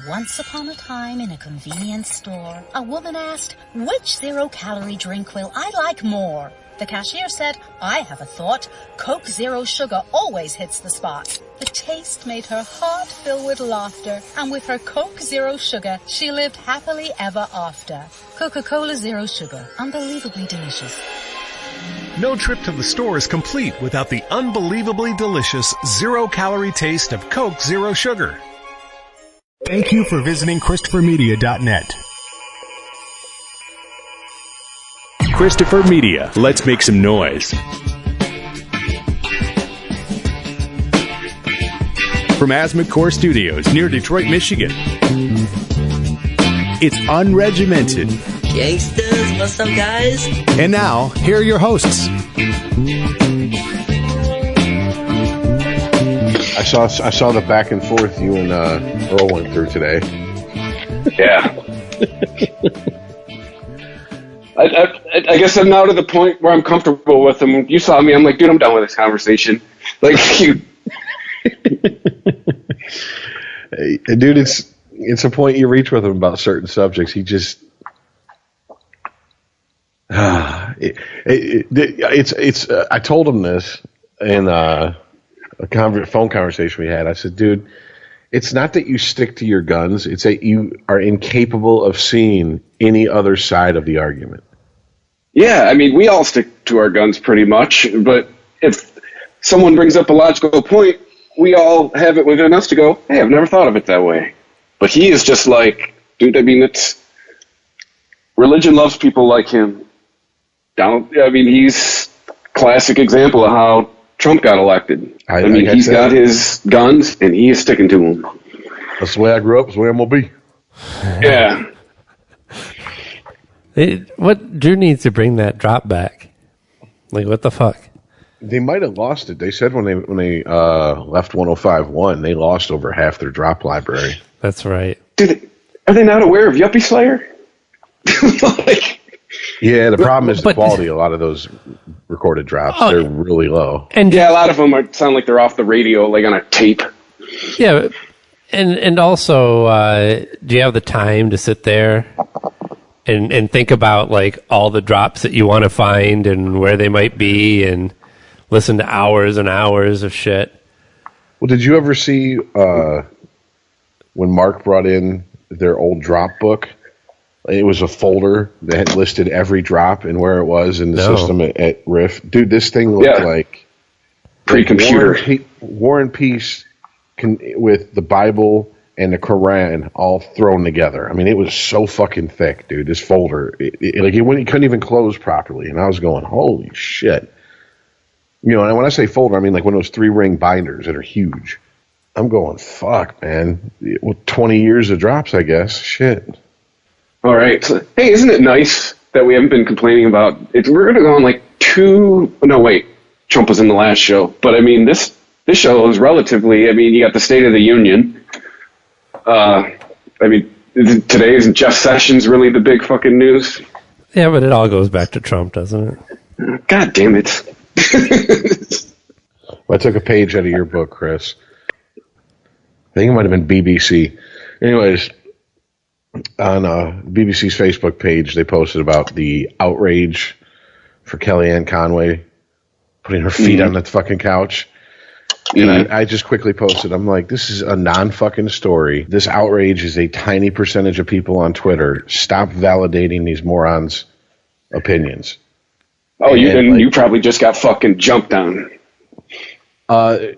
Once upon a time in a convenience store, a woman asked, "Which zero-calorie drink will I like more?" The cashier said, "I have a thought. Coke Zero Sugar always hits the spot." The taste made her heart fill with laughter, and with her Coke Zero Sugar, she lived happily ever after. Coca-Cola Zero Sugar, unbelievably delicious. No trip to the store is complete without the unbelievably delicious zero-calorie taste of Coke Zero Sugar. Thank you for visiting ChristopherMedia.net. Christopher Media. Let's make some noise. From Asthma Core Studios near Detroit, Michigan. It's unregimented. Gangsters, what's up, guys? And now, here are your hosts. I saw the back and forth you and Earl went through today. Yeah. I guess I'm now to the point where I'm comfortable with him. You saw me, I'm like, dude, I'm done with this conversation. Like, you. Dude, it's a point you reach with him about certain subjects. He just, it's. I told him this in a phone conversation we had. I said, dude, it's not that you stick to your guns. It's that you are incapable of seeing any other side of the argument. Yeah, I mean, we all stick to our guns pretty much, but if someone brings up a logical point, we all have it within us to go, hey, I've never thought of it that way. But he is just like, dude, I mean, religion loves people like him. He's classic example of how Trump got elected. He's got his guns, and he is sticking to them. That's the way I grew up. That's the way I'm going to be. Yeah. Drew needs to bring that drop back. Like, what the fuck? They might have lost it. They said when they left 105.1, they lost over half their drop library. That's right. Dude, are they not aware of Yuppie Slayer? Yeah, the problem is the quality. A lot of those recorded drops, they're really low. And yeah, a lot of them sound like they're off the radio, like on a tape. Yeah, and also, do you have the time to sit there and think about like all the drops that you want to find and where they might be, and listen to hours and hours of shit? Well, did you ever see when Mark brought in their old drop book? It was a folder that had listed every drop and where it was in the system at Riff. Dude, this thing looked like pre-computer. War and Peace with the Bible and the Quran all thrown together. I mean, it was so fucking thick, dude. This folder, it couldn't even close properly. And I was going, holy shit. You know, and when I say folder, I mean like one of those 3-ring binders that are huge. I'm going, fuck, man. 20 years of drops, I guess. Shit. All right. So, hey, isn't it nice that we haven't been complaining about it? We're going to go on like Trump was in the last show. But I mean, this show is relatively, you got the State of the Union. Today isn't Jeff Sessions really the big fucking news? Yeah, but it all goes back to Trump, doesn't it? God damn it. I took a page out of your book, Chris. I think it might have been BBC. Anyways, on BBC's Facebook page, they posted about the outrage for Kellyanne Conway putting her feet on the fucking couch. And I just quickly posted, I'm like, this is a non-fucking story. This outrage is a tiny percentage of people on Twitter. Stop validating these morons' opinions. Oh, you probably just got fucking jumped on. To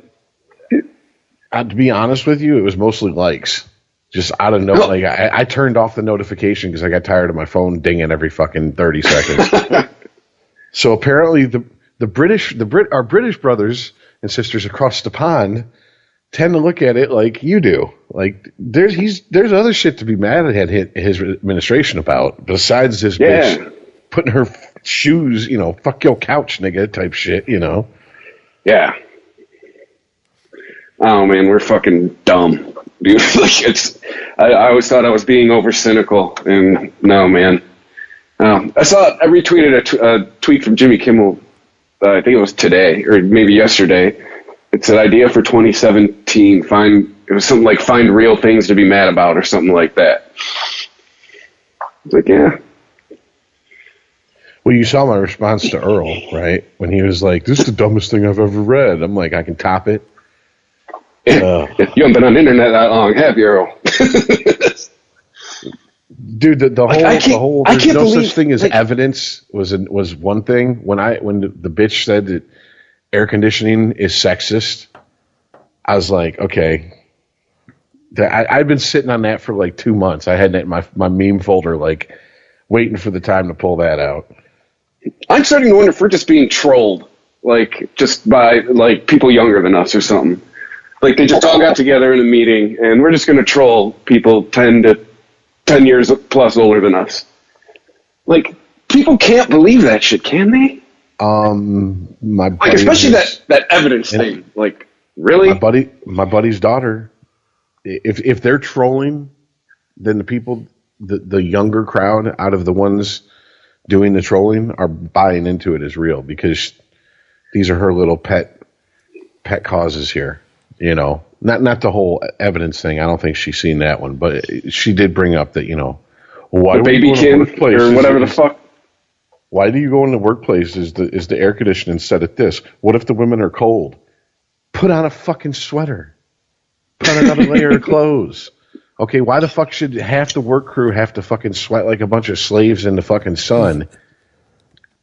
be honest with you, it was mostly likes. Just out of note, I turned off the notification because I got tired of my phone dinging every fucking 30 seconds. So apparently our British brothers and sisters across the pond tend to look at it like you do. Like there's other shit to be mad at his administration about besides this bitch putting her shoes, fuck your couch, nigga, type shit, Yeah. Oh man, we're fucking dumb, dude. I always thought I was being over cynical, and no, man. I retweeted a tweet from Jimmy Kimmel. I think it was today or maybe yesterday. It said, idea for 2017, find It was something like find real things to be mad about or something like that. It's like, yeah. Well, you saw my response to Earl, right? When he was like, "This is the dumbest thing I've ever read." I'm like, I can top it. You haven't been on the internet that long, have you, Earl? Dude, the whole there's no such thing as like, evidence was one thing. When the bitch said that air conditioning is sexist, I was like, okay. I'd been sitting on that for like 2 months. I had that in my meme folder, like waiting for the time to pull that out. I'm starting to wonder if we're just being trolled, like just by like people younger than us or something. Like they just all got together in a meeting, and we're just going to troll people 10 years plus older than us. Like people can't believe that shit, can they? Like especially that evidence thing. Like really, my buddy's daughter. If they're trolling, then the people, the younger crowd out of the ones doing the trolling are buying into it as real, because these are her little pet causes here. You know, not the whole evidence thing. I don't think she's seen that one, but she did bring up that, you know, why the baby kid or whatever the fuck. Why do you go in the workplace? Is the air conditioning set at this? What if the women are cold? Put on a fucking sweater. Put on another layer of clothes. Okay, why the fuck should half the work crew have to fucking sweat like a bunch of slaves in the fucking sun?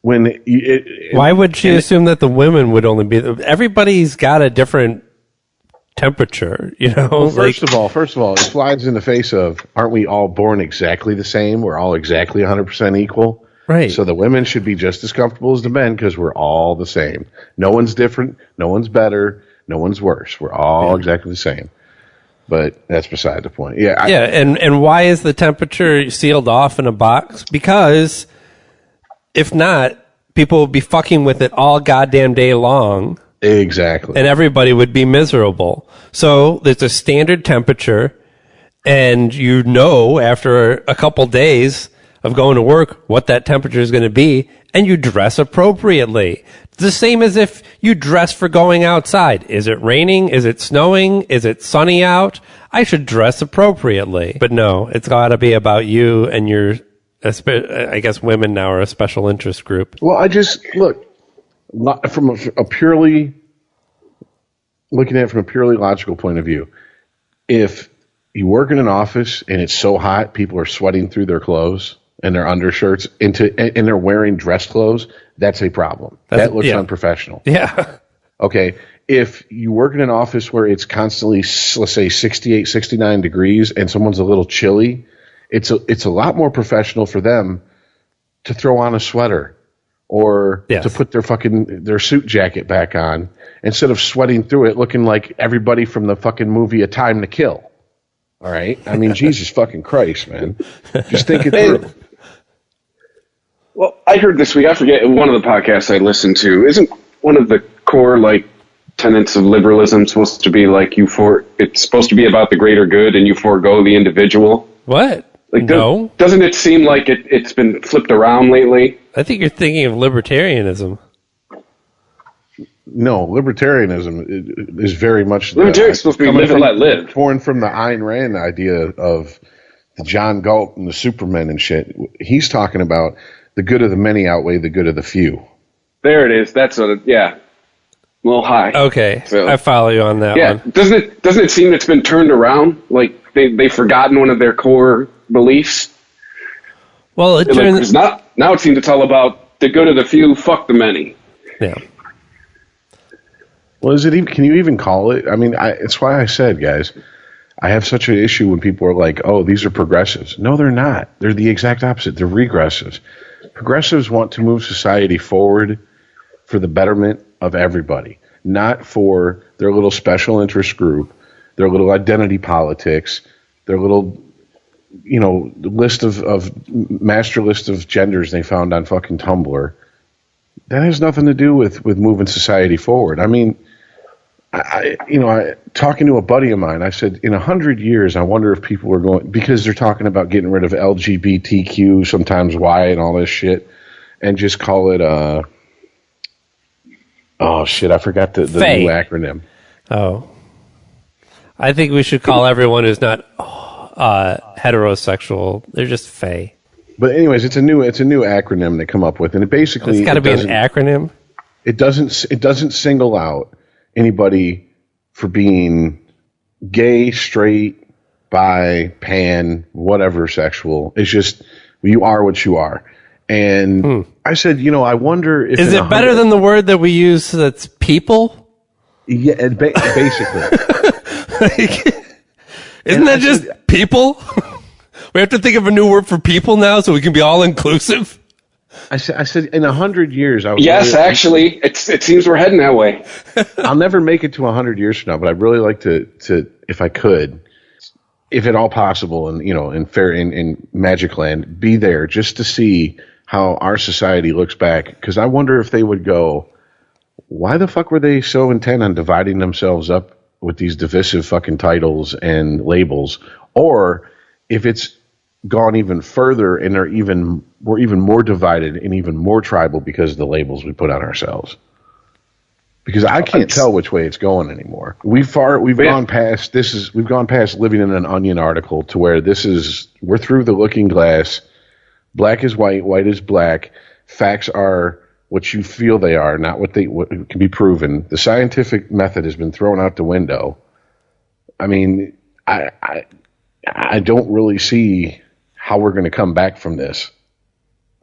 Why would she assume that the women would only be? Everybody's got a different temperature, you know. Well, first of all, it flies in the face of, aren't we all born exactly the same? We're all exactly 100% equal, right? So the women should be just as comfortable as the men, because we're all the same. No one's different. No one's better. No one's worse. We're all exactly the same. But that's beside the point. Yeah. And why is the temperature sealed off in a box? Because if not, people would be fucking with it all goddamn day long. Exactly. And everybody would be miserable. So there's a standard temperature, and you know after a couple days of going to work what that temperature is going to be, and you dress appropriately. It's the same as if you dress for going outside. Is it raining? Is it snowing? Is it sunny out? I should dress appropriately. But no, it's got to be about you and your, I guess women now are a special interest group. Well, I just, look, from a purely, looking at it from a purely logical point of view, if you work in an office and it's so hot, people are sweating through their clothes and their undershirts and they're wearing dress clothes, that's a problem. That looks unprofessional. Yeah. Okay. If you work in an office where it's constantly, let's say 68, 69 degrees and someone's a little chilly, it's a lot more professional for them to throw on a sweater or to put their suit jacket back on instead of sweating through it looking like everybody from the fucking movie A Time to Kill. All right? I mean, Jesus fucking Christ, man. Just think it through. Well, I heard this week, I forget, one of the podcasts I listened to, isn't one of the core, like, tenets of liberalism supposed to be, like, it's supposed to be about the greater good and you forego the individual? What? Like, no. Doesn't it seem like it's been flipped around lately? I think you're thinking of libertarianism. No, libertarianism is very much... Libertarianism is supposed to be live and let live. Born from the Ayn Rand idea of the John Galt and the Supermen and shit. He's talking about the good of the many outweigh the good of the few. There it is. That's a little high. Okay, so, I follow you on that one. Doesn't it seem it's been turned around? Like they've forgotten one of their core beliefs? Well, now it seems it's all about the good of the few, fuck the many. Yeah. Well, is it even? Can you even call it? I mean, it's why I said, guys, I have such an issue when people are like, "Oh, these are progressives." No, they're not. They're the exact opposite. They're regressives. Progressives want to move society forward for the betterment of everybody, not for their little special interest group, their little identity politics, their little, list of master list of genders they found on fucking Tumblr. That has nothing to do with moving society forward. I mean, I talking to a buddy of mine, I said, in 100 years, I wonder if people are going, because they're talking about getting rid of LGBTQ, sometimes Y and all this shit, and just call it, oh shit, I forgot the new acronym. Oh. I think we should call everyone who's not heterosexual. They're just fey. But anyways, it's a new acronym they come up with, and it basically It's got to be an acronym. It doesn't single out anybody for being gay, straight, bi, pan, whatever sexual. It's just you are what you are. And I said, I wonder if is it better than the word that we use that's people? Yeah, basically. Isn't that just people? We have to think of a new word for people now so we can be all inclusive. I said in 100 years. Actually, it seems we're heading that way. I'll never make it to 100 years from now, but I'd really like to, if I could, if at all possible, and in Magic Land, be there just to see how our society looks back. Because I wonder if they would go, why the fuck were they so intent on dividing themselves up with these divisive fucking titles and labels, or if it's gone even further and we're even more divided and even more tribal because of the labels we put on ourselves. Because I can't tell which way it's going anymore. We've gone past we've gone past living in an Onion article to where we're through the looking glass. Black is white, white is black. Facts are what you feel they are, not what can be proven. The scientific method has been thrown out the window. I mean, I don't really see how we're going to come back from this.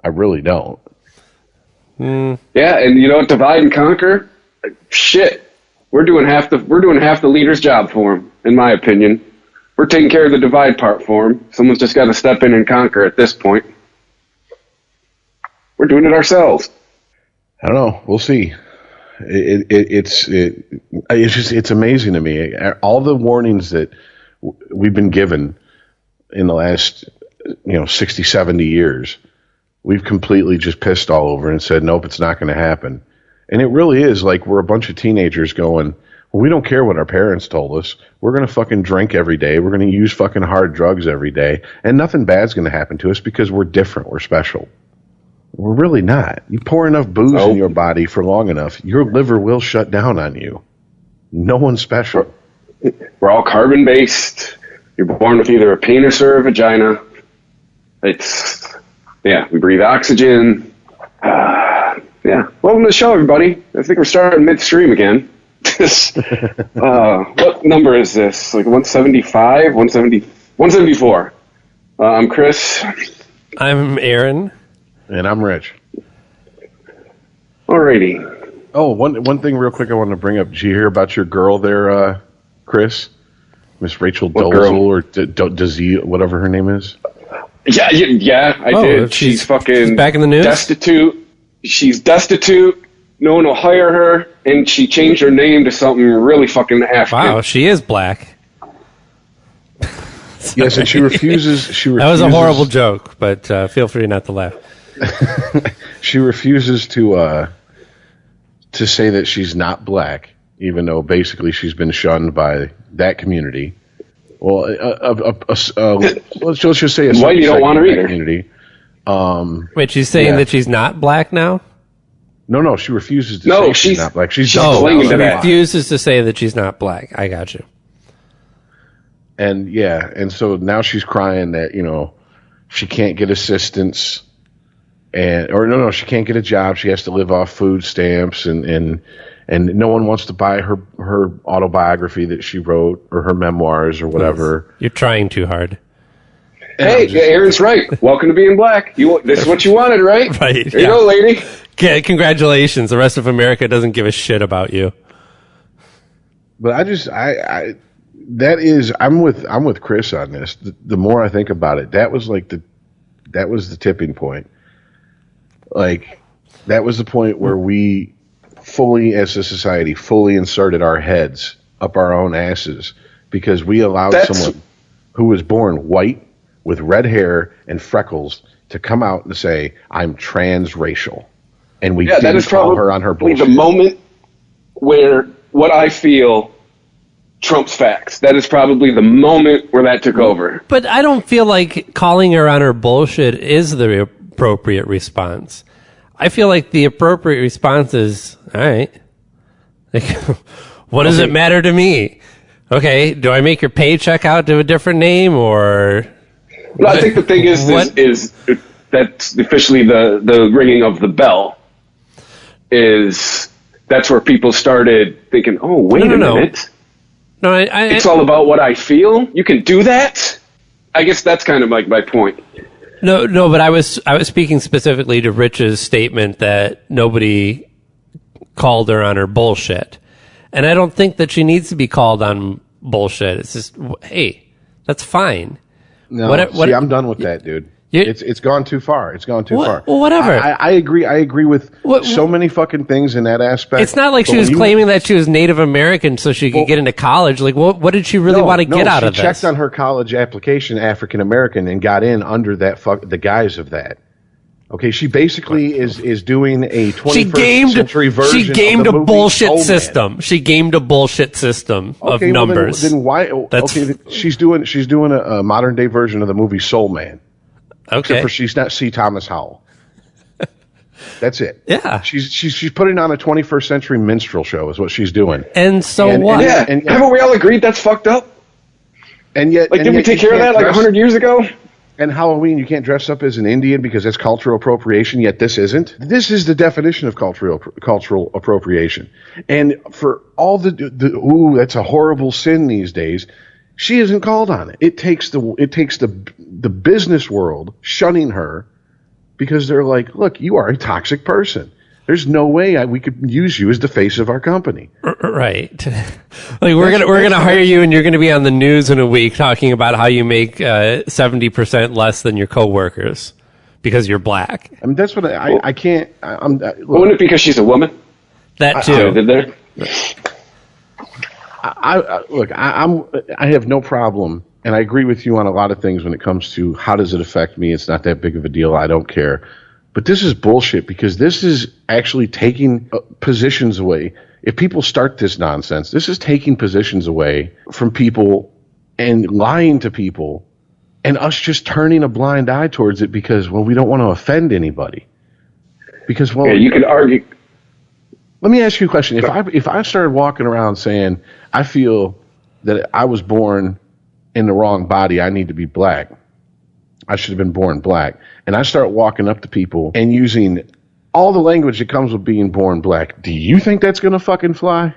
I really don't. Yeah, and divide and conquer. Shit, we're doing half the leader's job for him, in my opinion. We're taking care of the divide part for him. Someone's just got to step in and conquer at this point. We're doing it ourselves. I don't know. We'll see. It's amazing to me. All the warnings that we've been given in the last 60, 70 years, we've completely just pissed all over and said, nope, it's not going to happen. And it really is like we're a bunch of teenagers going, well, we don't care what our parents told us. We're going to fucking drink every day. We're going to use fucking hard drugs every day. And nothing bad's going to happen to us because we're different. We're special. We're really not. You pour enough booze in your body for long enough, your liver will shut down on you. No one's special. We're all carbon-based. You're born with either a penis or a vagina. We breathe oxygen. Welcome to the show, everybody. I think we're starting midstream again. What number is this? Like 175? 174. I'm Chris. I'm Aaron. And I'm Rich. Alrighty. Oh, one thing real quick I wanted to bring up. Did you hear about your girl there, Chris? Miss Rachel Dolezal or Dazee, whatever her name is? Yeah, I did. She's back in the news? Destitute. She's destitute. No one will hire her, and she changed her name to something really fucking African. Wow, she is black. Yes, and she refuses. That was a horrible joke, but feel free not to laugh. She refuses to say that she's not black, even though basically she's been shunned by that community. Well, let's just say a white you don't want her either. Community. Wait, she's saying that she's not black now? No, she refuses to say she's not black. She refuses to say that she's not black. I got you. And so now she's crying that she can't get assistance. She can't get a job. She has to live off food stamps, and no one wants to buy her autobiography that she wrote or her memoirs or whatever. You're trying too hard. Hey, Aaron's right. Welcome to being black. This is what you wanted, right? Right. There you go, lady. Okay, congratulations. The rest of America doesn't give a shit about you. But I'm with Chris on this. The more I think about it, that was the tipping point. Like, that was the point where we fully, as a society, fully inserted our heads up our own asses because we allowed someone who was born white with red hair and freckles to come out and say, I'm transracial. And we didn't call her on her bullshit. The moment where what I feel trumps facts. That is probably the moment where that took over. But I don't feel like calling her on her bullshit is the appropriate response. I feel like the appropriate response is, all right, like, what does it matter to me? Okay, do I make your paycheck out to a different name, or? Well, I think the thing is that's officially the ringing of the bell. That's where people started thinking, oh, wait a minute. No, it's all about what I feel. You can do that. I guess that's kind of like my point. No, but I was speaking specifically to Rich's statement that nobody called her on her bullshit. And I don't think that she needs to be called on bullshit. It's just, hey, that's fine. No, I'm done with that, dude. It's gone too far. It's gone too far. Well, whatever. I agree. I agree with so many fucking things in that aspect. It's not like she was claiming that she was Native American so she could get into college. Like, what did she really want to get out of this? She checked on her college application, African American, and got in under the guise of that. Okay, she basically is doing a 21st century version. She gamed of the a movie bullshit Soul Man. system. She gamed a bullshit system of numbers. Then why? Okay, she's doing a modern day version of the movie Soul Man. Okay, except for she's not C. Thomas Howell. That's it. Yeah, she's putting on a 21st century minstrel show is what she's doing. And so what? And haven't we all agreed that's fucked up? And yet, did we take care of that like 100 years ago? And Halloween, you can't dress up as an Indian because that's cultural appropriation, yet this isn't. This is the definition of cultural appropriation. And for all that's a horrible sin these days, she isn't called on it. It takes the business world shunning her because they're like, look, you are a toxic person. There's no way we could use you as the face of our company. Right. Like we're gonna hire you, and you're gonna be on the news in a week talking about how you make 70% less than your coworkers because you're black. I mean, that's what I can't. Wouldn't it because she's a woman? That too. I have no problem, and I agree with you on a lot of things when it comes to how does it affect me. It's not that big of a deal. I don't care. But this is bullshit because this is actually taking positions away. If people start this nonsense, this is taking positions away from people and lying to people and us just turning a blind eye towards it because, well, we don't want to offend anybody. Because, well, you can argue. Let me ask you a question. If I started walking around saying, I feel that I was born in the wrong body, I need to be black. I should have been born black. And I start walking up to people and using all the language that comes with being born black. Do you think that's going to fucking fly?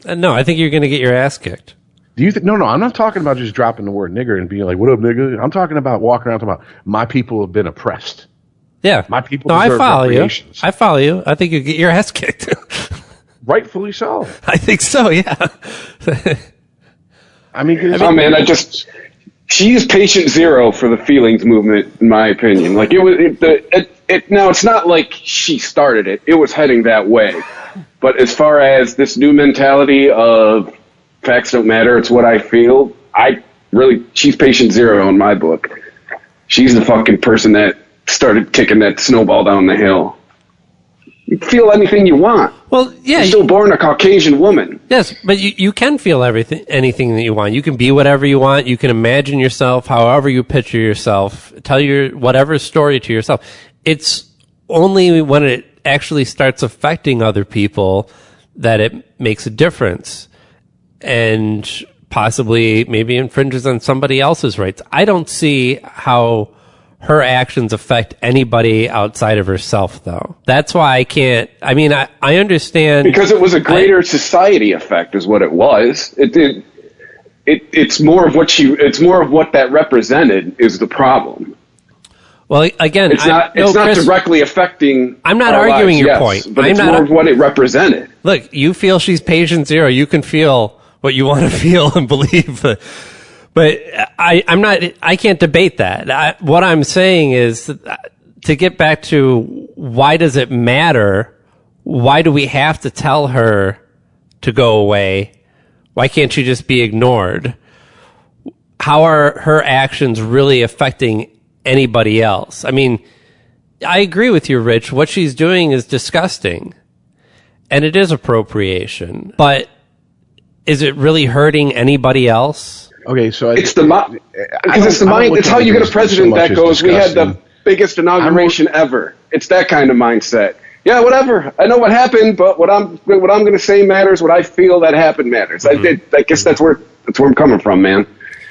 No, I think you're going to get your ass kicked. Do you think? No, I'm not talking about just dropping the word nigger and being like, what up, nigga? I'm talking about walking around talking about my people have been oppressed. Yeah. My people I follow you. reparations. I follow you. I think you get your ass kicked. Rightfully so. I think so, yeah. She is patient zero for the feelings movement, in my opinion. Like now, it's not like she started it; it was heading that way. But as far as this new mentality of facts don't matter, it's what I feel. She's patient zero in my book. She's the fucking person that started kicking that snowball down the hill. You feel anything you want. Well, yeah. You're still born a Caucasian woman. Yes, but you can feel anything that you want. You can be whatever you want. You can imagine yourself however you picture yourself. Tell your whatever story to yourself. It's only when it actually starts affecting other people that it makes a difference and possibly maybe infringes on somebody else's rights. I don't see how her actions affect anybody outside of herself, though. That's why I can't. I mean, I understand because it was a greater society effect, is what it was. It's more of what that represented is the problem. Well, again, it's not Chris, directly affecting. I'm not arguing your point, but it's more of what it represented. Look, you feel she's patient zero. You can feel what you want to feel and believe. But I'm not. I can't debate that. What I'm saying is to get back to why does it matter? Why do we have to tell her to go away? Why can't she just be ignored? How are her actions really affecting anybody else? I mean, I agree with you, Rich. What she's doing is disgusting, and it is appropriation. But is it really hurting anybody else? Okay, so it's the mind. Because it's the mind. It's how you get a president that goes, we had the biggest inauguration ever. It's that kind of mindset. Yeah, whatever. I know what happened, but what I'm going to say matters. What I feel that happened matters. I guess that's where That's where I'm coming from, man.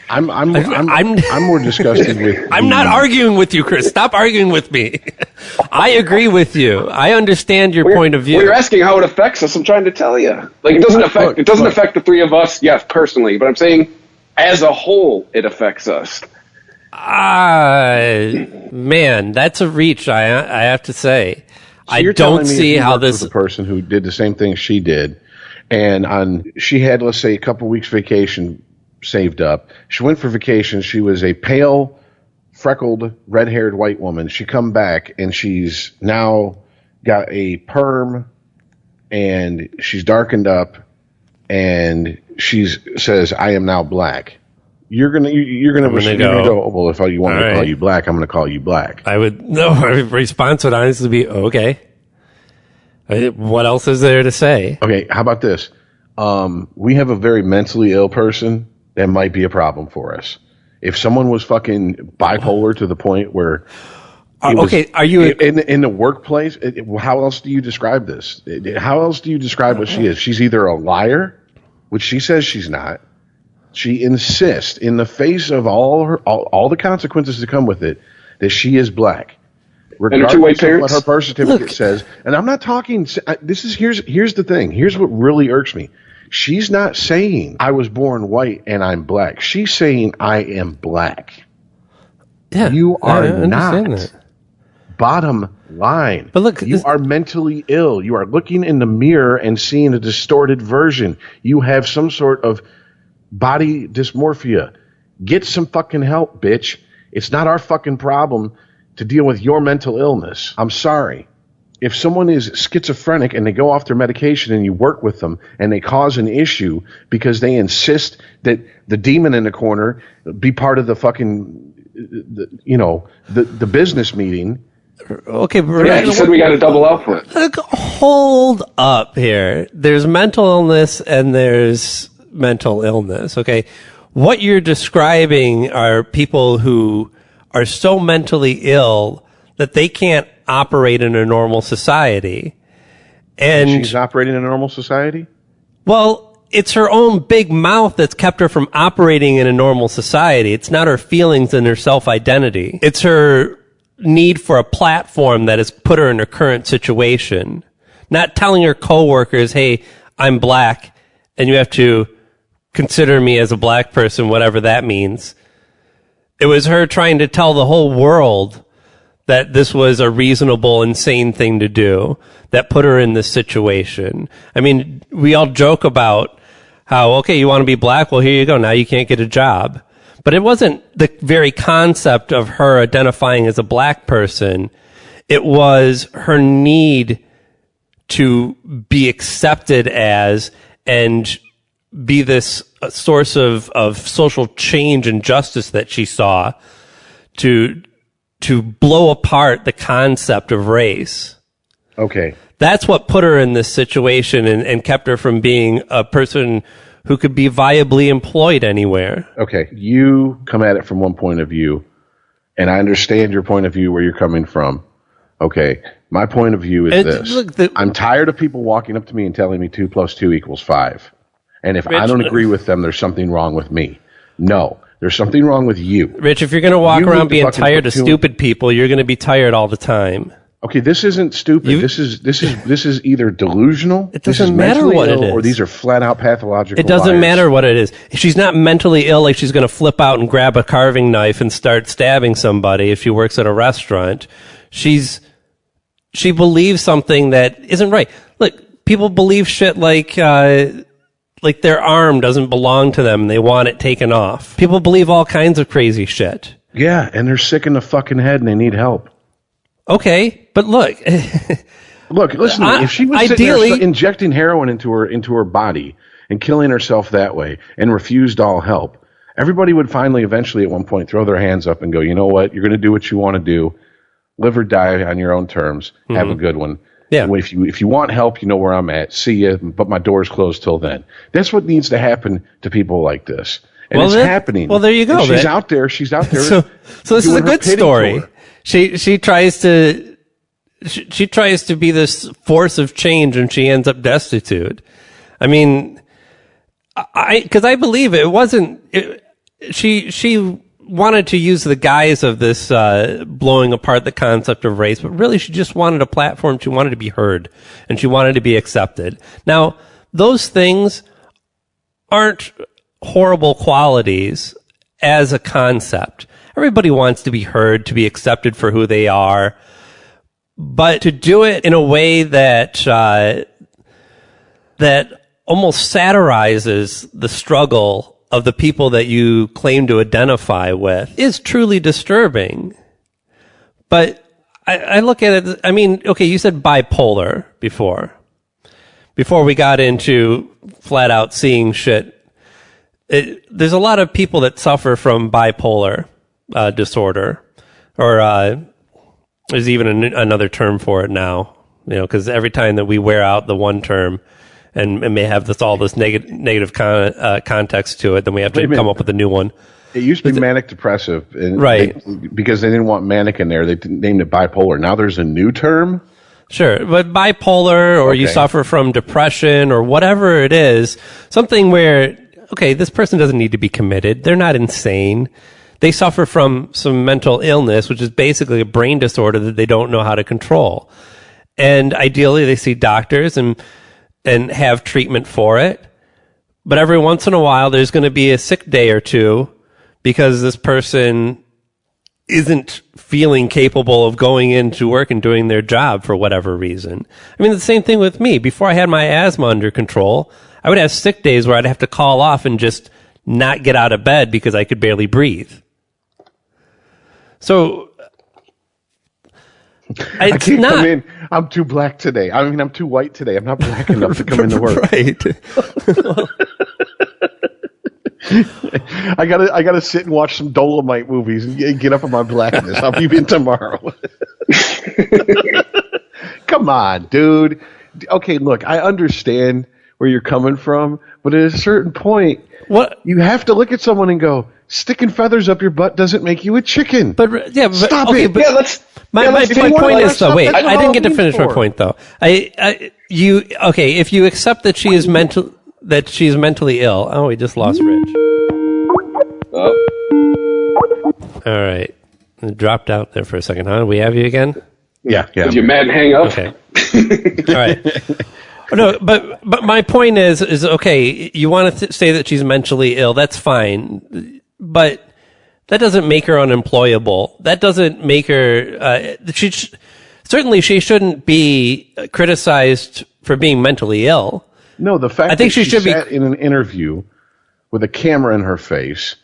I'm more disgusted with. I'm not arguing with you, Chris. Stop arguing with me. I agree with you. I understand your point of view. Well, you're asking how it affects us. I'm trying to tell you. Like, it doesn't affect the three of us, yes, personally, but I'm saying as a whole, it affects us. Man, that's a reach. I have to say, so I don't see how this. The person who did the same thing she did, and she had, let's say, a couple weeks vacation saved up. She went for vacation. She was a pale, freckled, red-haired white woman. She come back and she's now got a perm, and she's darkened up, and she says, "I am now black." You're gonna go. Oh, well, if you want me to call you black, I'm gonna call you black. My response would honestly be okay. What else is there to say? Okay, how about this? We have a very mentally ill person. That might be a problem for us. If someone was fucking bipolar to the point where, are you in the workplace? How else do you describe this? How else do you describe what she is? She's either a liar, which she says she's not. She insists, in the face of all the consequences that come with it, that she is black, regardless of what her birth certificate says. And I'm not talking. Here's the thing. Here's what really irks me. She's not saying I was born white and I'm black. She's saying I am black. Yeah, you are not. That. Bottom line. But look, you are mentally ill. You are looking in the mirror and seeing a distorted version. You have some sort of body dysmorphia. Get some fucking help, bitch. It's not our fucking problem to deal with your mental illness. I'm sorry. If someone is schizophrenic and they go off their medication and you work with them and they cause an issue because they insist that the demon in the corner be part of the fucking, the business meeting. Okay, but you said we got to double output. Hold up here. There's mental illness and there's mental illness. Okay, what you're describing are people who are so mentally ill that they can't operate in a normal society. And she's operating in a normal society? Well, it's her own big mouth that's kept her from operating in a normal society. It's not her feelings and her self-identity. It's her need for a platform that has put her in her current situation. Not telling her coworkers, hey, I'm black, and you have to consider me as a black person, whatever that means. It was her trying to tell the whole world that this was a reasonable, insane thing to do that put her in this situation. I mean, we all joke about how, okay, you want to be black? Well, here you go. Now you can't get a job. But it wasn't the very concept of her identifying as a black person. It was her need to be accepted as and be this source of social change and justice that she saw to blow apart the concept of race. Okay. That's what put her in this situation and kept her from being a person who could be viably employed anywhere. Okay. You come at it from one point of view, and I understand your point of view where you're coming from. Okay. My point of view is this. Look, I'm tired of people walking up to me and telling me 2 + 2 = 5. And if I don't agree with them, there's something wrong with me. No. There's something wrong with you. Rich, if you're going to walk around being tired of stupid people, you're going to be tired all the time. Okay, this isn't stupid. This is either delusional. It doesn't matter what it is, or these are flat out pathological. It doesn't liars. matter what it is. She's not mentally ill, like she's going to flip out and grab a carving knife and start stabbing somebody if she works at a restaurant. She believes something that isn't right. Look, people believe shit like their arm doesn't belong to them and they want it taken off. People believe all kinds of crazy shit. Yeah, and they're sick in the fucking head and they need help. Okay, but look. Look, listen, if she was sitting there injecting heroin into her body and killing herself that way and refused all help, everybody would finally eventually at one point throw their hands up and go, you know what, you're going to do what you want to do. Live or die on your own terms. Mm-hmm. Have a good one. Yeah. If you want help, you know where I'm at. See you, but my door's closed till then. That's what needs to happen to people like this. And it's happening. Well, there you go. And she's out there. So this is a good story. She tries to be this force of change and she ends up destitute. I mean, Because I believe it wasn't. She wanted to use the guise of this blowing apart the concept of race, but really she just wanted a platform. She wanted to be heard, and she wanted to be accepted. Now, those things aren't horrible qualities as a concept. Everybody wants to be heard, to be accepted for who they are, but to do it in a way that that almost satirizes the struggle of the people that you claim to identify with is truly disturbing. But I look at it, I mean, okay, you said bipolar before we got into flat out seeing shit. There's a lot of people that suffer from bipolar disorder, or there's even another term for it now, because every time that we wear out the one term, and may have this negative context to it, then we have to come up with a new one. It used to be manic depressive, and right? Because they didn't want manic in there, they named it bipolar. Now there's a new term. Sure, but bipolar, or you suffer from depression, or whatever it is, something where this person doesn't need to be committed. They're not insane. They suffer from some mental illness, which is basically a brain disorder that they don't know how to control. And ideally, they see doctors and have treatment for it. But every once in a while, there's going to be a sick day or two because this person isn't feeling capable of going into work and doing their job for whatever reason. I mean, the same thing with me. Before I had my asthma under control, I would have sick days where I'd have to call off and just not get out of bed because I could barely breathe. So I can't come in. I'm too black today. I mean, I'm too white today. I'm not black enough to come into work. Right. I gotta sit and watch some Dolomite movies and get up on my blackness. I'll be in tomorrow. Come on, dude. Okay, look, I understand where you're coming from, but at a certain point, you have to look at someone and go, sticking feathers up your butt doesn't make you a chicken. Stop it. But my point is though. Wait, I didn't get to finish my point though. If you accept that she is mentally ill. Oh, we just lost Rich. All right, it dropped out there for a second. Huh? We have you again. Yeah. Did you mad hang up? Okay. All right. No, but my point is okay. You want to say that she's mentally ill? That's fine, but that doesn't make her unemployable. That doesn't make her. Certainly, she shouldn't be criticized for being mentally ill. No, the fact that she sat in an interview with a camera in her face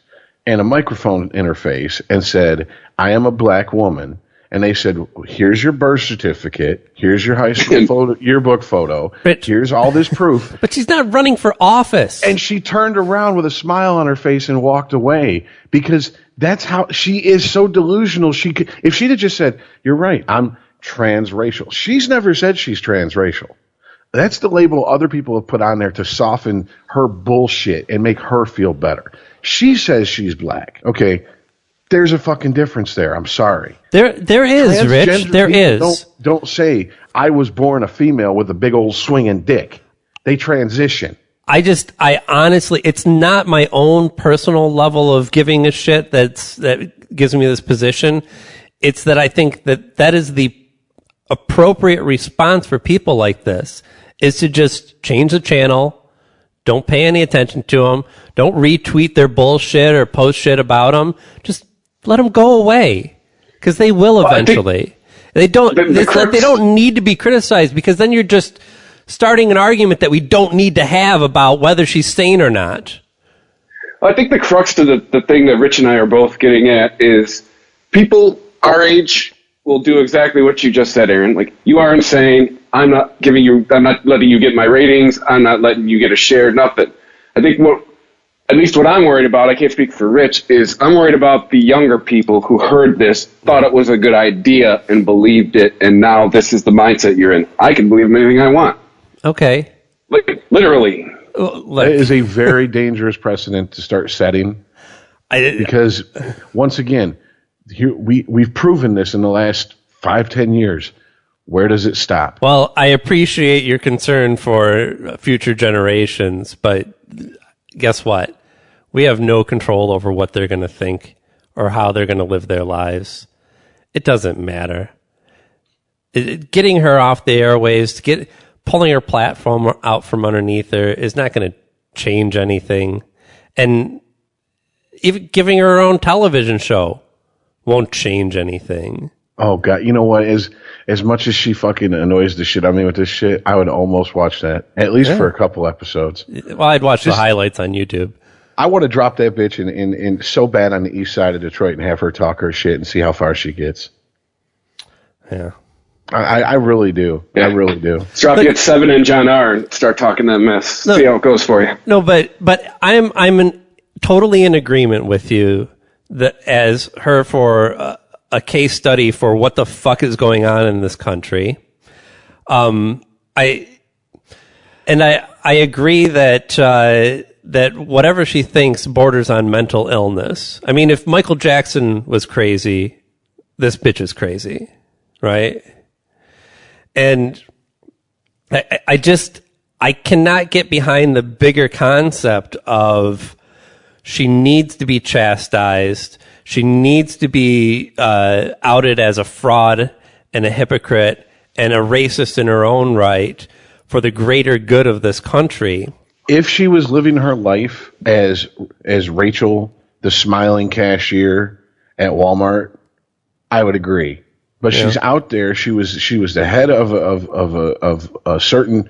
and a microphone in her face and said, "I am a black woman." And they said, here's your birth certificate. Here's your high school yearbook photo. Here's all this proof. But she's not running for office. And she turned around with a smile on her face and walked away because that's how she is so delusional. If she'd have just said, you're right, I'm transracial. She's never said she's transracial. That's the label other people have put on there to soften her bullshit and make her feel better. She says she's black. Okay. There's a fucking difference there. I'm sorry. There is, Rich. There is. Don't say I was born a female with a big old swinging dick. They transition. I honestly, it's not my own personal level of giving a shit that gives me this position. It's that I think that is the appropriate response for people like this is to just change the channel. Don't pay any attention to them. Don't retweet their bullshit or post shit about them. Just let them go away, because they will eventually. They don't. They don't need to be criticized, because then you're just starting an argument that we don't need to have about whether she's sane or not. I think the crux to the thing that Rich and I are both getting at is people our age will do exactly what you just said, Aaron. Like, you are insane. I'm not letting you get my ratings. I'm not letting you get a share. Nothing. I think at least what I'm worried about, I can't speak for Rich, is I'm worried about the younger people who heard this, thought it was a good idea, and believed it, and now this is the mindset you're in. I can believe anything I want. Okay. Like, literally. That is a very dangerous precedent to start setting. Because, once again, we've proven this in the last 5-10 years. Where does it stop? Well, I appreciate your concern for future generations, but guess what? We have no control over what they're going to think or how they're going to live their lives. It doesn't matter. Getting her off the airwaves, pulling her platform out from underneath her is not going to change anything. And even giving her own television show won't change anything. Oh God! You know what? As much as she fucking annoys the shit out of me with this shit, I would almost watch that at least for a couple episodes. Well, I'd watch the highlights on YouTube. I want to drop that bitch in so bad on the east side of Detroit and have her talk her shit and see how far she gets. Yeah, I really do. Yeah. I really do. Drop you at 7 in John R. and start talking that mess. No, see how it goes for you. No, but I'm totally in agreement with you that as her for a case study for what the fuck is going on in this country. I agree that that whatever she thinks borders on mental illness. I mean, if Michael Jackson was crazy, this bitch is crazy, right? And I cannot get behind the bigger concept of she needs to be chastised. She needs to be outed as a fraud and a hypocrite and a racist in her own right for the greater good of this country. If she was living her life as Rachel, the smiling cashier at Walmart, I would agree. But she's out there. She was the head of a certain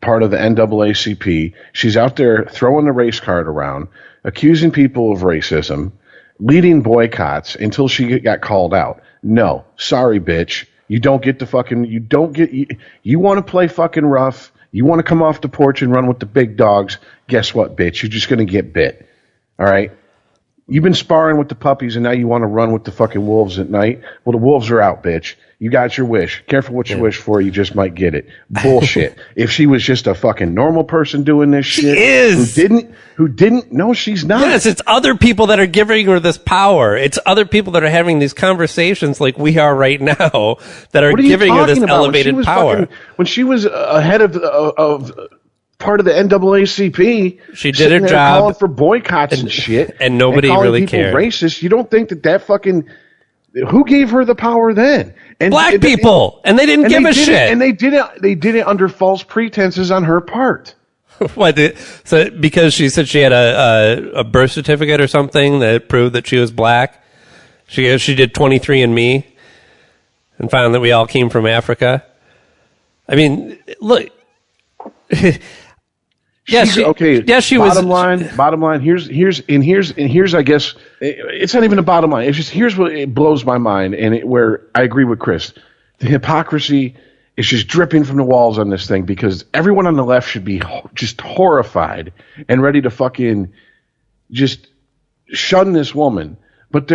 part of the NAACP. She's out there throwing the race card around, accusing people of racism, leading boycotts until she got called out. No, sorry, bitch. You don't get the fucking. You want to play fucking rough. You want to come off the porch and run with the big dogs. Guess what, bitch? You're just going to get bit. All right? You've been sparring with the puppies, and now you want to run with the fucking wolves at night? Well, the wolves are out, bitch. You got your wish. Careful what you wish for. You just might get it. Bullshit. If she was just a fucking normal person doing this shit. She is. Who didn't? No, she's not. Yes, it's other people that are giving her this power. It's other people that are having these conversations like we are right now that are giving her this elevated power. When she was ahead of part of the NAACP, she did her job, calling for boycotts and shit, and nobody really cared. Racist. You don't think that fucking who gave her the power then? And black people, and they didn't give a shit. And they did it under false pretenses on her part. What? So because she said she had a birth certificate or something that proved that she was black, she did 23andMe and found that we all came from Africa. I mean, look. Yes, she was. Bottom line. Here's. I guess it's not even a bottom line. It's just here's what it blows my mind, and where I agree with Chris. The hypocrisy is just dripping from the walls on this thing because everyone on the left should be just horrified and ready to fucking just shun this woman. But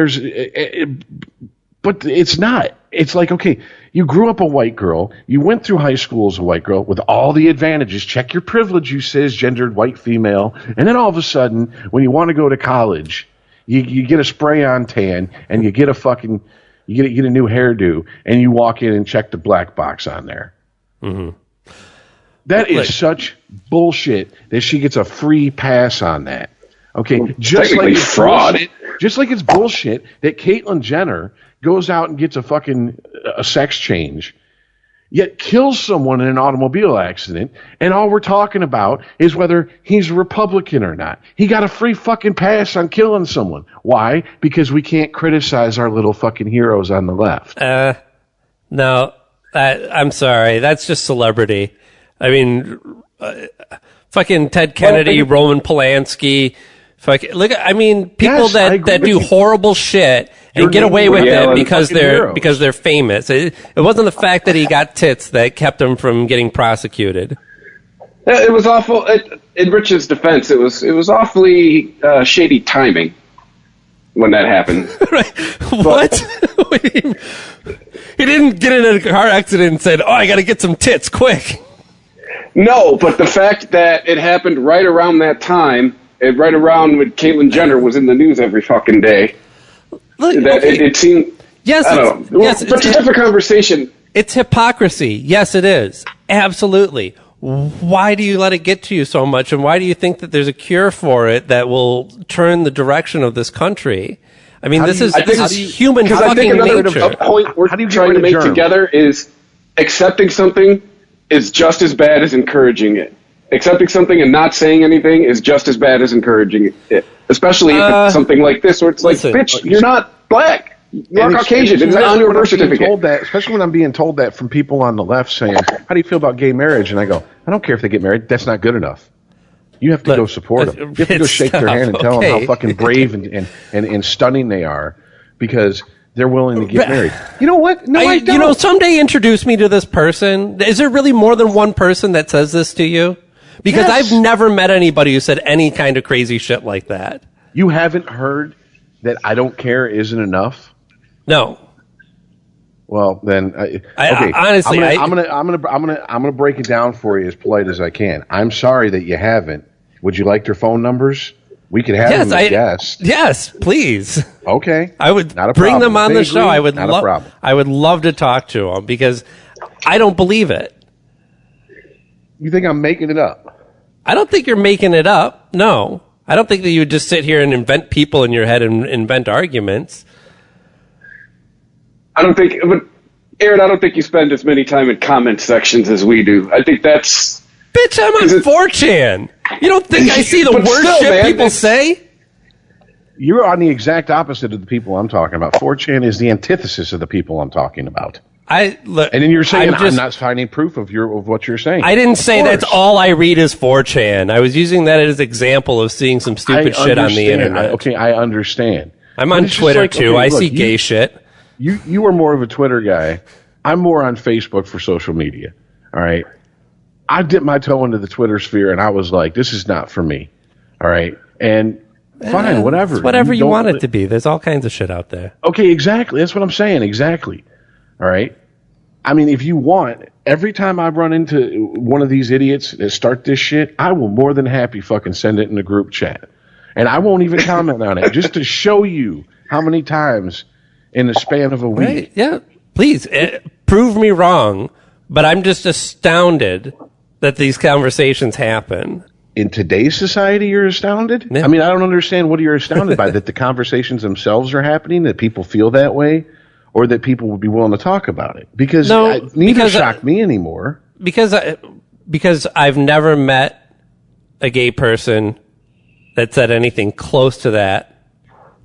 but it's not. It's like, okay, you grew up a white girl. You went through high school as a white girl with all the advantages. Check your privilege, you cisgendered white female. And then all of a sudden, when you want to go to college, you get a spray-on tan and you get you get a new hairdo and you walk in and check the black box on there. Mm-hmm. That is such bullshit that she gets a free pass on that. Okay, just like it's fraud. Just like it's bullshit that Caitlyn Jenner goes out and gets a sex change, yet kills someone in an automobile accident, and all we're talking about is whether he's a Republican or not. He got a free fucking pass on killing someone. Why? Because we can't criticize our little fucking heroes on the left. No, I'm sorry. That's just celebrity. I mean, fucking Ted Kennedy, Roman Polanski. Look, I mean, people that do horrible shit and get away with it because they're famous. It wasn't the fact that he got tits that kept him from getting prosecuted. It was awful. In Rich's defense, it was awfully shady timing when that happened. Right? What? He didn't get in a car accident and said, "Oh, I got to get some tits quick." No, but the fact that it happened right around that time. Right around when Caitlyn Jenner was in the news every fucking day. Look, it seemed... Yes, I don't know. Yes, it's a different conversation. It's hypocrisy. Yes, it is. Absolutely. why do you let it get to you so much? And why do you think that there's a cure for it that will turn the direction of this country? I mean, this is human fucking nature. A point we're trying to make together is accepting something is just as bad as encouraging it. Accepting something and not saying anything is just as bad as encouraging it. Especially if it's something like this, where it's like, bitch, you're not black. You're Caucasian. It's on your birth certificate. Especially when I'm being told that from people on the left saying, how do you feel about gay marriage? And I go, I don't care if they get married. That's not good enough. You have to go support them. You have to go shake their hand and tell them how fucking brave and stunning they are because they're willing to get married. You know what? No, I don't. You know, someday introduce me to this person. Is there really more than one person that says this to you? Because I've never met anybody who said any kind of crazy shit like that. You haven't heard that I don't care isn't enough? No. Well, then, okay. Honestly, I'm gonna break it down for you as polite as I can. I'm sorry that you haven't. Would you like their phone numbers? We could have them as guests. Yes, please. Okay. I would bring them on the show. I would love to talk to them because I don't believe it. You think I'm making it up? I don't think you're making it up. No. I don't think that you would just sit here and invent people in your head and invent arguments. But Aaron, I don't think you spend as many time in comment sections as we do. I think that's... Bitch, I'm on 4chan. You don't think I see the worst shit people say? You're on the exact opposite of the people I'm talking about. 4chan is the antithesis of the people I'm talking about. And then you're saying I'm not finding proof of what you're saying. I didn't say that's all I read is 4chan. I was using that as an example of seeing some stupid shit on the internet. I understand. I'm on Twitter too. I see gay shit. You are more of a Twitter guy. I'm more on Facebook for social media. All right. I dipped my toe into the Twitter sphere and I was like, this is not for me. All right. And fine, whatever. It's whatever you want it to be. There's all kinds of shit out there. Okay, exactly. That's what I'm saying. Exactly. All right. I mean, if you want, every time I run into one of these idiots that start this shit, I will more than happy fucking send it in the group chat. And I won't even comment on it just to show you how many times in the span of a week. Right. Yeah. Please prove me wrong, but I'm just astounded that these conversations happen. In today's society, you're astounded? Yeah. I mean, I don't understand what you're astounded by, that the conversations themselves are happening, that people feel that way, or that people would be willing to talk about it. Because neither shock me anymore. Because I've never met a gay person that said anything close to that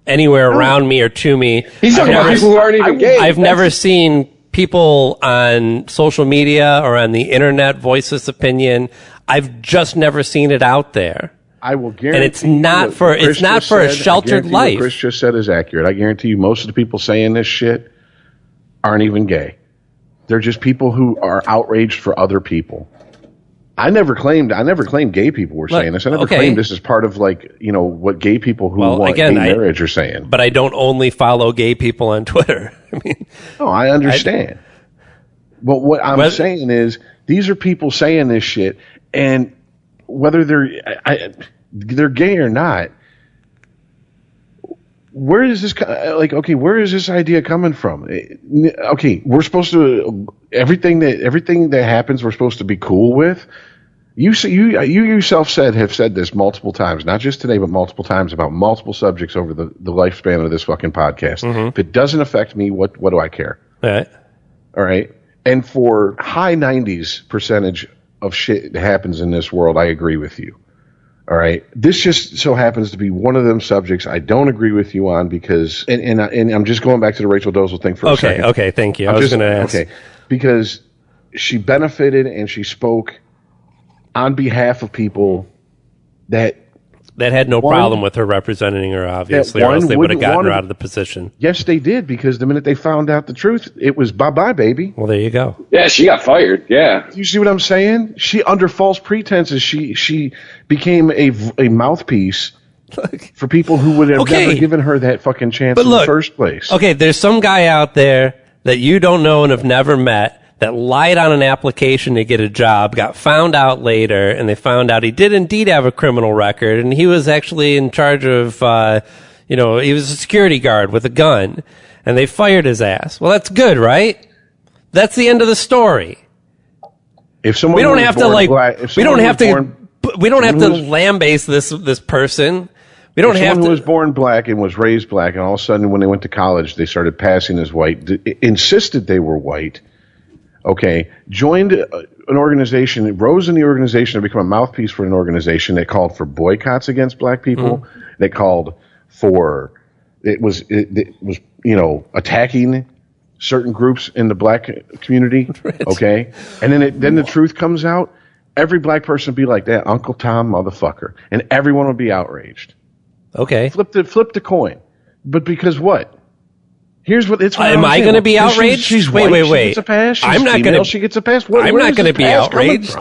anywhere around me or to me. He's talking about people who aren't even gay. I've never seen people on social media or on the internet voice this opinion. I've just never seen it out there. I will guarantee. And it's not for a sheltered life. What Chris just said is accurate. I guarantee you most of the people saying this shit aren't even gay. They're just people who are outraged for other people. I never claimed gay people were saying this. I never claimed this is part of what gay people who want gay marriage are saying. But I don't only follow gay people on Twitter. I mean, no, I understand. But what I'm saying is these are people saying this shit, and whether they're gay or not, where is this where is this idea coming from? Okay, we're supposed to everything that happens we're supposed to be cool with. You yourself have said this multiple times, not just today, but multiple times about multiple subjects over the lifespan of this fucking podcast. Mm-hmm. If it doesn't affect me, what do I care? All right. And for high 90s% of shit that happens in this world, I agree with you. All right. This just so happens to be one of them subjects I don't agree with you on because, and I'm just going back to the Rachel Dolezal thing for a second. Okay. Thank you. I was going to ask. Okay. Because she benefited and she spoke on behalf of people that had no problem with her representing her, obviously, or else they would have gotten her out of the position. Yes, they did, because the minute they found out the truth, it was bye-bye, baby. Well, there you go. Yeah, she got fired, yeah. You see what I'm saying? She, under false pretenses, she became a mouthpiece for people who would have never given her that fucking chance in the first place. Okay, there's some guy out there that you don't know and have never met that lied on an application to get a job, got found out later, and they found out he did indeed have a criminal record, and he was actually in charge of, he was a security guard with a gun, and they fired his ass. Well, that's good, right? That's the end of the story. If someone We don't was have to born like. black, if We don't someone have was to. born- We don't have to someone who lambaste this person. We don't if have someone to. who was born black and was raised black, and all of a sudden when they went to college, they started passing as white, insisted they were white. Okay, joined an organization, rose in the organization to become a mouthpiece for an organization that called for boycotts against black people. Mm-hmm. That called for it was attacking certain groups in the black community. Right. Okay, and then the truth comes out. Every black person would be like that Uncle Tom motherfucker, and everyone would be outraged. Okay. Flip the coin, but because what? Here's what it's. Am I going to be outraged? She's wait, white, wait, wait. She gets a pass. She's I'm not female, going to. She gets a pass. I'm not going to be outraged.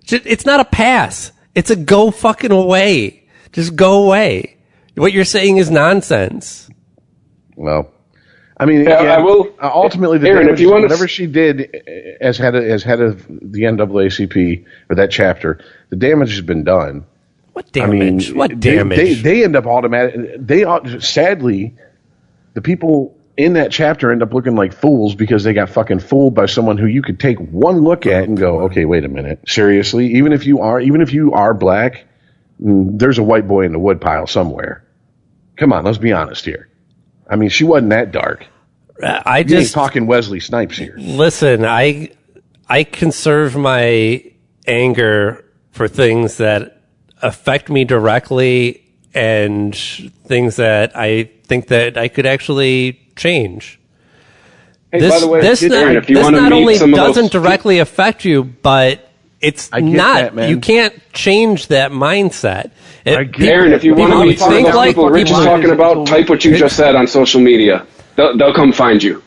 It's not a pass. It's a go fucking away. Just go away. What you're saying is nonsense. Well, I mean, I will. Ultimately, Aaron, if you want whatever she did as head of the NAACP for that chapter, the damage has been done. What damage? What damage? They end up sadly, the people in that chapter end up looking like fools because they got fucking fooled by someone who you could take one look at and go, okay, wait a minute, seriously, even if you are black, there's a white boy in the woodpile somewhere. Come on, let's be honest here. I mean, she wasn't that dark. I You ain't talking Wesley Snipes here. Listen, I conserve my anger for things that affect me directly and things that I think that I could actually change. Hey, by the way, this Aaron, if you this want to not meet only some of those doesn't directly affect you, but it's I get not. that, man. You can't change that mindset. Aaron, if you want to meet some of those people Rich is talking about, type what you just said on social media. They'll come find you.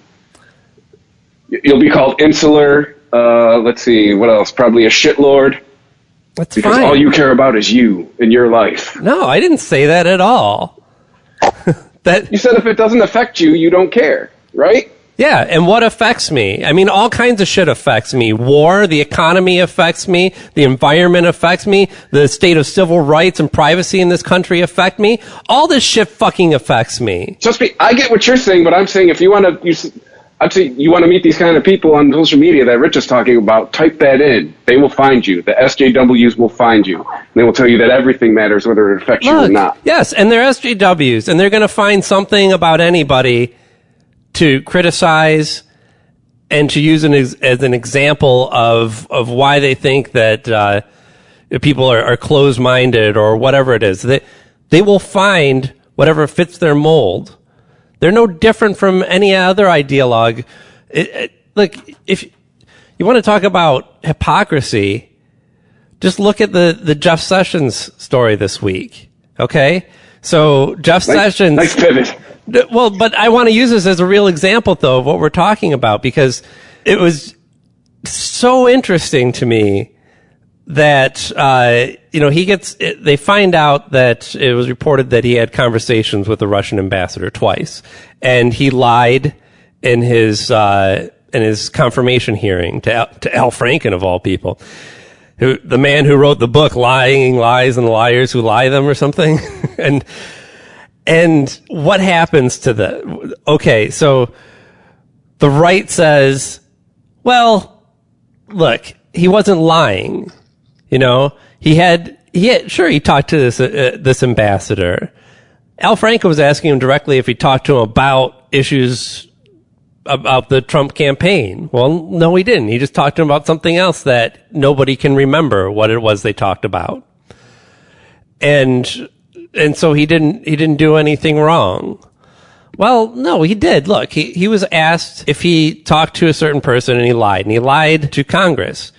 You'll be called insular. Let's see, what else? Probably a shitlord. That's Because fine. all you care about is you and your life. No, I didn't say that at all. You said if it doesn't affect you, you don't care, right? Yeah, and what affects me? I mean, all kinds of shit affects me. War, the economy affects me, the environment affects me, the state of civil rights and privacy in this country affect me. All this shit fucking affects me. Trust me, I get what you're saying, but I'm saying if you want to, I'd say you want to meet these kind of people on social media that Rich is talking about, type that in. They will find you. The SJWs will find you. And they will tell you that everything matters, whether it affects you or not. Yes, and they're SJWs, and they're going to find something about anybody to criticize and to use as an example of why they think that people are closed-minded or whatever it is. They will find whatever fits their mold. They're no different from any other ideologue. Look, if you want to talk about hypocrisy, just look at the Jeff Sessions story this week. Okay? So Jeff Sessions... Nice pivot. Well, but I want to use this as a real example, though, of what we're talking about, because it was so interesting to me that, they find out that it was reported that he had conversations with the Russian ambassador twice, and he lied in his confirmation hearing to Al Franken, of all people, the man who wrote the book Lying Lies and the Liars Who Lie Them or something. And what happens to okay, so the right says, well, look, he wasn't lying. You know, he talked to this ambassador. Al Franken was asking him directly if he talked to him about issues about the Trump campaign. Well, no, he didn't. He just talked to him about something else that nobody can remember what it was they talked about. And so he didn't do anything wrong. Well, no, he did. Look, he was asked if he talked to a certain person and he lied to Congress.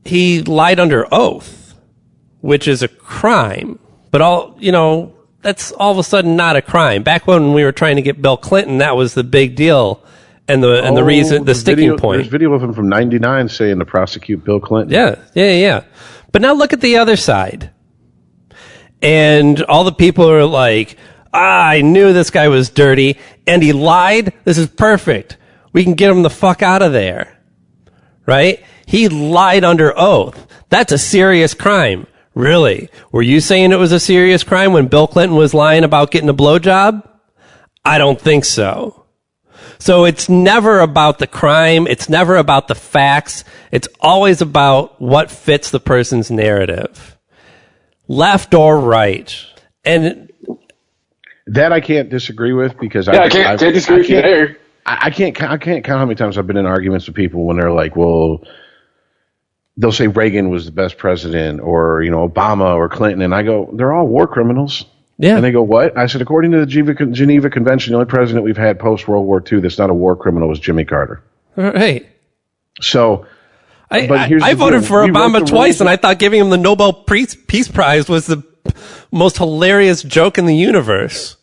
He lied under oath, which is a crime. But that's all of a sudden not a crime. Back when we were trying to get Bill Clinton, that was the big deal. And the reason, the sticking point. There's video of him from '99 saying to prosecute Bill Clinton. Yeah. But now look at the other side. And all the people are like, I knew this guy was dirty, and he lied. This is perfect. We can get him the fuck out of there. Right? He lied under oath. That's a serious crime. Really? Were you saying it was a serious crime when Bill Clinton was lying about getting a blowjob? I don't think so. So it's never about the crime. It's never about the facts. It's always about what fits the person's narrative, left or right. And that I can't disagree with because I can't disagree with you there. I can't count how many times I've been in arguments with people when they're like, well, they'll say Reagan was the best president or, Obama or Clinton. And I go, they're all war criminals. yeah, And they go, what? I said, according to the Geneva Convention, the only president we've had post-World War II that's not a war criminal was Jimmy Carter. right. So, I deal. voted for We wrote Obama the twice, rules. and I thought giving him the Nobel Peace Prize was the most hilarious joke in the universe.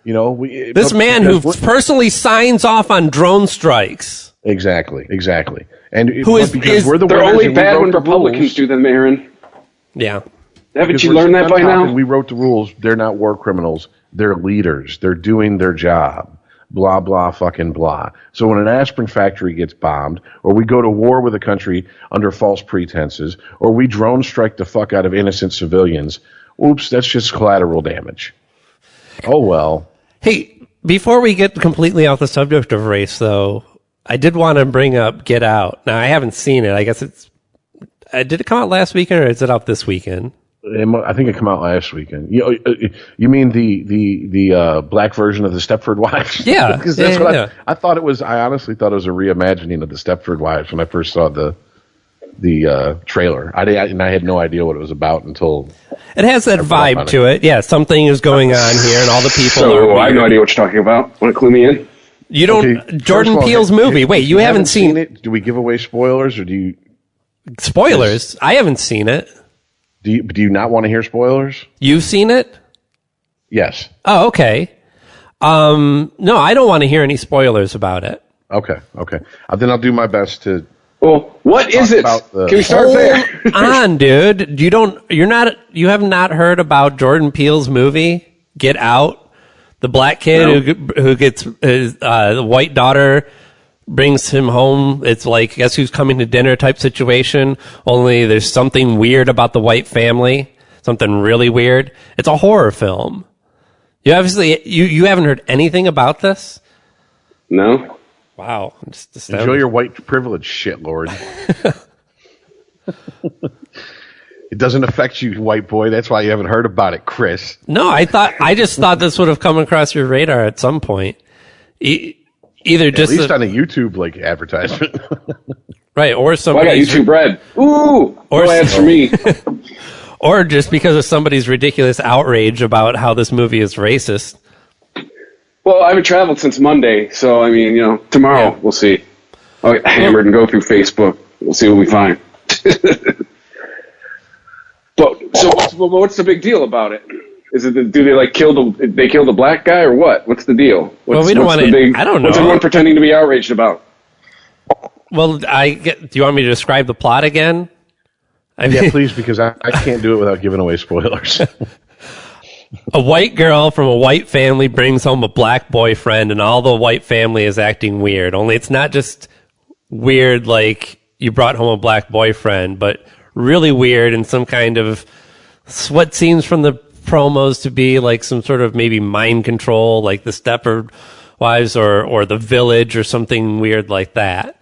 This man who personally signs off on drone strikes. Exactly. And Who is we're the They're winners only and we bad wrote when the Republicans rules. do them, Aaron. Yeah. Haven't Because you we're learned that on by top now? and we wrote the rules. They're not war criminals. They're leaders. They're doing their job. Blah, blah, fucking blah. So when an aspirin factory gets bombed, or we go to war with a country under false pretenses, or we drone strike the fuck out of innocent civilians, oops, that's just collateral damage. Oh, well. Hey, before we get completely off the subject of race, though, I did want to bring up Get Out. Now, I haven't seen it. I guess did it come out last weekend, or is it out this weekend? I think it came out last weekend. You mean the black version of the Stepford Wives? Yeah, because that's what yeah. I thought it was. I honestly thought it was a reimagining of the Stepford Wives when I first saw the trailer. I had no idea what it was about until It has that vibe to it. Yeah, something is going on here, and all the people are So weird. I have no idea what you're talking about. Want to clue me in? You don't. Okay, Jordan first of all, Peele's movie. Wait, you haven't seen it? Do we give away spoilers, or do you? Spoilers. I haven't seen it. Do you not want to hear spoilers? You've seen it? Yes. Oh, okay. No, I don't want to hear any spoilers about it. Okay. Then I'll do my best to. Well, what is it? about the- Can we start there? On, dude. You have not heard about Jordan Peele's movie, Get Out? The black kid who gets his the white daughter brings him home. It's like, guess who's coming to dinner type situation. Only there's something weird about the white family. Something really weird. It's a horror film. You obviously you haven't heard anything about this? No. Wow. I'm just astounded. Enjoy your white privilege, shit lord. It doesn't affect you, white boy. That's why you haven't heard about it, Chris. No, I just thought this would have come across your radar at some point. Either just At least on a YouTube advertisement. right, or Well, I got somebody's YouTube Red. Ooh, Or no ads for me. or just because of somebody's ridiculous outrage about how this movie is racist. Well, I haven't traveled since Monday, so I mean, tomorrow we'll see. I'll get hammered and go through Facebook. We'll see what we find. But so, what's the big deal about it? Is it do they kill the black guy or what? What's the deal? Well, we don't want to. I don't know. What's everyone pretending to be outraged about? Well, do you want me to describe the plot again? Yeah, please, because I can't do it without giving away spoilers. A white girl from a white family brings home a black boyfriend, and all the white family is acting weird. Only it's not just weird like you brought home a black boyfriend, but really weird and some kind of what seems from the promos to be like some sort of maybe mind control, like the Stepford Wives or the Village or something weird like that.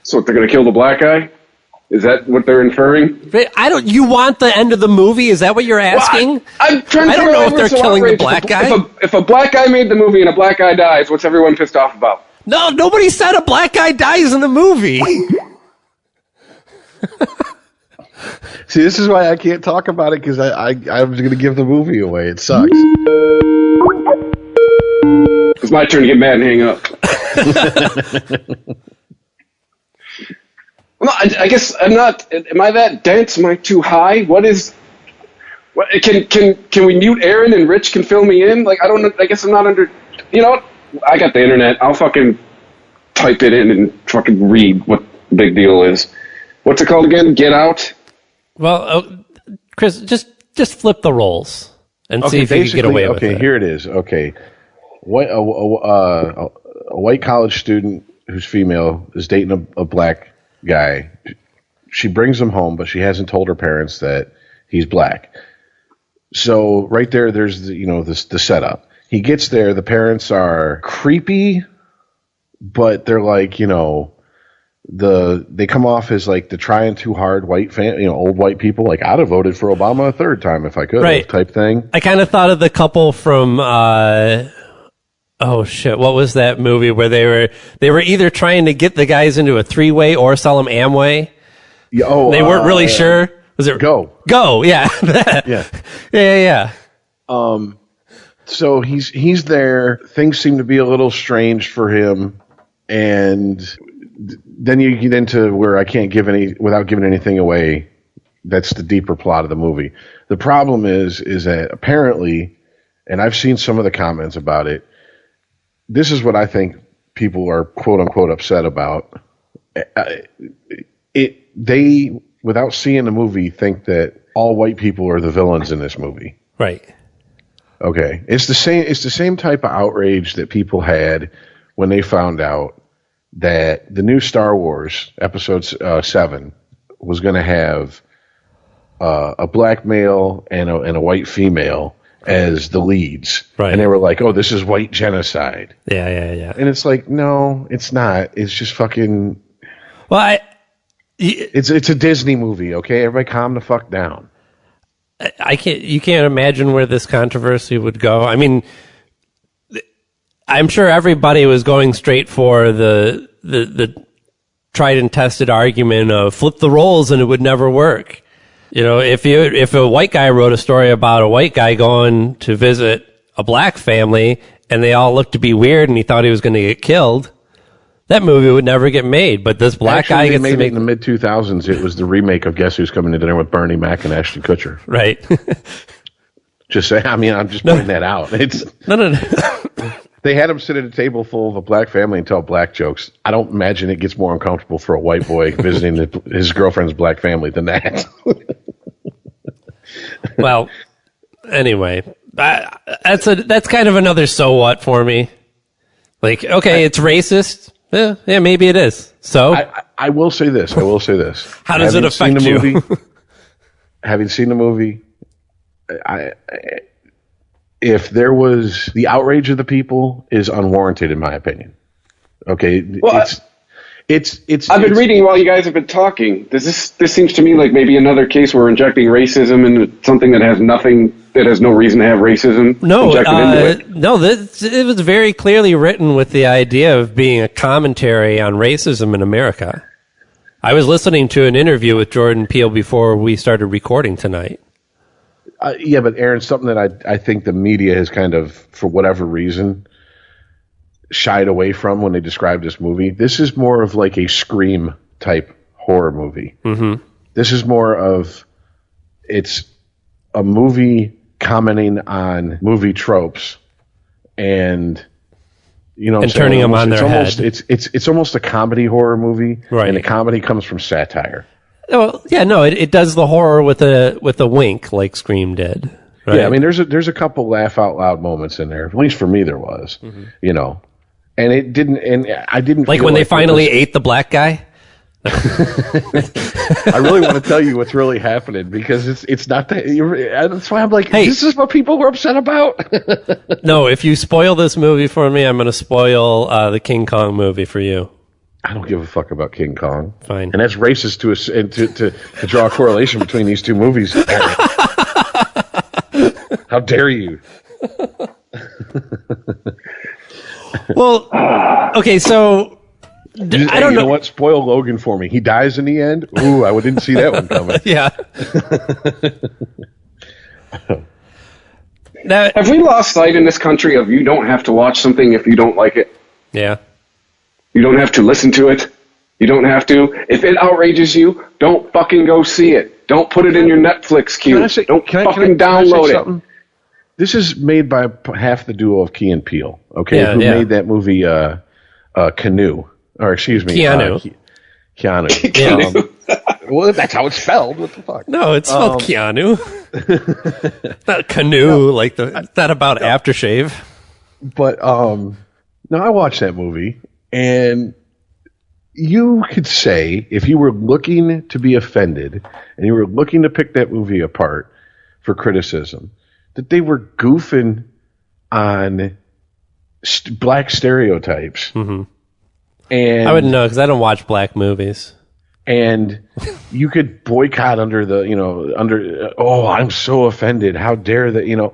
So they're going to kill the black guy? Is that what they're inferring? You want the end of the movie? Is that what you're asking? Well, I'm trying to I don't know if they're killing the black guy. If a black guy made the movie and a black guy dies, what's everyone pissed off about? No, nobody said a black guy dies in the movie. See, this is why I can't talk about it, because I was going to give the movie away. It sucks. It's my turn to get mad and hang up. Well, I guess I'm not. Am I that dense? Am I too high? What is? What, can we mute Aaron and Rich can fill me in? I don't know. I guess I'm not under. You know what? I got the internet. I'll fucking type it in and fucking read what the big deal is. What's it called again? Get Out? Well, Chris, just flip the roles and see if you can get away with it. Okay, here it is. Okay. A white college student who's female is dating a black guy. She brings him home, but she hasn't told her parents that he's black. So right there's the setup. He gets there. The parents are creepy, but they're like, they come off as like the trying too hard old white people. Like, I'd have voted for Obama a third time if I could, right? Type thing. I kind of thought of the couple from oh shit, what was that movie where they were either trying to get the guys into a three-way or sell them Amway? Yeah, they weren't really sure. Was it Go? Yeah, yeah. So he's there. Things seem to be a little strange for him, and then you get into where I can't give without giving anything away. That's the deeper plot of the movie. The problem is that apparently, and I've seen some of the comments about it. This is what I think people are quote unquote upset about. They, without seeing the movie, think that all white people are the villains in this movie. Right. Okay. It's the same type of outrage that people had when they found out that the new Star Wars Episode 7 was going to have a black male and a white female as the leads. Right. And they were like, oh, this is white genocide. Yeah. And it's like, no, it's not. It's just fucking... Well, It's a Disney movie, okay? Everybody calm the fuck down. You can't imagine where this controversy would go. I mean, I'm sure everybody was going straight for the tried and tested argument of flip the roles and it would never work. If a white guy wrote a story about a white guy going to visit a black family and they all looked to be weird and he thought he was going to get killed, that movie would never get made. But this black guy gets to make it in the mid 2000s. It was the remake of Guess Who's Coming to Dinner with Bernie Mac and Ashton Kutcher. Right. Just say. I mean, I'm just pointing that out. It's no. They had him sit at a table full of a black family and tell black jokes. I don't imagine it gets more uncomfortable for a white boy visiting his girlfriend's black family than that. Well, anyway, that's kind of another so what for me. Like, okay, it's racist. Yeah, maybe it is. So I will say this. How does it affect you? Having seen the movie, if there was the outrage of the people is unwarranted in my opinion. Okay, well, it's. I've been reading while you guys have been talking. This seems to me like maybe another case where injecting racism into something that has no reason to have racism. Injected into it. No, it was very clearly written with the idea of being a commentary on racism in America. I was listening to an interview with Jordan Peele before we started recording tonight. Yeah, but Aaron, something that I think the media has kind of, for whatever reason, shied away from when they described this movie. This is more of like a Scream type horror movie. Mm-hmm. This is more of, it's a movie commenting on movie tropes and, and turning them on their head. It's almost a comedy horror movie, right? And the comedy comes from satire. Well, yeah, no, it does the horror with a wink, like Scream did. Right? Yeah, I mean, there's a couple laugh out loud moments in there. At least for me, there was. Mm-hmm. And it didn't, and I didn't like feel when they finally ate the black guy. I really want to tell you what's really happening because it's not that. That's why I'm like, hey, this is what people were upset about. No, if you spoil this movie for me, I'm going to spoil the King Kong movie for you. I don't give a fuck about King Kong. Fine. And that's racist to draw a correlation between these two movies. How dare you? Well, okay, so I don't know what. Spoil Logan for me. He dies in the end. Ooh, I didn't see that one coming. Yeah. Now, have we lost sight in this country of you don't have to watch something if you don't like it? Yeah. You don't have to listen to it. You don't have to. If it outrages you, don't fucking go see it. Don't put it in your Netflix queue. Don't fucking download it. This is made by half the duo of Key and Peele, okay? Who made that movie Canoe. Or excuse me. Keanu. Keanu. Well, that's how it's spelled. What the fuck? No, it's spelled Keanu. Not Canoe, it's not about aftershave. But, no, I watched that movie, and you could say, if you were looking to be offended, and you were looking to pick that movie apart for criticism, that they were goofing on black stereotypes. Mm-hmm. And I wouldn't know because I don't watch black movies. And you could boycott under the, I'm so offended. How dare that,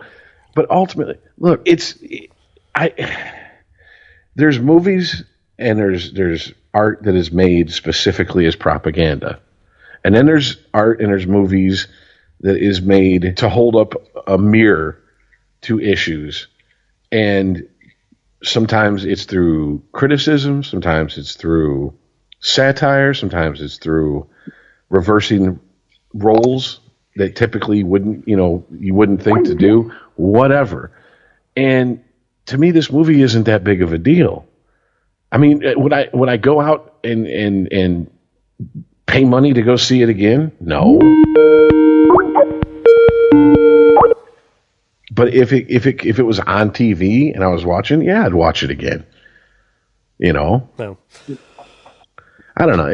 But ultimately, look, there's movies and there's art that is made specifically as propaganda. And then there's art and there's movies that is made to hold up a mirror to issues. And sometimes it's through criticism, sometimes it's through satire, sometimes it's through reversing roles that typically you wouldn't think to do, whatever. And to me, this movie isn't that big of a deal. I mean, would I go out and pay money to go see it again? No. But if it was on TV and I was watching, yeah, I'd watch it again. No. I don't know.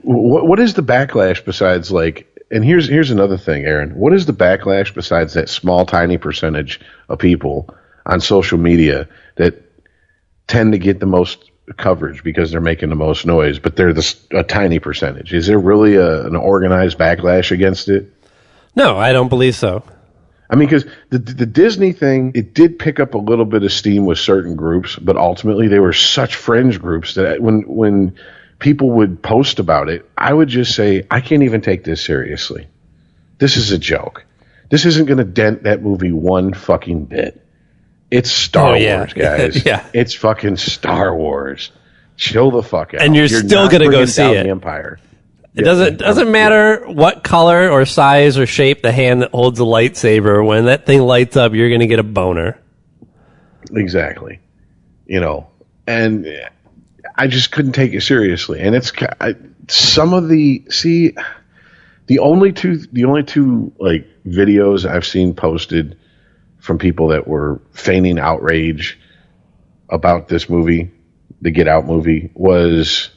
What is the backlash besides and here's another thing, Aaron. What is the backlash besides that small, tiny percentage of people on social media that tend to get the most coverage because they're making the most noise, but they're a tiny percentage? Is there really an organized backlash against it? No, I don't believe so. I mean, because the Disney thing, it did pick up a little bit of steam with certain groups, but ultimately they were such fringe groups that when people would post about it, I would just say, I can't even take this seriously. This is a joke. This isn't going to dent that movie one fucking bit. It's Star Wars, guys. Yeah. It's fucking Star Wars. Chill the fuck out. And you're still going to go see it. The Empire. It doesn't matter what color or size or shape the hand that holds the lightsaber. When that thing lights up, you're going to get a boner. Exactly. And I just couldn't take it seriously. And it's some of the only two like videos I've seen posted from people that were feigning outrage about this movie, the Get Out movie, was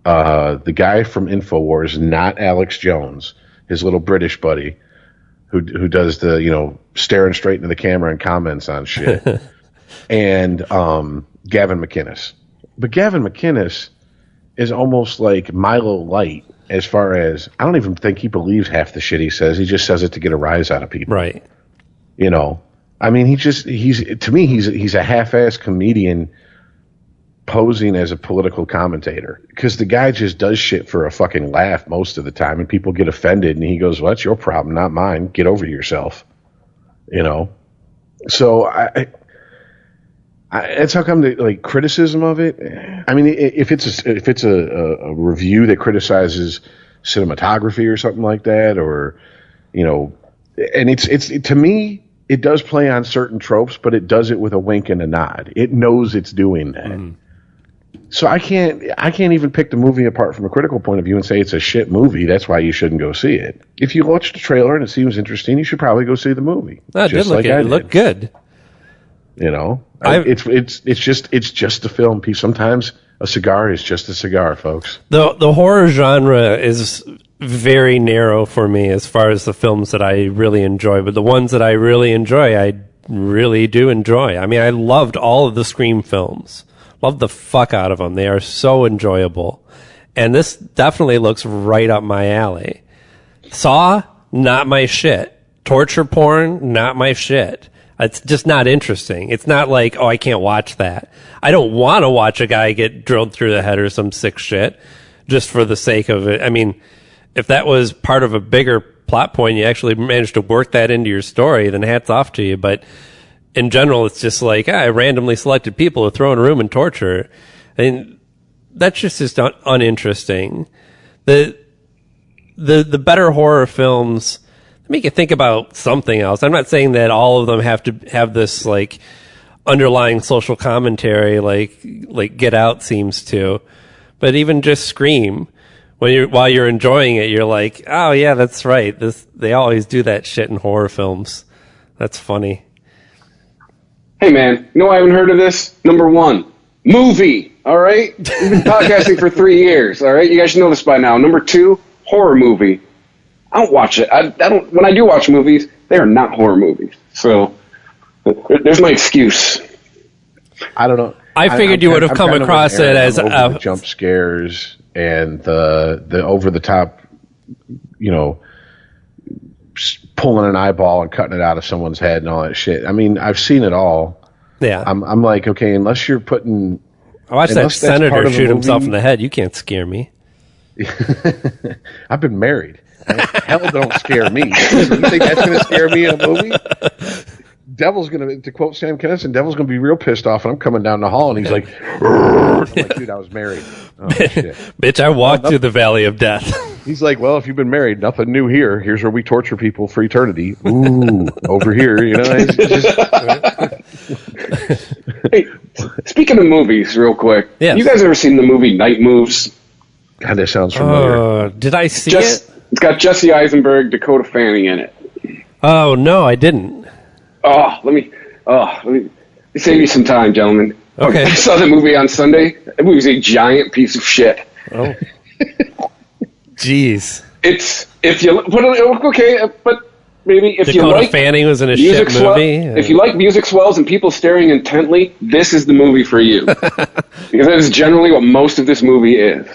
the guy from InfoWars, not Alex Jones, his little British buddy, who does the staring straight into the camera and comments on shit, and Gavin McInnes. But Gavin McInnes is almost like Milo Light as far as, I don't even think he believes half the shit he says. He just says it to get a rise out of people. Right. I mean, he's a half-assed comedian posing as a political commentator, because the guy just does shit for a fucking laugh most of the time, and people get offended, and he goes, well, that's your problem, not mine. Get over yourself. So that's how come the criticism of it. I mean, if it's a review that criticizes cinematography or something like that, or and it's to me, it does play on certain tropes, but it does it with a wink and a nod. It knows it's doing that. Mm. So I can't even pick the movie apart from a critical point of view and say it's a shit movie. That's why you shouldn't go see it. If you watch the trailer and it seems interesting, you should probably go see the movie. No, it did look good. It's just a film piece. Sometimes a cigar is just a cigar, folks. The horror genre is very narrow for me as far as the films that I really enjoy, but the ones that I really enjoy, I really do enjoy. I mean, I loved all of the Scream films. Loved the fuck out of them. They are so enjoyable. And this definitely looks right up my alley. Saw, not my shit. Torture porn, not my shit. It's just not interesting. It's not like, I can't watch that. I don't want to watch a guy get drilled through the head or some sick shit just for the sake of it. I mean, if that was part of a bigger plot point, you actually managed to work that into your story, then hats off to you. But in general, it's just like, I randomly selected people to throw in a room and torture. I mean, that's just uninteresting. The better horror films make you think about something else. I'm not saying that all of them have to have this like underlying social commentary like Get Out seems to, but even just Scream, while you're enjoying it, you're like, oh yeah, that's right. They always do that shit in horror films. That's funny. Hey man, I haven't heard of this? Number one, movie. All right, we've been podcasting for 3 years. All right, you guys should know this by now. Number two, horror movie. I don't watch it. I don't. When I do watch movies, they are not horror movies. So there's my excuse. I don't know. I figured you would have come across it as the jump scares and the over the top, pulling an eyeball and cutting it out of someone's head and all that shit. I mean, I've seen it all. Yeah. I'm like, okay, unless you're putting. I watched that senator shoot himself in the head. You can't scare me. I've been married. Hell don't scare me. You think that's going to scare me in a movie? Devil's going to quote Sam Kinison, Devil's going to be real pissed off, and I'm coming down the hall, and he's like, I'm like, dude, I was married. Oh, shit. Bitch, I walked through the valley of death. He's like, well, if you've been married, nothing new here. Here's where we torture people for eternity. Ooh, over here, It's just... Hey, speaking of movies, real quick, yes. You guys ever seen the movie Night Moves? God, that sounds familiar. Did I see it? It's got Jesse Eisenberg, Dakota Fanning in it. Oh, no, I didn't. Let me save you some time, gentlemen. Okay. I saw the movie on Sunday. That movie was a giant piece of shit. Oh. Jeez. It's, if you, but maybe if Dakota you like Fanning was in a shit movie. If you like music swells and people staring intently, this is the movie for you. Because that is generally what most of this movie is.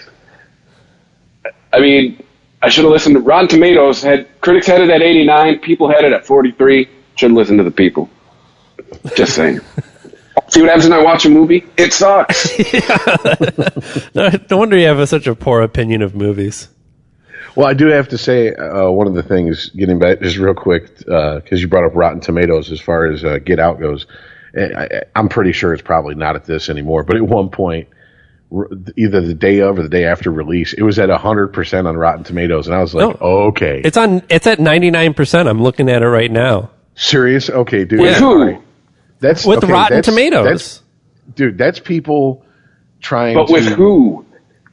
I mean, I should have listened to Rotten Tomatoes. Critics had it at 89, people had it at 43. Should listen to the people. Just saying. See what happens when I watch a movie? It sucks. No wonder you have such a poor opinion of movies. Well, I do have to say one of the things, getting back just real quick, because you brought up Rotten Tomatoes as far as Get Out goes. I'm pretty sure it's probably not at this anymore, but at one point, either the day of or the day after release, it was at 100% on Rotten Tomatoes, and I was like, okay. It's at 99%. I'm looking at it right now. Serious? Okay, dude. With who? That's with Rotten Tomatoes. That's people trying to... But with who?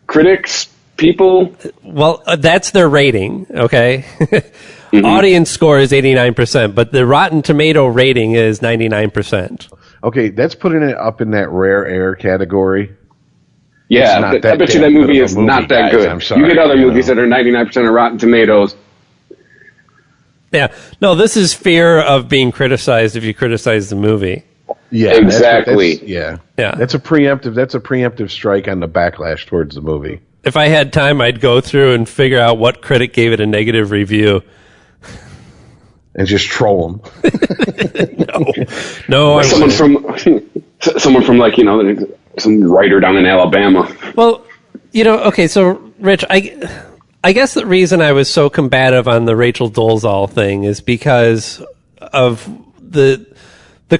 Critics? People? Well, that's their rating, okay? Mm-hmm. Audience score is 89%, but the Rotten Tomato rating is 99%. Okay, that's putting it up in that rare air category. Yeah, I bet you that movie is not that good. I'm sorry, you get other movies that are 99% of Rotten Tomatoes. Yeah. No, this is fear of being criticized if you criticize the movie. Yeah, exactly. That's a preemptive strike on the backlash towards the movie. If I had time, I'd go through and figure out what critic gave it a negative review. And just troll them. No. Someone from like, some writer down in Alabama. Well, okay, so Rich, I guess the reason I was so combative on the Rachel Dolezal thing is because of the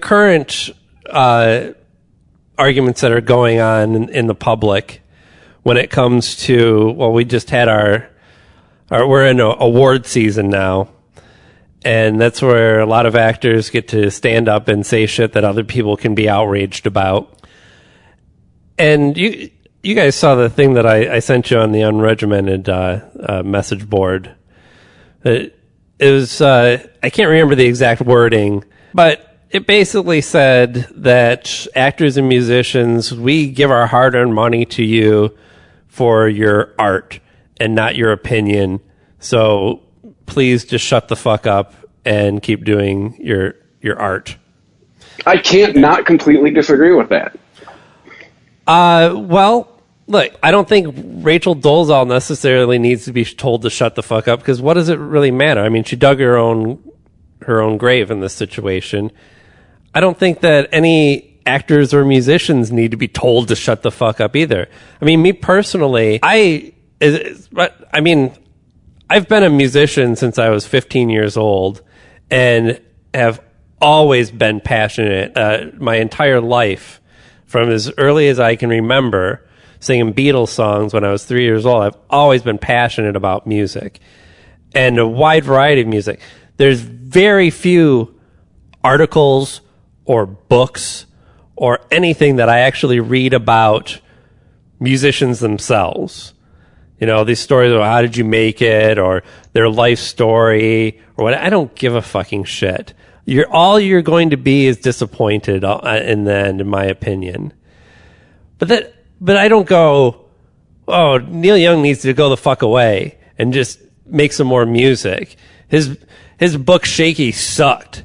current arguments that are going on in the public when it comes to, well, we just had we're in award season now, and that's where a lot of actors get to stand up and say shit that other people can be outraged about. And you guys saw the thing that I sent you on the unregimented message board. It was, I can't remember the exact wording, but it basically said that actors and musicians, we give our hard-earned money to you for your art and not your opinion. So please just shut the fuck up and keep doing your art. I can't not completely disagree with that. Well, look, I don't think Rachel Dolezal necessarily needs to be told to shut the fuck up, because what does it really matter? I mean, she dug her own grave in this situation. I don't think that any actors or musicians need to be told to shut the fuck up either. I mean, me personally, I've been a musician since I was 15 years old and have always been passionate my entire life. From as early as I can remember, singing Beatles songs when I was 3 years old, I've always been passionate about music and a wide variety of music. There's very few articles or books or anything that I actually read about musicians themselves. These stories of how did you make it or their life story or what. I don't give a fucking shit. All you're going to be is disappointed in the end, in my opinion. But I don't go, oh, Neil Young needs to go the fuck away and just make some more music. His book Shaky sucked,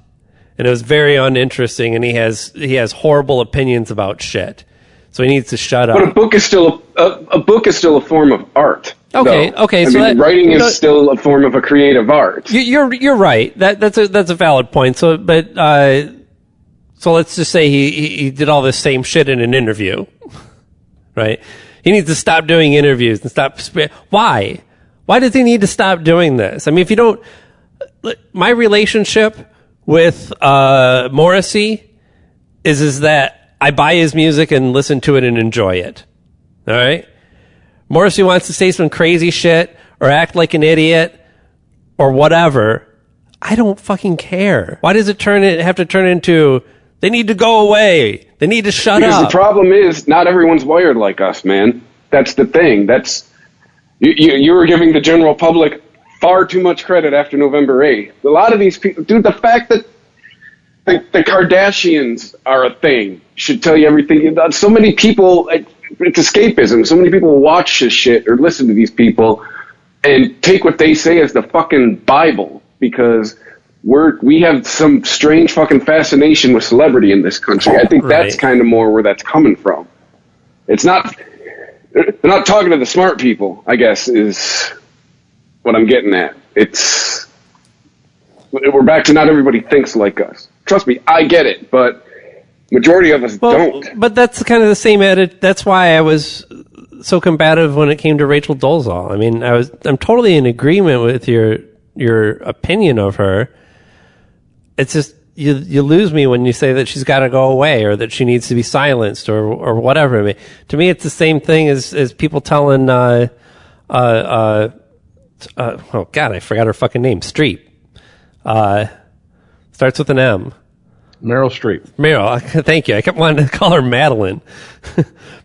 and it was very uninteresting, and he has horrible opinions about shit. so he needs to shut up. But a book is still a form of art. Okay, though. okay. I So mean, writing is still a form of a creative art. You're right. That's a valid point. So, but so let's just say he did all this same shit in an interview, right? He needs to stop doing interviews and stop. Why? Why does he need to stop doing this? I mean, if you don't, my relationship with Morrissey is that I buy his music and listen to it and enjoy it. All right. Morrissey wants to say some crazy shit or act like an idiot or whatever. I don't fucking care. Why does it have to turn into they need to go away? They need to shut because up. Because the problem is not everyone's wired like us, man. That's the thing. You were giving the general public far too much credit after November 8th. A lot of these people, dude, the fact that the Kardashians are a thing should tell you everything. So many people, it's escapism. So many people watch this shit or listen to these people and take what they say as the fucking Bible because we have some strange fucking fascination with celebrity in this country. I think that's kind of more where that's coming from. It's not... They're not talking to the smart people, I guess, is what I'm getting at. We're back to not everybody thinks like us. Trust me, I get it, but majority of us don't. But that's kind of the same attitude. That's why I was so combative when it came to Rachel Dolezal. I mean, I'm totally in agreement with your opinion of her. It's just you lose me when you say that she's got to go away or that she needs to be silenced or whatever. I mean, to me, it's the same thing as people telling oh God, I forgot her fucking name. Streep. Starts with an M. Meryl Streep. Meryl, thank you. I kept wanting to call her Madeline.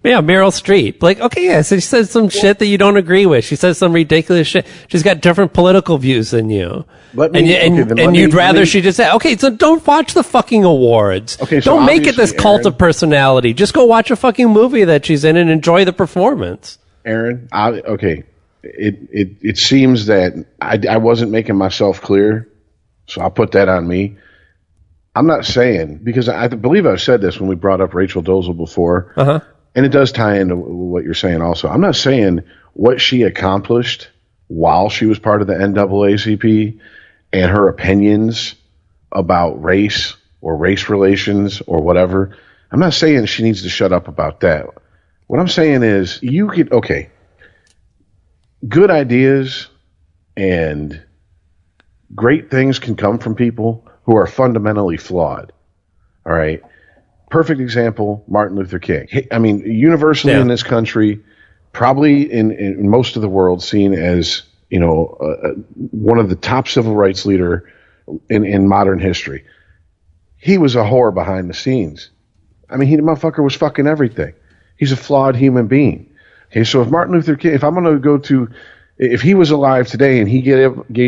Yeah, Meryl Streep. Like, okay, yeah, so she says some shit that you don't agree with. She says some ridiculous shit. She's got different political views than you. And you'd rather she just say, okay, so don't watch the fucking awards. Okay, so don't make it this cult of personality. Just go watch a fucking movie that she's in and enjoy the performance. Aaron, okay. It seems that I wasn't making myself clear, so I'll put that on me. I'm not saying, because I believe I've said this when we brought up Rachel Dolezal before, and it does tie into what you're saying also. I'm not saying what she accomplished while she was part of the NAACP and her opinions about race or race relations or whatever. I'm not saying she needs to shut up about that. What I'm saying is good ideas and great things can come from people who are fundamentally flawed. All right. Perfect example, Martin Luther King. I mean, universally in this country, probably in most of the world, seen as, one of the top civil rights leader in modern history. He was a whore behind the scenes. I mean, the motherfucker was fucking everything. He's a flawed human being. Okay, so if Martin Luther King, if he was alive today and he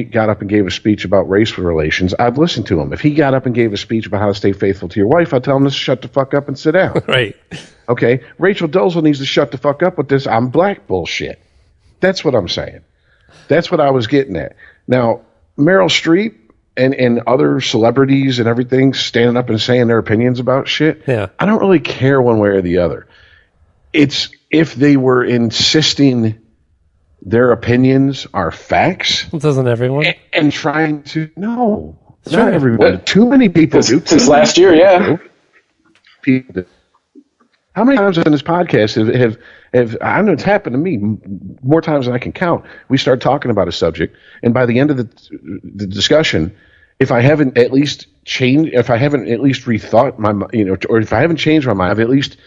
got up and gave a speech about race relations, I'd listen to him. If he got up and gave a speech about how to stay faithful to your wife, I'd tell him to shut the fuck up and sit down. Right. Okay. Rachel Dolezal needs to shut the fuck up with this I'm black bullshit. That's what I'm saying. That's what I was getting at. Now, Meryl Streep and other celebrities and everything standing up and saying their opinions about shit, I don't really care one way or the other. It's if they were insisting their opinions are facts. Doesn't everyone? And trying to not everyone. Too many people do. Since last year, yeah. People. How many times on this podcast have I know it's happened to me more times than I can count. We start talking about a subject, and by the end of the discussion, if I haven't at least rethought my, or if I haven't changed my mind, I've at least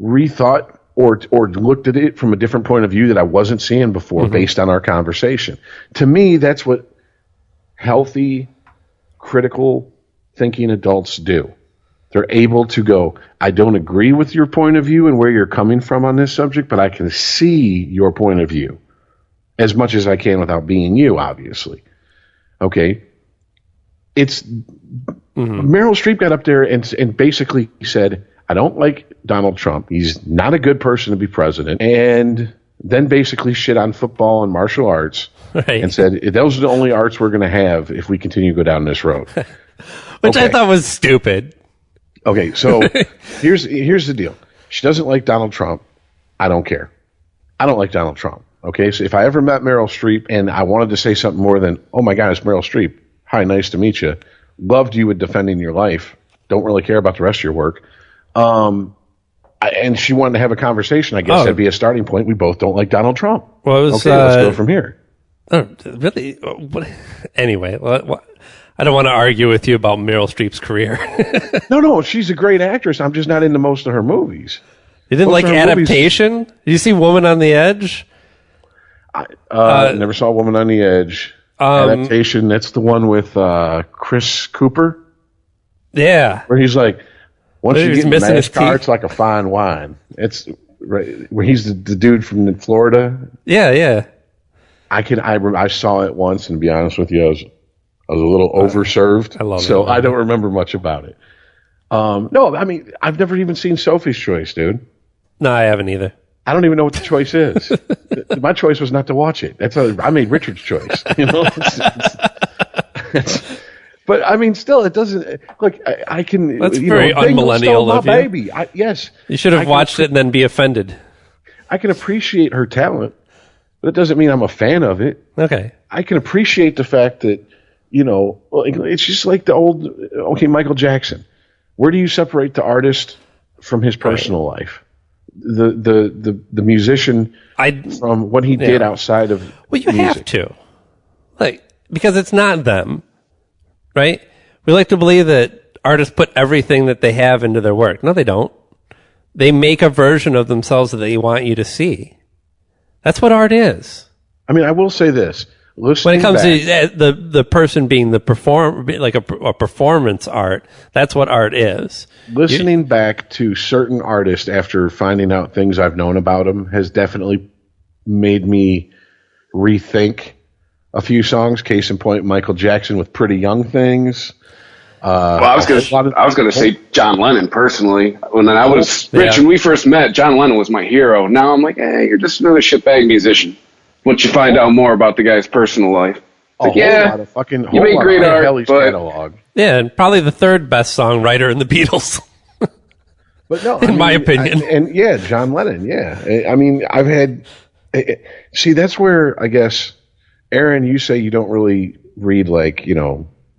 rethought or looked at it from a different point of view that I wasn't seeing before based on our conversation. To me, that's what healthy, critical thinking adults do. They're able to go, I don't agree with your point of view and where you're coming from on this subject, but I can see your point of view as much as I can without being you, obviously. Okay? It's Meryl Streep got up there and basically said, I don't like Donald Trump. He's not a good person to be president. And then basically shit on football and martial arts and said, those are the only arts we're going to have if we continue to go down this road. Which I thought was stupid. Okay, so here's the deal. She doesn't like Donald Trump. I don't care. I don't like Donald Trump. Okay, so if I ever met Meryl Streep and I wanted to say something more than, oh my God, it's Meryl Streep. Hi, nice to meet you. Loved you with Defending Your Life. Don't really care about the rest of your work. And she wanted to have a conversation. I guess that'd be a starting point. We both don't like Donald Trump. Well, okay, let's go from here. Oh, really? Anyway, I don't want to argue with you about Meryl Streep's career. No, she's a great actress. I'm just not into most of her movies. You didn't like Adaptation? Did you see Woman on the Edge? Never saw Woman on the Edge. Adaptation, that's the one with Chris Cooper. Yeah. Where he's like, once you get missing his NASCAR, teeth. it's like a fine wine. It's right, where he's the dude from Florida. Yeah. I saw it once, and to be honest with you, I was a little overserved. I love it. So I don't remember much about it. No, I mean, I've never even seen Sophie's Choice, dude. No, I haven't either. I don't even know what the choice is. My choice was not to watch it. I made Richard's choice. You know, but I mean, still, it doesn't. Like I can. That's very unmillennial of you. Baby, yes. You should have watched it and then be offended. I can appreciate her talent, but it doesn't mean I'm a fan of it. Okay. I can appreciate the fact that it's just like the old. Okay, Michael Jackson. Where do you separate the artist from his personal life? The musician from what he did outside of you music. have to, because it's not them, right? We like to believe that artists put everything that they have into their work. No, they don't. They make a version of themselves that they want you to see. That's what art is. I mean, I will say this. When it comes to the person being the like a performance art, that's what art is. Listening back to certain artists after finding out things I've known about them has definitely made me rethink a few songs. Case in point, Michael Jackson with "Pretty Young Things." I was going to say John Lennon personally. When I was Rich, when we first met, John Lennon was my hero. Now I'm like, hey, you're just another shitbag musician. Once you find out more about the guy's personal life, you made great art, but catalog. Yeah, and probably the third best songwriter in the Beatles. But no, in my opinion, John Lennon. Yeah, I mean, I've had. See, that's where I guess, Aaron, you say you don't really read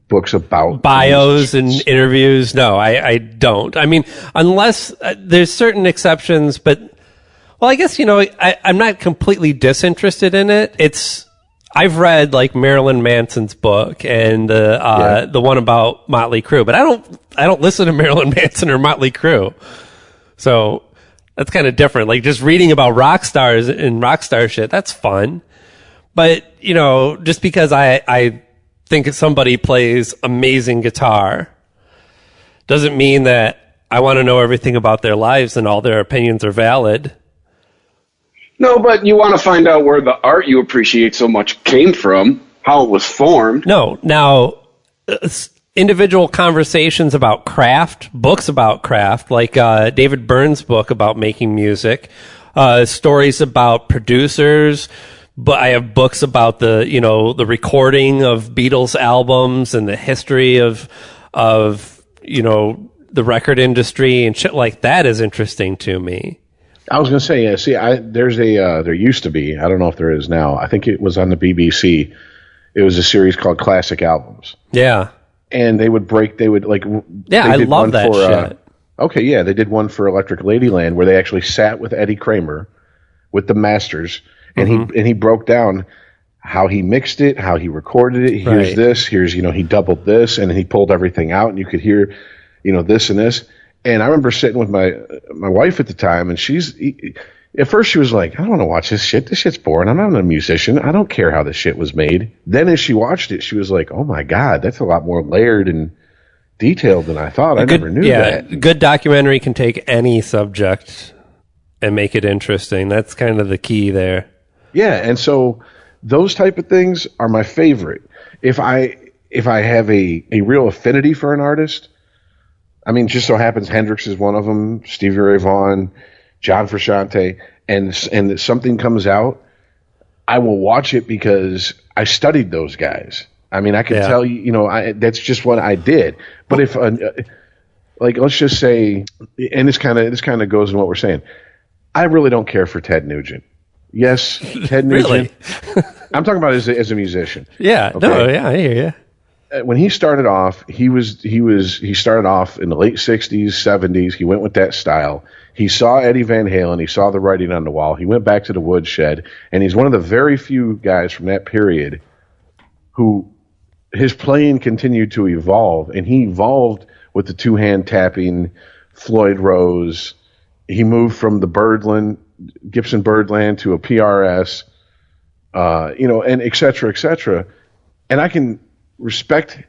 books about bios and interviews. No, I don't. I mean, unless there's certain exceptions, but. Well, I guess, I'm not completely disinterested in it. I've read Marilyn Manson's book and the one about Motley Crue, but I don't listen to Marilyn Manson or Motley Crue. So that's kind of different. Like just reading about rock stars and rock star shit, that's fun. But, just because I think somebody plays amazing guitar doesn't mean that I want to know everything about their lives and all their opinions are valid. No, but you want to find out where the art you appreciate so much came from, how it was formed. No, now, individual conversations about craft, books about craft, like David Byrne's book about making music, stories about producers, but I have books about the recording of Beatles albums and the history of the record industry and shit like that is interesting to me. I was going to say, yeah. See, there used to be. I don't know if there is now. I think it was on the BBC. It was a series called Classic Albums. Yeah, and they would I love that shit. Okay, yeah, they did one for Electric Ladyland where they actually sat with Eddie Kramer, with the masters, and he broke down how he mixed it, how he recorded it. Here's this. Here's he doubled this, and he pulled everything out, and you could hear, this and this. And I remember sitting with my wife at the time, and at first she was like, I don't want to watch this shit. This shit's boring. I'm not a musician. I don't care how this shit was made. Then as she watched it, she was like, oh my God, that's a lot more layered and detailed than I thought. I never knew that. A good documentary can take any subject and make it interesting. That's kind of the key there. Yeah, and so those type of things are my favorite. If I have a real affinity for an artist, I mean, just so happens Hendrix is one of them, Stevie Ray Vaughan, John Frusciante, and something comes out, I will watch it because I studied those guys. I mean, I can tell you, that's just what I did. But like let's just say, and this kind of goes in what we're saying. I really don't care for Ted Nugent. Yes, Ted Nugent. Really? I'm talking about as a musician. Yeah, okay? no, yeah, I hear you. When he started off, he started off in the late 60s, 70s. He went with that style. He saw Eddie Van Halen. He saw the writing on the wall. He went back to the woodshed, and he's one of the very few guys from that period who his playing continued to evolve, and he evolved with the two-hand tapping, Floyd Rose. He moved from the Gibson Birdland to a PRS, and et cetera, et cetera. And I can respect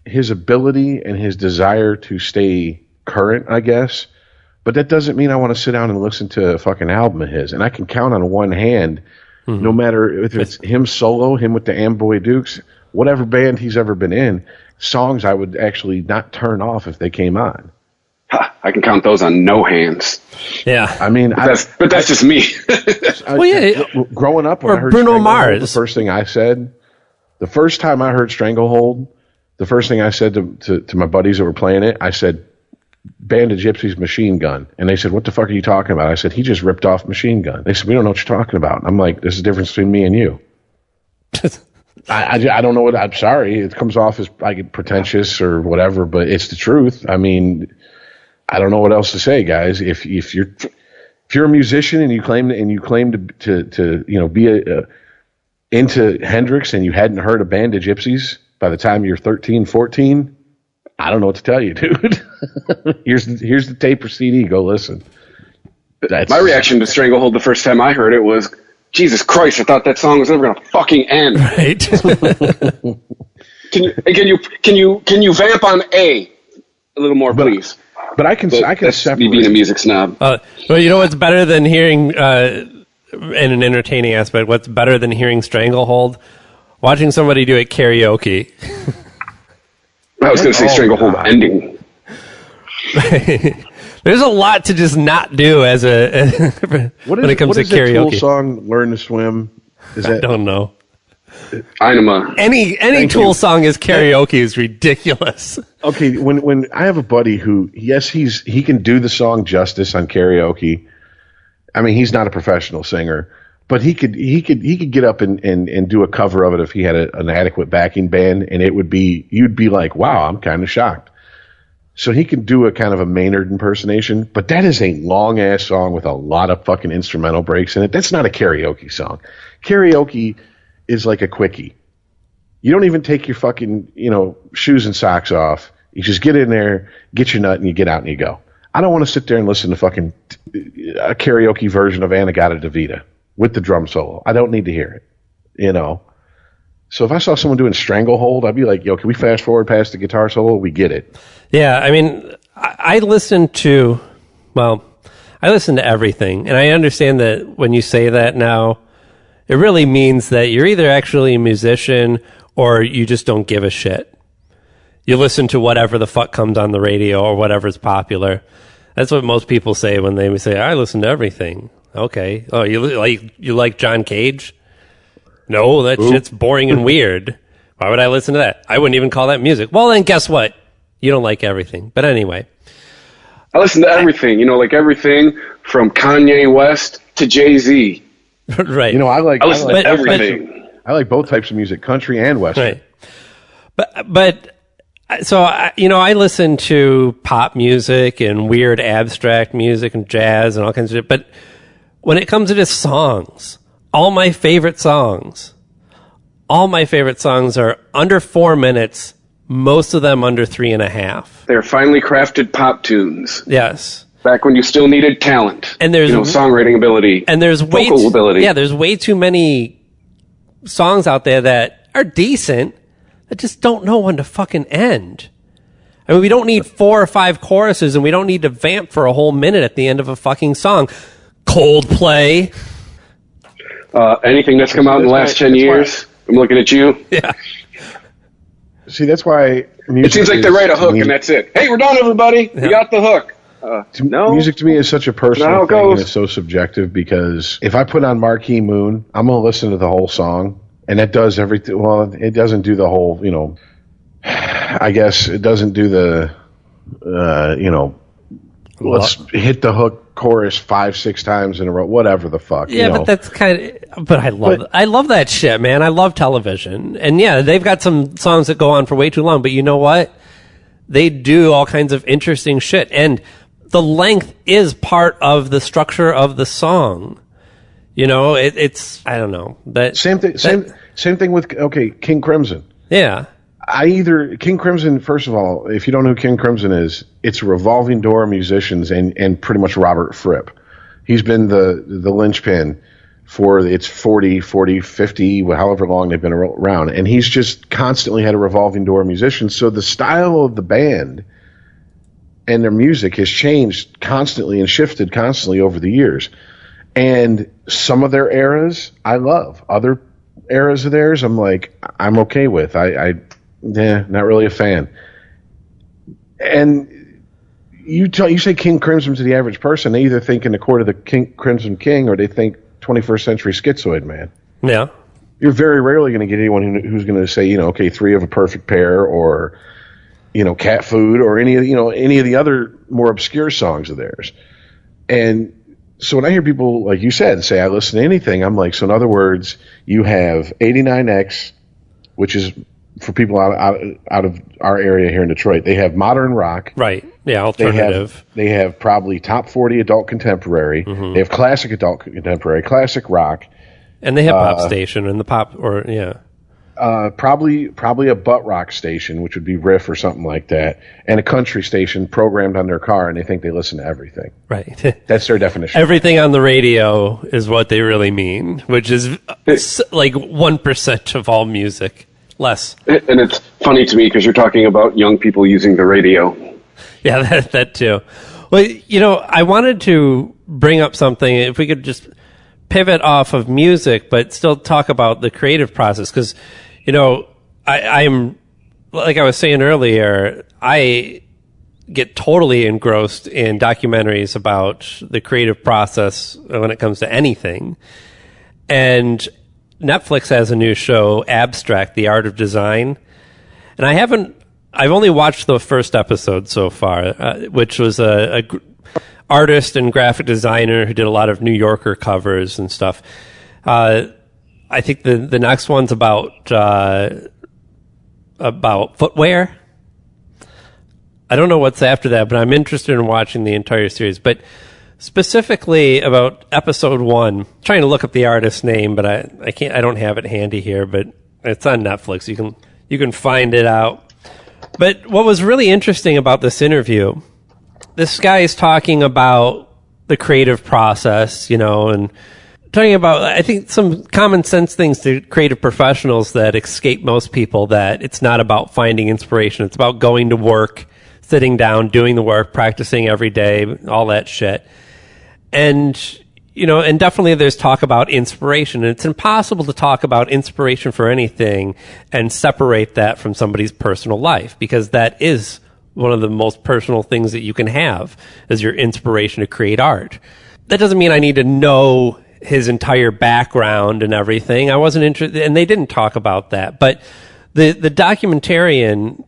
his ability and his desire to stay current, I guess. But that doesn't mean I want to sit down and listen to a fucking album of his. And I can count on one hand, no matter if it's him solo, him with the Amboy Dukes, whatever band he's ever been in, songs I would actually not turn off if they came on. I can count those on no hands. Yeah. I mean, but that's just me. Growing up, when I heard Bruno Stranglehold, Mars. the first thing I said, the first time I heard Stranglehold, the first thing I said to my buddies that were playing it, I said, Band of Gypsies, Machine Gun. And they said, what the fuck are you talking about? I said, he just ripped off Machine Gun. They said, we don't know what you're talking about. I'm like, there's a difference between me and you. I don't know what, I'm sorry. It comes off as like pretentious or whatever, but it's the truth. I mean, I don't know what else to say, guys. If you're a musician and you claim to be into Hendrix and you hadn't heard a Band of Gypsies by the time you're 13, 14, I don't know what to tell you, dude. Here's the tape or CD. Go listen. My reaction to Stranglehold the first time I heard it was, Jesus Christ! I thought that song was never going to fucking end. Right? Can you vamp on a little more, please? But I can separate. Me being a music snob. Well, you know what's better than hearing, in an entertaining aspect, what's better than hearing Stranglehold? Watching somebody do it karaoke. I was going to say Stranglehold ending. There's a lot to just not do as when it comes to karaoke. What is that Tool song, Learn to Swim? I don't know. Einema. Any Tool song is karaoke is ridiculous. Okay, when I have a buddy who, yes, he can do the song justice on karaoke. I mean, he's not a professional singer, but he could get up and do a cover of it if he had an adequate backing band, and you'd be like, wow, I'm kind of shocked. So he can do a kind of a Maynard impersonation, but that is a long ass song with a lot of fucking instrumental breaks in it. That's not a karaoke song. Karaoke is like a quickie. You don't even take your fucking, shoes and socks off. You just get in there, get your nut, and you get out and you go. I don't want to sit there and listen to fucking a karaoke version of Anagata Davida with the drum solo. I don't need to hear it, So if I saw someone doing Stranglehold, I'd be like, yo, can we fast forward past the guitar solo? We get it. Yeah, I mean, I listen to everything, and I understand that when you say that now, it really means that you're either actually a musician or you just don't give a shit. You listen to whatever the fuck comes on the radio or whatever's popular. That's what most people say when they say, I listen to everything. Okay. Oh, you like John Cage? No, that shit's boring and weird. Why would I listen to that? I wouldn't even call that music. Well, then guess what? You don't like everything. But anyway. I listen to everything, like everything from Kanye West to Jay-Z. Right. I listen to everything. I like both types of music, country and western. Right. But so, I listen to pop music and weird abstract music and jazz and all kinds of shit. But when it comes to just songs, all my favorite songs are under 4 minutes, most of them under 3.5. They're finely crafted pop tunes. Yes. Back when you still needed talent. And there's songwriting ability. And there's vocal ability. Yeah, there's way too many songs out there that are decent that just don't know when to fucking end. I mean, we don't need 4 or 5 choruses, and we don't need to vamp for a whole minute at the end of a fucking song. Coldplay. Anything that's come out in the last 10 years, I'm looking at you. Yeah. See, that's why it seems like they write a hook and that's it. Hey, we're done, everybody. Yeah. We got the hook. Music to me is such a personal thing, and it's so subjective, because if I put on Marquee Moon, I'm going to listen to the whole song, and that does everything. Well, it doesn't do the whole, I guess it doesn't do the let's hit the hook chorus 5-6 times in a row, whatever the fuck. Yeah, but that's but I love that shit, man. I love television. And yeah, they've got some songs that go on for way too long, but you know what? They do all kinds of interesting shit. And the length is part of the structure of the song. It's I don't know. Same thing with King Crimson. Yeah. King Crimson, first of all, if you don't know who King Crimson is, it's a revolving door of musicians and pretty much Robert Fripp. He's been the linchpin for its 40, 50, however long they've been around. And he's just constantly had a revolving door of musicians. So the style of the band and their music has changed constantly and shifted constantly over the years. And some of their eras I love. Other eras of theirs I'm like, I'm okay with. Not really a fan. And you say King Crimson to the average person, they either think in the court of the Crimson King or they think 21st century schizoid man. Yeah. You're very rarely going to get anyone who's going to say, Three of a Perfect Pair or, Cat Food or any of the other more obscure songs of theirs. And so when I hear people, like you said, say I listen to anything, I'm like, so in other words, you have 89X, which is for people out of our area here in Detroit. They have modern rock. Right. Yeah, alternative. They have probably top 40 adult contemporary. Mm-hmm. They have classic adult contemporary, classic rock. And they have pop station and the pop, or yeah. Probably a butt rock station, which would be Riff or something like that, and a country station programmed on their car, and they think they listen to everything. Right. That's their definition. Everything on the radio is what they really mean, which is like 1% of all music. Less. And it's funny to me because you're talking about young people using the radio. Yeah, that too. Well, I wanted to bring up something, if we could just pivot off of music, but still talk about the creative process. Because, I'm, like I was saying earlier, I get totally engrossed in documentaries about the creative process when it comes to anything. And Netflix has a new show, Abstract, The Art of Design. And I've only watched the first episode so far, which was a artist and graphic designer who did a lot of New Yorker covers and stuff. I think the next one's about footwear. I don't know what's after that, but I'm interested in watching the entire series. But specifically about episode 1, I'm trying to look up the artist's name, but I can't. I don't have it handy here, but it's on Netflix. You can find it out. But what was really interesting about this interview, this guy is talking about the creative process, and talking about, I think, some common sense things to creative professionals that escape most people, that it's not about finding inspiration. It's about going to work, sitting down, doing the work, practicing every day, all that shit. And, and definitely there's talk about inspiration. And it's impossible to talk about inspiration for anything and separate that from somebody's personal life, because that is one of the most personal things that you can have, is your inspiration to create art. That doesn't mean I need to know his entire background and everything. I wasn't interested, and they didn't talk about that. But the documentarian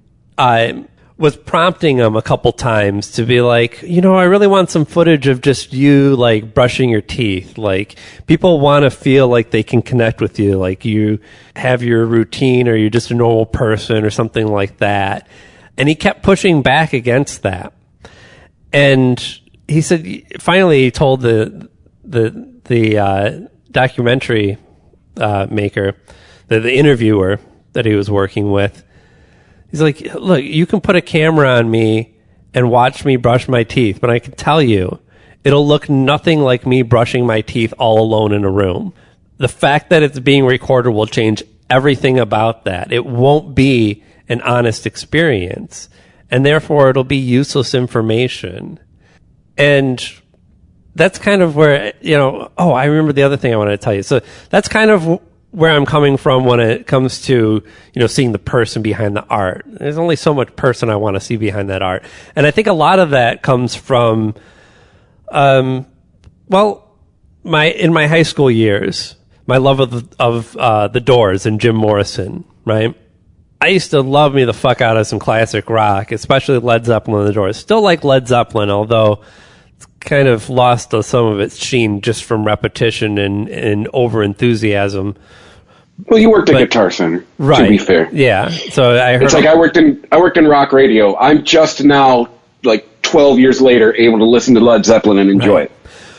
was prompting him a couple times to be like, I really want some footage of just you, like, brushing your teeth. Like, people want to feel like they can connect with you, like you have your routine or you're just a normal person or something like that. And he kept pushing back against that. And he said, finally, he told the documentary maker, the interviewer that he was working with, he's like, look, you can put a camera on me and watch me brush my teeth, but I can tell you, it'll look nothing like me brushing my teeth all alone in a room. The fact that it's being recorded will change everything about that. It won't be an honest experience, and therefore it'll be useless information. And that's kind of where, I remember the other thing I wanted to tell you. So that's kind of where I'm coming from when it comes to, seeing the person behind the art. There's only so much person I want to see behind that art. And I think a lot of that comes from, in my high school years, my love of the Doors and Jim Morrison, right? I used to love me the fuck out of some classic rock, especially Led Zeppelin and the Doors. Still like Led Zeppelin, although it's kind of lost some of its sheen just from repetition and over enthusiasm. Well, you worked at Guitar Center, right? To be fair, yeah. So I heard it's like I worked in rock radio. I'm just now, like 12 years later, able to listen to Led Zeppelin and enjoy it.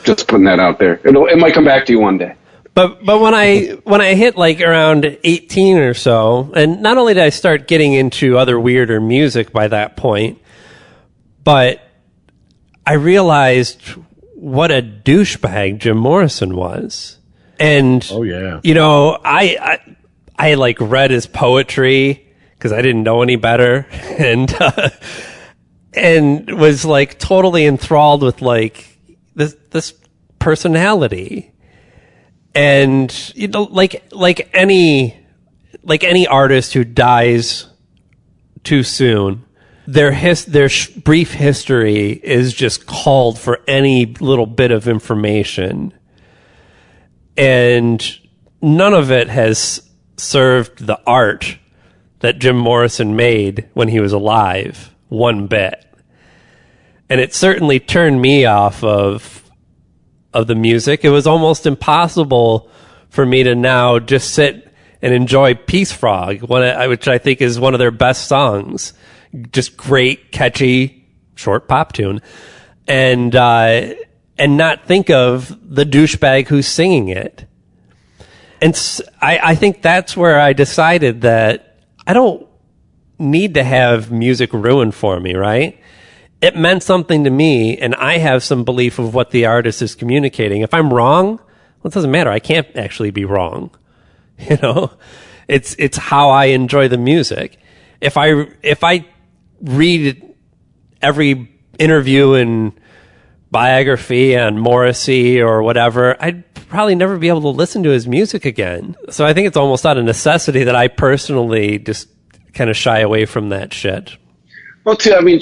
Just putting that out there. It might come back to you one day. But when I hit like around 18 or so, and not only did I start getting into other weirder music by that point, but I realized what a douchebag Jim Morrison was. And oh yeah, you know, I like read his poetry because I didn't know any better, and was like totally enthralled with like this personality. And you know, like any artist who dies too soon, their brief history is just called for any little bit of information, and none of it has served the art that Jim Morrison made when he was alive one bit. And it certainly turned me off of the music. It was almost impossible for me to now just sit and enjoy Peace Frog, which I think is one of their best songs. Just great, catchy, short pop tune. And not think of the douchebag who's singing it. And I think that's where I decided that I don't need to have music ruined for me, right? It meant something to me, and I have some belief of what the artist is communicating. If I'm wrong, well, it doesn't matter. I can't actually be wrong. You know, it's how I enjoy the music. If I read every interview and biography on Morrissey or whatever, I'd probably never be able to listen to his music again. So I think it's almost out of necessity that I personally just kind of shy away from that shit. Well, too, I mean,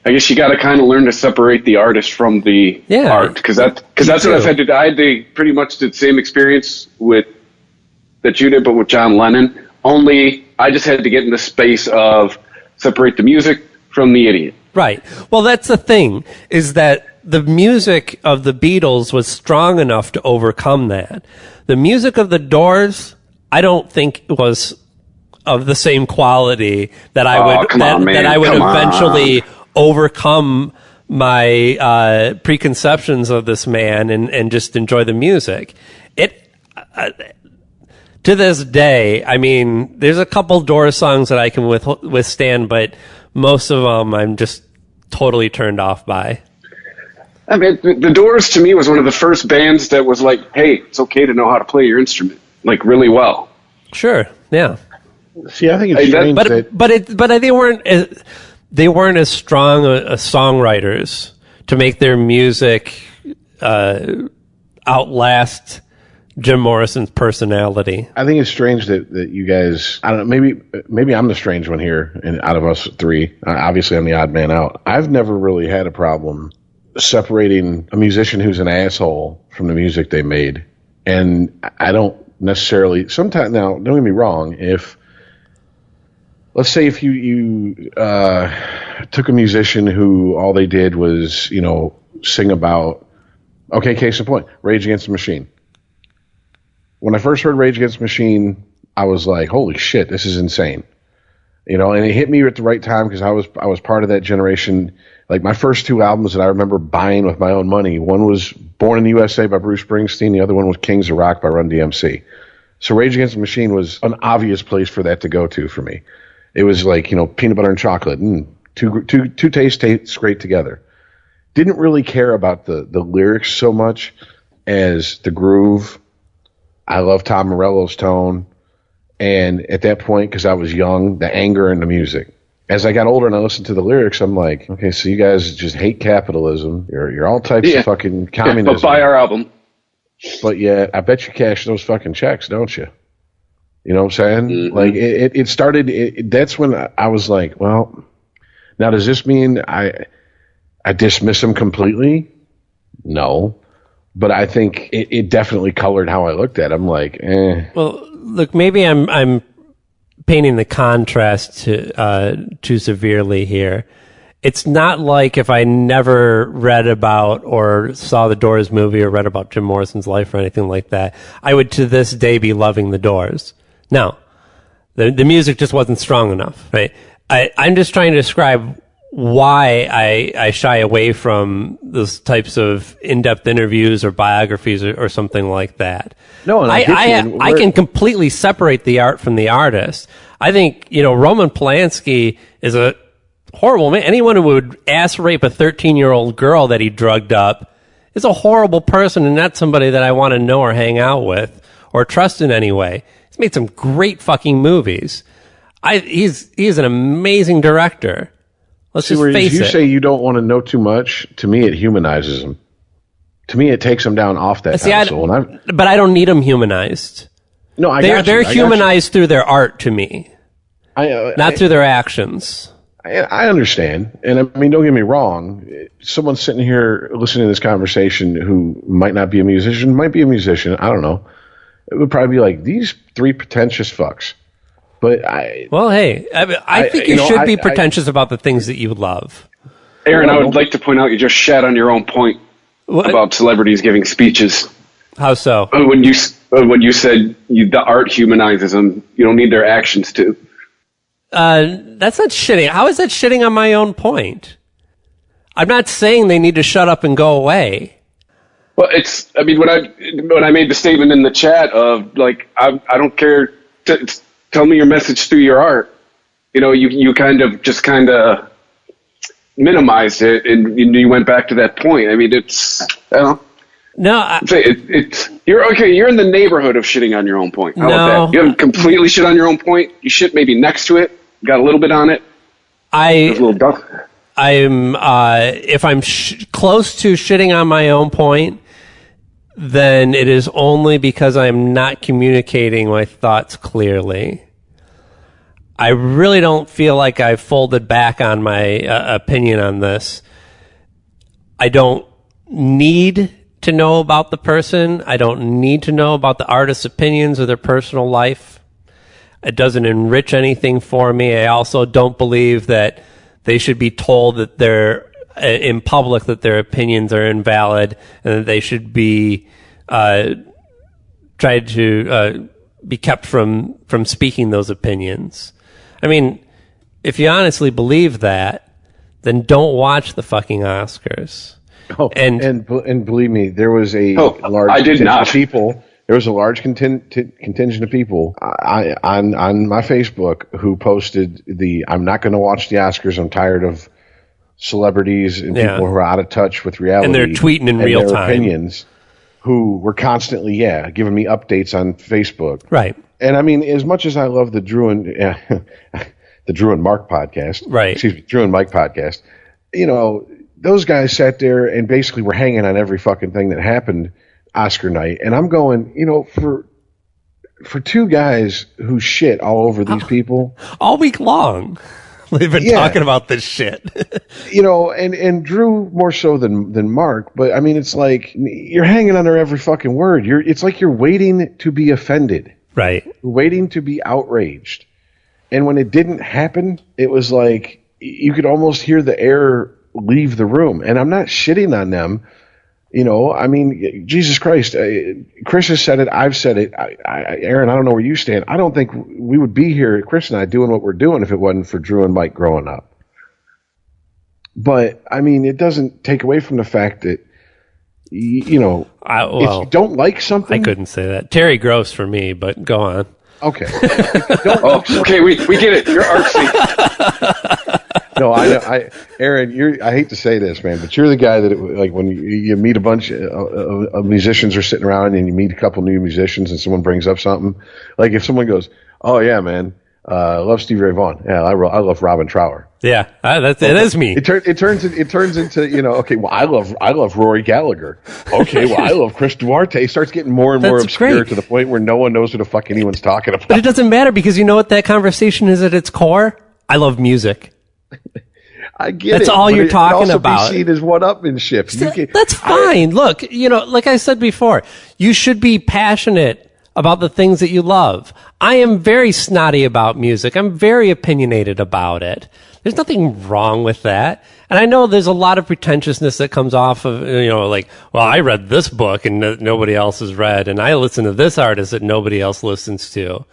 I guess you got to kind of learn to separate the artist from the art, because that's what I've had to do. I had pretty much the same experience that you did, but with John Lennon. Only I just had to get in the space of separate the music from the idiot. Right. Well, that's the thing, is that the music of the Beatles was strong enough to overcome that. The music of the Doors, I don't think was of the same quality that I would eventually overcome my preconceptions of this man and just enjoy the music. To this day, I mean, there's a couple Doors songs that I can withstand, but most of them I'm just totally turned off by. I mean, the Doors to me was one of the first bands that was like, hey, it's okay to know how to play your instrument, like, really well. Sure, yeah. See, I think it's strange but they weren't as strong as songwriters to make their music outlast Jim Morrison's personality. I think it's strange that you guys, I don't know, maybe I'm the strange one here, and out of us three, obviously I'm the odd man out. I've never really had a problem separating a musician who's an asshole from the music they made. And I don't necessarily, sometimes, now, don't get me wrong, let's say if you took a musician who all they did was, you know, sing about, okay, case in point, Rage Against the Machine. When I first heard Rage Against the Machine, I was like, holy shit, this is insane. You know, and it hit me at the right time because I was part of that generation. Like, my first two albums that I remember buying with my own money, one was Born in the USA by Bruce Springsteen, the other one was Kings of Rock by Run DMC. So Rage Against the Machine was an obvious place for that to go to for me. It was like, you know, peanut butter and chocolate, two tastes great together. Didn't really care about the lyrics so much as the groove. I love Tom Morello's tone. And at that point, because I was young, the anger in the music. As I got older and I listened to the lyrics, I'm like, okay, so you guys just hate capitalism. You're all types of fucking communism. But buy our album. But yeah, I bet you cash those fucking checks, don't you? You know what I'm saying? Mm-hmm. Like, it started, that's when I was like, well, now does this mean I dismiss them completely? No. But I think it definitely colored how I looked at it. I'm like, eh. Well, look, maybe I'm painting the contrast too severely here. It's not like if I never read about or saw the Doors movie or read about Jim Morrison's life or anything like that, I would to this day be loving the Doors. No, the music just wasn't strong enough, right? I'm just trying to describe why I shy away from those types of in-depth interviews or biographies or something like that. No, and I can completely separate the art from the artist. I think, Roman Polanski is a horrible man. Anyone who would ass rape a 13-year-old girl that he drugged up is a horrible person and not somebody that I want to know or hang out with or trust in any way. He's made some great fucking movies. He's an amazing director. Let's just face it. You say you don't want to know too much. To me, it humanizes him. To me, it takes him down off that pedestal. But I don't need them humanized. No, they're humanized through their art to me, not through their actions. I understand. And I mean, don't get me wrong. Someone sitting here listening to this conversation who might not be a musician, might be a musician. I don't know. It would probably be like, these three pretentious fucks. But I think you should be pretentious about the things that you love. Aaron, I would like to point out you just shat on your own point about celebrities giving speeches. How so? When you said the art humanizes them, you don't need their actions to. That's not shitting. How is that shitting on my own point? I'm not saying they need to shut up and go away. Well, when I made the statement in the chat of like, I don't care. Tell me your message through your art. You kind of minimized it and you went back to that point. I mean, you're okay. You're in the neighborhood of shitting on your own point. How about that? You haven't completely shit on your own point. You shit maybe next to it. Got a little bit on it. If I'm close to shitting on my own point, then it is only because I'm not communicating my thoughts clearly. I really don't feel like I've folded back on my opinion on this. I don't need to know about the person. I don't need to know about the artist's opinions or their personal life. It doesn't enrich anything for me. I also don't believe that they should be told that they're in public that their opinions are invalid and that they should be tried to be kept from speaking those opinions. I mean, if you honestly believe that, then don't watch the fucking Oscars. Oh, and believe me, there was a large I did not. people. There was a large contingent of people on my Facebook who posted I'm not going to watch the Oscars. I'm tired of celebrities and people who are out of touch with reality. And they're tweeting in real time. Opinions, who were constantly, giving me updates on Facebook. Right. And I mean, as much as I love the Drew and Mark podcast, right? Excuse me, Drew and Mike podcast. Those guys sat there and basically were hanging on every fucking thing that happened Oscar night, and I'm going, for two guys who shit all over these people all week long. They've been talking about this shit. And Drew more so than Mark, but I mean, it's like you're hanging under every fucking word. It's like you're waiting to be offended. Right. Waiting to be outraged. And when it didn't happen, it was like you could almost hear the air leave the room. And I'm not shitting on them. I mean, Jesus Christ, Chris has said it. I've said it. Aaron, I don't know where you stand. I don't think we would be here, Chris and I, doing what we're doing if it wasn't for Drew and Mike growing up. But, I mean, it doesn't take away from the fact that, if you don't like something. I couldn't say that. Terry Gross for me, but go on. Okay. Okay, we get it. You're artsy. No, Aaron, I hate to say this, man, but you're the guy that, like, when you meet a bunch of musicians are sitting around and you meet a couple new musicians and someone brings up something, like if someone goes, "Oh yeah, man, I love Stevie Ray Vaughan. Yeah, I love Robin Trower." Yeah, that is me. It turns into okay, well, I love Rory Gallagher. Okay, well, I love Chris Duarte. It starts getting more and more obscure great. To the point where no one knows what the fuck anyone's talking about. But it doesn't matter because you know what that conversation is at its core? I love music. I get That's all you're talking about. Be seen as one-upmanship. That's fine. Look, like I said before, you should be passionate about the things that you love. I am very snotty about music. I'm very opinionated about it. There's nothing wrong with that. And I know there's a lot of pretentiousness that comes off of, like, well, I read this book and nobody else has read, and I listen to this artist that nobody else listens to.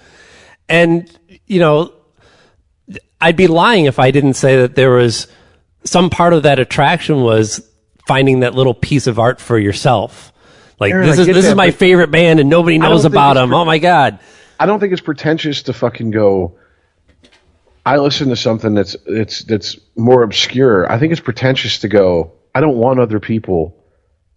And, I'd be lying if I didn't say that there was some part of that attraction was finding that little piece of art for yourself. Like, Aaron, this is my favorite band and nobody knows about them. Oh my God. I don't think it's pretentious to fucking go, I listen to something that's more obscure. I think it's pretentious to go, I don't want other people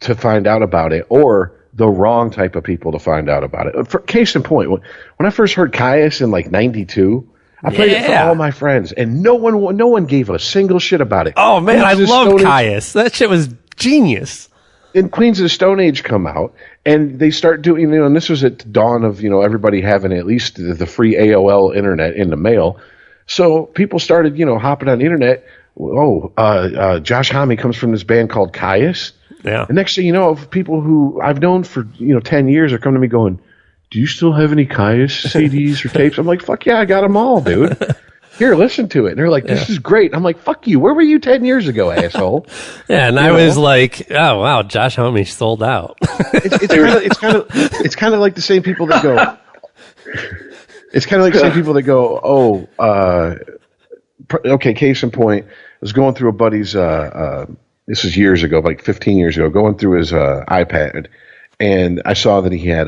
to find out about it, or the wrong type of people to find out about it. For case in point, when I first heard Caius in like 92, I played it for all my friends, and no one gave a single shit about it. Oh man, I love Caius. That shit was genius. And Queens of the Stone Age come out, and they start doing, and this was at the dawn of, everybody having at least the free AOL internet in the mail. So people started, hopping on the internet. Josh Homme comes from this band called Caius. Yeah. And next thing you know, people who I've known for 10 years are coming to me going, "Do you still have any Caius CDs or tapes?" I'm like, "Fuck yeah, I got them all, dude. Here, listen to it." And they're like, "This is great." I'm like, "Fuck you. Where were you 10 years ago, asshole?" Yeah, and I was like, "Oh wow, Josh Homme sold out." It's kind of like the same people that go. It's kind of like the same people that go, okay, case in point, I was going through a buddy's, this is years ago, like 15 years ago, going through his iPad, and I saw that he had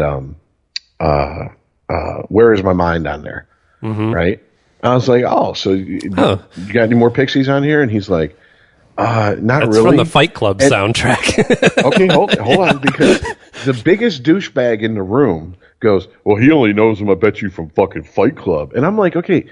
Where Is My Mind on there, right? I was like, oh, so you got any more Pixies on here? And he's like, not That's really. From the Fight Club soundtrack. Okay, hold on, because the biggest douchebag in the room goes, well, he only knows him, I bet you, from fucking Fight Club. And I'm like, okay,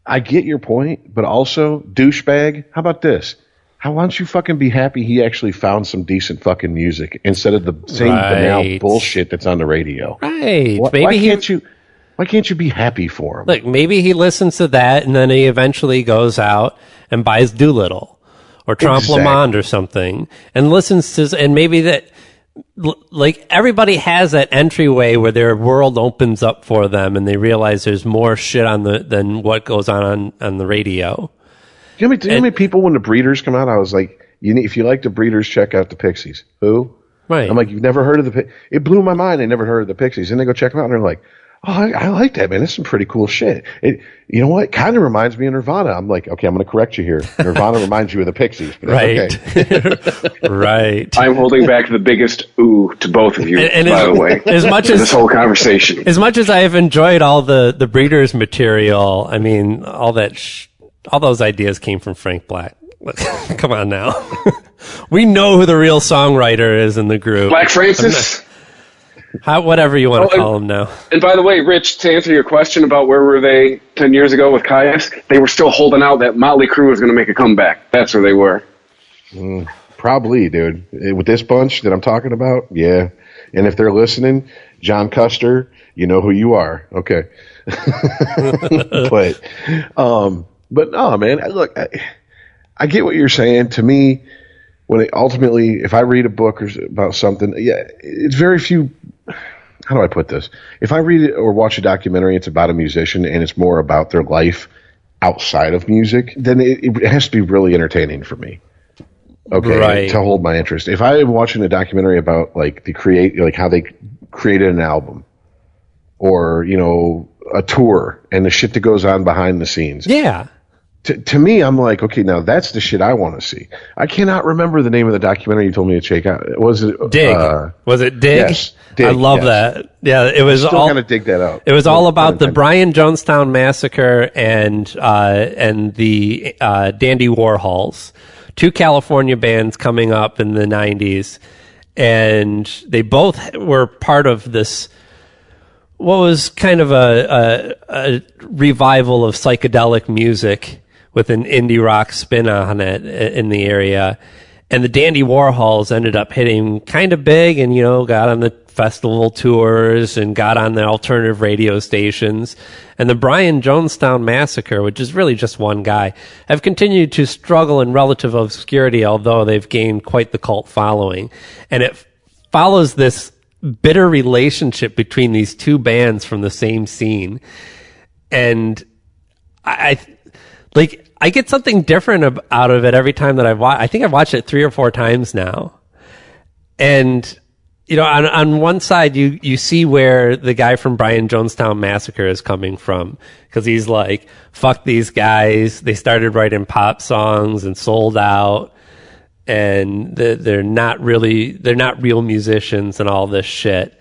I get your point, but also, douchebag, how about this? Why don't you fucking be happy he actually found some decent fucking music instead of the same banal bullshit that's on the radio? Right. Why can't you be happy for him? Look, maybe he listens to that and then he eventually goes out and buys Doolittle or Trompe Le Monde or something and listens to, and maybe that, like, everybody has that entryway where their world opens up for them and they realize there's more shit than what goes on the radio. You know how many people, when the Breeders come out, I was like, if you like the Breeders, check out the Pixies. Who? Right. I'm like, you've never heard of the Pixies? It blew my mind. I never heard of the Pixies. And they go check them out and they're like, oh, I like that, man. That's some pretty cool shit. You know what? Kind of reminds me of Nirvana. I'm like, okay, I'm going to correct you here. Nirvana reminds you of the Pixies. But right. Okay. Right. I'm holding back the biggest ooh to both of you, by the way. As much as this whole conversation. As much as I have enjoyed all the Breeders material, I mean, all those ideas came from Frank Black. Come on now. We know who the real songwriter is in the group. Black Francis? Whatever you want to call him now. And by the way, Rich, to answer your question about where were they 10 years ago with Caius, they were still holding out that Motley Crue was going to make a comeback. That's where they were. Probably, dude. With this bunch that I'm talking about, yeah. And if they're listening, John Custer, you know who you are. Okay. But no, man. Look, I get what you're saying. To me, ultimately, if I read a book about something, yeah, it's very few. How do I put this? If I read it or watch a documentary, it's about a musician and it's more about their life outside of music, then it has to be really entertaining for me. Okay, right. To hold my interest. If I am watching a documentary about like how they created an album, or a tour and the shit that goes on behind the scenes, yeah. To me, I'm like, okay, now that's the shit I want to see. I cannot remember the name of the documentary you told me to check out. Was it Dig? Was it Dig? Yes, Dig. I love that. Yeah, it was all kind of dig that out. It was all about the Brian Jonestown massacre and the Dandy Warhols, two California bands coming up in the 90s, and they both were part of this. What was kind of a revival of psychedelic music with an indie rock spin on it in the area. And the Dandy Warhols ended up hitting kind of big and, got on the festival tours and got on the alternative radio stations. And the Brian Jonestown Massacre, which is really just one guy, have continued to struggle in relative obscurity, although they've gained quite the cult following. And it follows this bitter relationship between these two bands from the same scene. And I get something different out of it every time that I think I've watched it 3 or 4 times now. And, you know, on one side, you see where the guy from Brian Jonestown Massacre is coming from. Because he's like, fuck these guys. They started writing pop songs and sold out. And they're not real musicians and all this shit.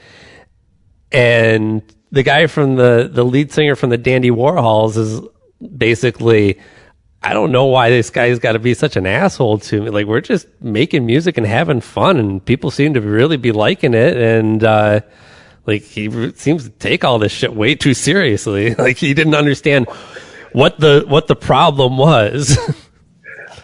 And the guy from the lead singer from the Dandy Warhols is basically, I don't know why this guy's got to be such an asshole to me. Like, we're just making music and having fun, and people seem to really be liking it. And like, he seems to take all this shit way too seriously. Like, he didn't understand what the problem was.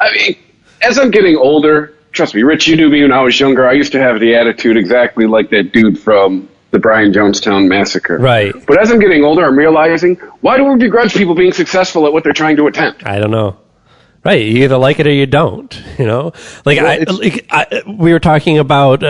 I mean, as I'm getting older, trust me, Rich, you knew me when I was younger. I used to have the attitude exactly like that dude from the Brian Jonestown Massacre. Right. But as I'm getting older, I'm realizing, why do we begrudge people being successful at what they're trying to attempt? I don't know. Right. You either like it or you don't, you know? Like, we were talking about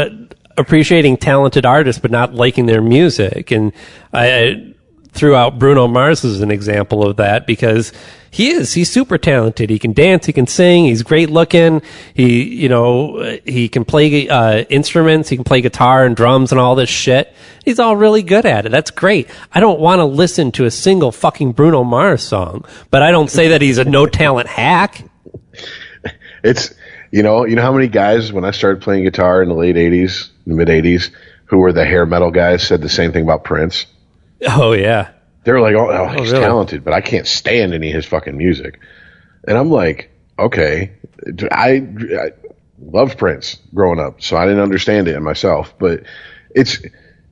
appreciating talented artists but not liking their music. And I threw out Bruno Mars as an example of that because he's super talented. He can dance, he can sing, he's great looking. He can play instruments, he can play guitar and drums and all this shit. He's all really good at it. That's great. I don't want to listen to a single fucking Bruno Mars song, but I don't say that he's a no talent hack. It's, you know how many guys, when I started playing guitar in the late 80s, the mid 80s, who were the hair metal guys, said the same thing about Prince. Oh, yeah. They were like, oh, he's really? talented, but I can't stand any of his fucking music. And I'm like, okay. I loved Prince growing up, so I didn't understand it myself. But it's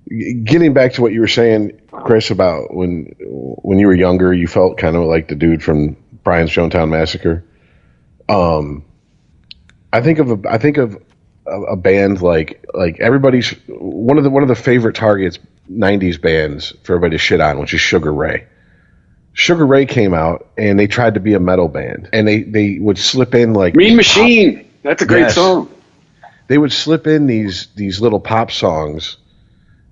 getting back to what you were saying, Chris, about when you were younger, you felt kind of like the dude from Brian's Jonestown Massacre. I think of a band like everybody's one of the favorite targets 90s bands for everybody to shit on, which is Sugar Ray. Sugar Ray came out and they tried to be a metal band, and they would slip in like Mean Machine. That's a great song. They would slip in these little pop songs,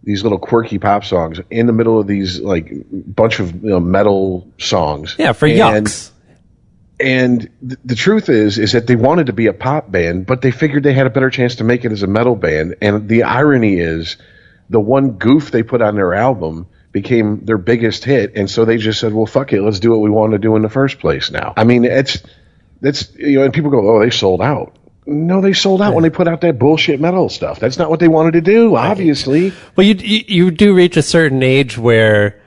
these little quirky pop songs in the middle of these like bunch of metal songs. Yeah, for yucks. And the truth is that they wanted to be a pop band, but they figured they had a better chance to make it as a metal band. And the irony is, the one goof they put on their album became their biggest hit, and so they just said, well, fuck it, let's do what we wanted to do in the first place now. I mean, that's and people go, oh, they sold out. No, they sold out when they put out that bullshit metal stuff. That's not what they wanted to do, obviously. Well, you do reach a certain age where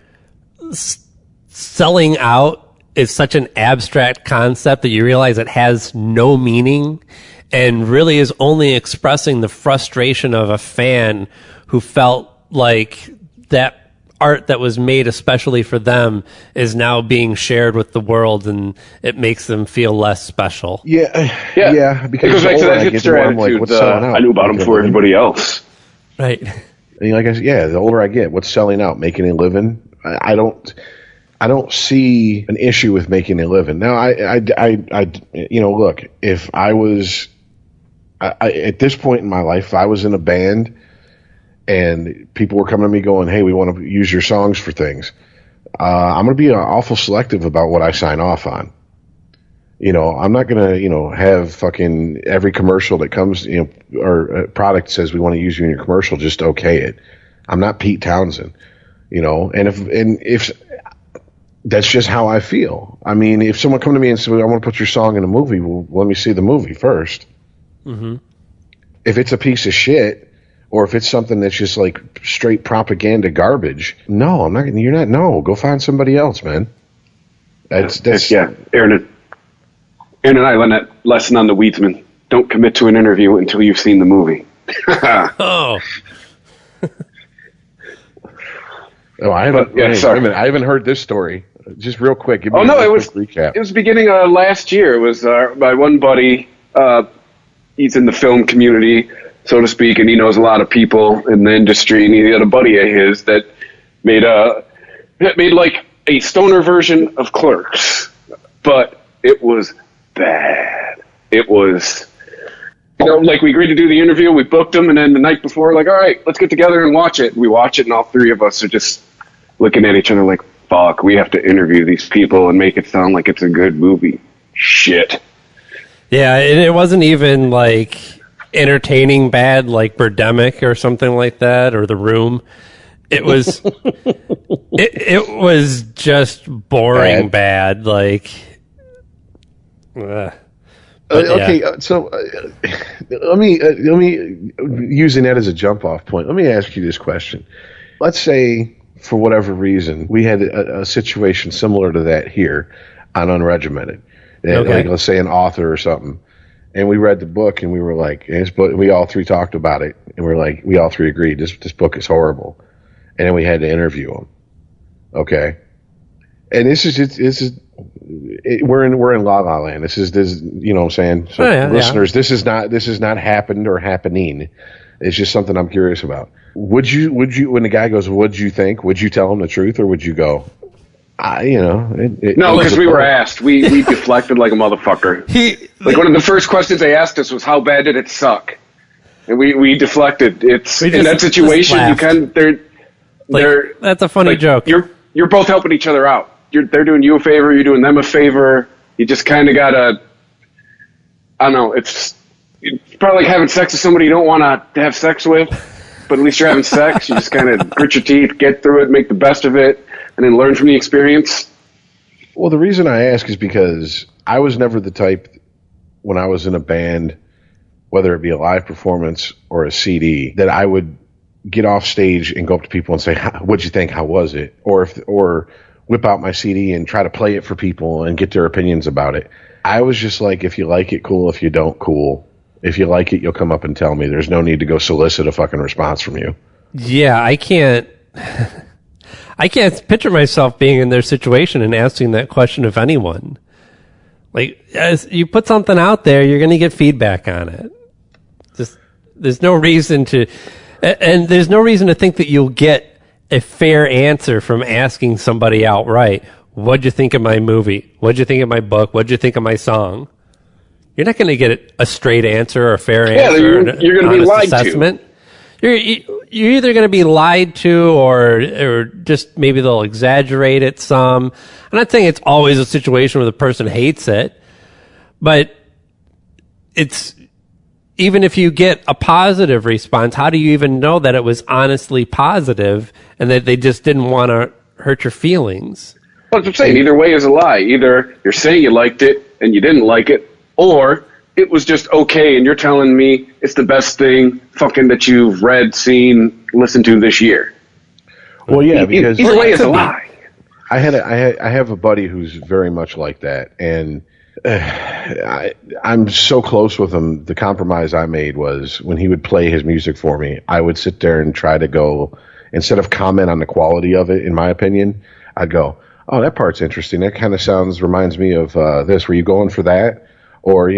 selling out is such an abstract concept that you realize it has no meaning and really is only expressing the frustration of a fan who felt like that art that was made especially for them is now being shared with the world, and it makes them feel less special. Yeah. Because it goes back to that I get hipster I'm like, attitude. what's selling out? I knew about them before everybody else. Right. And like I said, the older I get, what's selling out? Making a living? I don't see an issue with making a living. Now, I look, if I was at this point in my life, if I was in a band and people were coming to me going, hey, we want to use your songs for things, I'm going to be awful selective about what I sign off on. I'm not going to, have fucking every commercial that comes, or a product says we want to use you in your commercial, just okay it. I'm not Pete Townsend, and if that's just how I feel. I mean, if someone come to me and say, I want to put your song in a movie, well, let me see the movie first. Mm-hmm. If it's a piece of shit, or if it's something that's just like straight propaganda garbage, no, I'm not. You're not. No, go find somebody else, man. That's yeah. Aaron and I learned that lesson on the Weedsman. Don't commit to an interview until you've seen the movie. Oh. Oh, I haven't heard this story. Just real quick. Give me it was recap. It was beginning of last year. It was my one buddy. He's in the film community, so to speak, and he knows a lot of people in the industry. And he had a buddy of his that made like a stoner version of Clerks, but it was bad. It was Like we agreed to do the interview, we booked them, and then the night before, like, all right, let's get together and watch it. We watch it, and all three of us are just looking at each other like, fuck, we have to interview these people and make it sound like it's a good movie. Shit. Yeah, and it wasn't even like entertaining bad, like Birdemic or something like that, or The Room. It was, it was just boring bad. Like, okay, so let me using that as a jump off point. Let me ask you this question. Let's say, for whatever reason, we had a situation similar to that here on Unregimented. Okay. Like, let's say an author or something, and we read the book and we were like, we all three talked about it, and we're like, we all three agreed this book is horrible, and then we had to interview them. Okay, and we're in La La Land. This you know what I'm saying? So listeners, this is not happened or happening. It's just something I'm curious about. Would you when the guy goes, what'd you think? Would you tell him the truth, or would you go, no, because we were asked. We deflected like a motherfucker. Like one of the first questions they asked us was, how bad did it suck? And we deflected. It's in that situation you can they're that's a funny joke. You're both helping each other out. They're doing you a favor, you're doing them a favor. You just kind of gotta, I don't know, it's probably like having sex with somebody you don't want to have sex with, but at least you're having sex. You just kind of grit your teeth, get through it, make the best of it, and then learn from the experience. Well, the reason I ask is because I was never the type, when I was in a band, whether it be a live performance or a CD, that I would get off stage and go up to people and say, what'd you think? How was it? Or whip out my CD and try to play it for people and get their opinions about it. I was just like, if you like it, cool. If you don't, cool. If you like it, you'll come up and tell me. There's no need to go solicit a fucking response from you. Yeah, I can't picture myself being in their situation and asking that question of anyone. Like, as you put something out there, you're going to get feedback on it. There's no reason to think that you'll get a fair answer from asking somebody outright, what'd you think of my movie? What'd you think of my book? What'd you think of my song? You're not going to get a straight answer or a fair answer. You're going to be lied assessment. You're either going to be lied to or just maybe they'll exaggerate it some. I'm not saying it's always a situation where the person hates it, but it's, even if you get a positive response, how do you even know that it was honestly positive and that they just didn't want to hurt your feelings? Well, that's what I'm saying. Either way is a lie. Either you're saying you liked it and you didn't like it, or it was just okay and you're telling me it's the best thing fucking that you've read, seen, listened to this year. Well, yeah, because either way is a lie. I have a buddy who's very much like that, and I'm so close with him. The compromise I made was when he would play his music for me, I would sit there and try to go, instead of comment on the quality of it, in my opinion, I'd go, oh, that part's interesting. That kind of reminds me of this. Were you going for that? Or,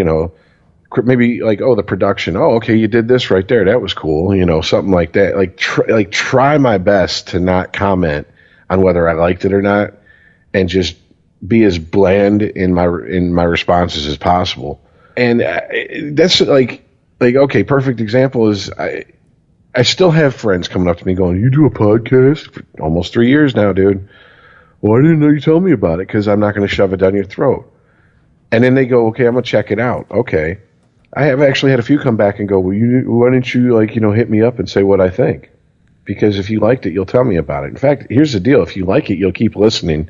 maybe like, oh, the production. Oh, okay, you did this right there. That was cool. Something like that. Like try my best to not comment on whether I liked it or not, and just be as bland in my responses as possible. And that's like okay, perfect example is I still have friends coming up to me going, you do a podcast for almost 3 years now, dude. Why didn't you tell me about it? Because I'm not going to shove it down your throat. And then they go, okay, I'm going to check it out. Okay. I have actually had a few come back and go, well, why didn't you hit me up and say what I think? Because if you liked it, you'll tell me about it. In fact, here's the deal. If you like it, you'll keep listening.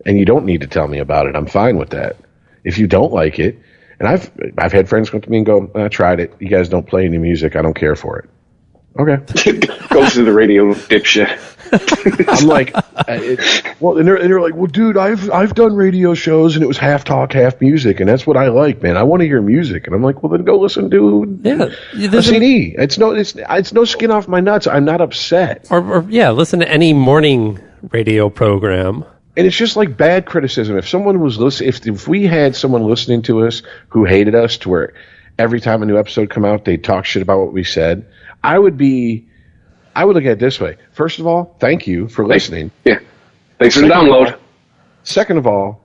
And you don't need to tell me about it. I'm fine with that. If you don't like it, and I've had friends come to me and go, I tried it. You guys don't play any music. I don't care for it. Okay. Goes to the radio, dipshit. I'm like, and they're like, well, dude, I've done radio shows and it was half talk, half music, and that's what I like, man. I want to hear music, and I'm like, well, then go listen to a CD. It's no skin off my nuts. I'm not upset. Or listen to any morning radio program. And it's just like bad criticism. If someone was if we had someone listening to us who hated us, to where every time a new episode come out, they'd talk shit about what we said, I would look at it this way. First of all, thank you for listening. Yeah. Thanks for the download. Second of all,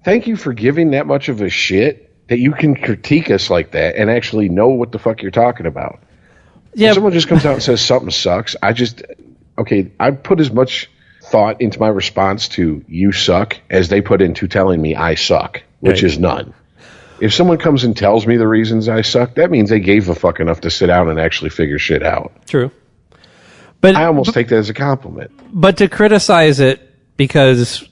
thank you for giving that much of a shit that you can critique us like that and actually know what the fuck you're talking about. Yeah. If someone just comes out and says something sucks, I put as much thought into my response to you suck as they put into telling me I suck, which is none. If someone comes and tells me the reasons I suck, that means they gave a fuck enough to sit down and actually figure shit out. True. But I almost take that as a compliment. But to criticize it because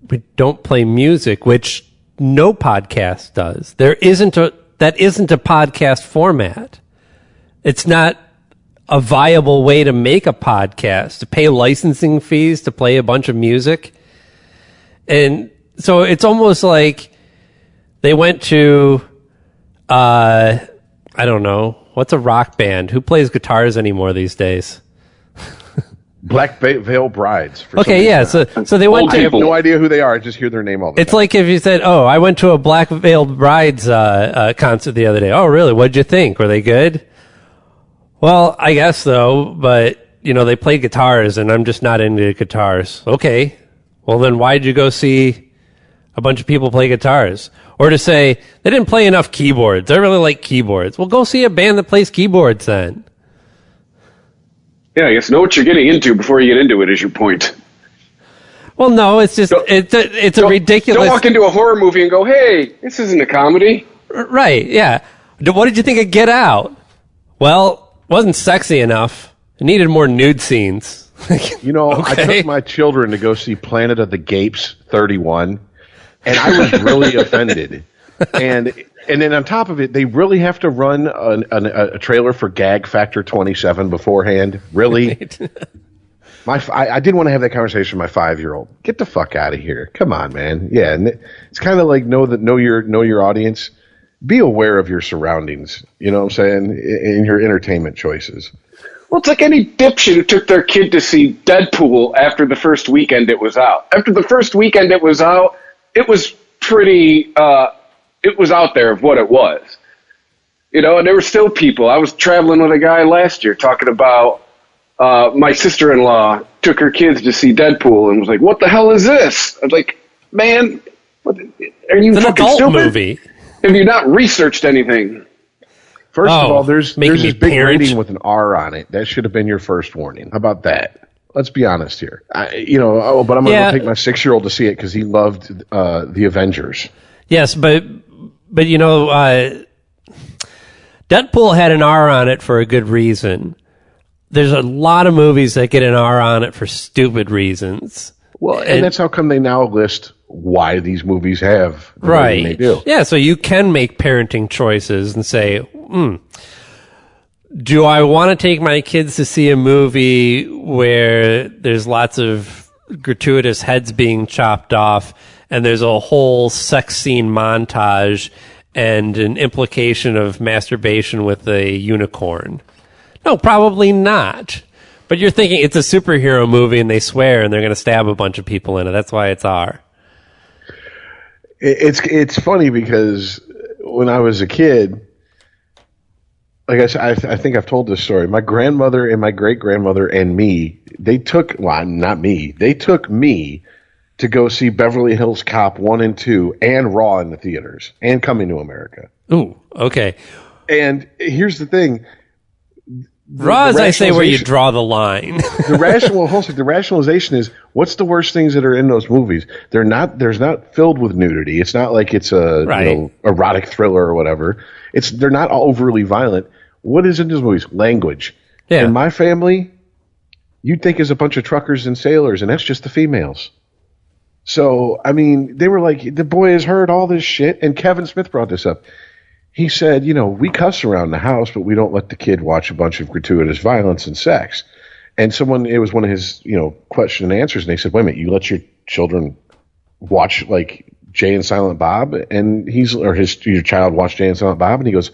we don't play music, which no podcast does. That isn't a podcast format. It's not a viable way to make a podcast, to pay licensing fees to play a bunch of music. And so it's almost like they went to, I don't know, what's a rock band? Who plays guitars anymore these days? Black Veil Brides. Okay, yeah. So they went to. I have no idea who they are. I just hear their name all the time. It's like if you said, "Oh, I went to a Black Veiled Brides concert the other day." Oh, really? What'd you think? Were they good? Well, I guess so, but they played guitars, and I'm just not into guitars. Okay, well then, why'd you go see a bunch of people play guitars? Or to say they didn't play enough keyboards. I really like keyboards. Well, go see a band that plays keyboards then. Yeah, I guess know what you're getting into before you get into it is your point. Well, no, it's just it's a ridiculous. Don't walk into a horror movie and go, "Hey, this isn't a comedy." Right? Yeah. What did you think of Get Out? Well, wasn't sexy enough. It needed more nude scenes. I took my children to go see Planet of the Gapes 31, and I was really offended. And then on top of it, they really have to run a trailer for Gag Factor 27 beforehand. Really? Right. I didn't want to have that conversation with my 5-year-old. Get the fuck out of here! Come on, man. Yeah, and it's kind of like know your audience. Be aware of your surroundings. You know what I'm saying? In your entertainment choices. Well, it's like any dipshit who took their kid to see Deadpool after the first weekend it was out. After the first weekend it was out, it was pretty. It was out there of what it was. And there were still people. I was traveling with a guy last year talking about my sister-in-law took her kids to see Deadpool and was like, "What the hell is this?" I was like, "Man, are you fucking stupid? Movie. Have you not researched anything?" First of all, there's this big parent. rating with an R on it. That should have been your first warning. How about that? Let's be honest here. But I'm going to go take my 6-year-old to see it because he loved the Avengers. Yes, but Deadpool had an R on it for a good reason. There's a lot of movies that get an R on it for stupid reasons. Well, and that's how come they now list why these movies have the rating they do. Yeah, so you can make parenting choices and say, do I want to take my kids to see a movie where there's lots of gratuitous heads being chopped off and there's a whole sex scene montage and an implication of masturbation with a unicorn? No, probably not. But you're thinking it's a superhero movie and they swear and they're going to stab a bunch of people in it. That's why it's R. It's funny because when I was a kid, like I said, I think I've told this story. My grandmother and my great-grandmother and me, they took me to go see Beverly Hills Cop 1 and 2 and Raw in the theaters and Coming to America. Ooh, okay. And here's the thing. Raw is, I say, where you draw the line. The rationalization is, what's the worst things that are in those movies? There's not filled with nudity. It's not like it's a erotic thriller or whatever. They're not overly violent. What is in those movies? Language. Yeah. In my family, you'd think is a bunch of truckers and sailors, and that's just the females. So, I mean, they were like, the boy has heard all this shit, and Kevin Smith brought this up. He said, we cuss around the house, but we don't let the kid watch a bunch of gratuitous violence and sex. And it was one of his, question and answers, and they said, wait a minute, you let your children watch, like, Jay and Silent Bob? And your child watched Jay and Silent Bob? And he goes,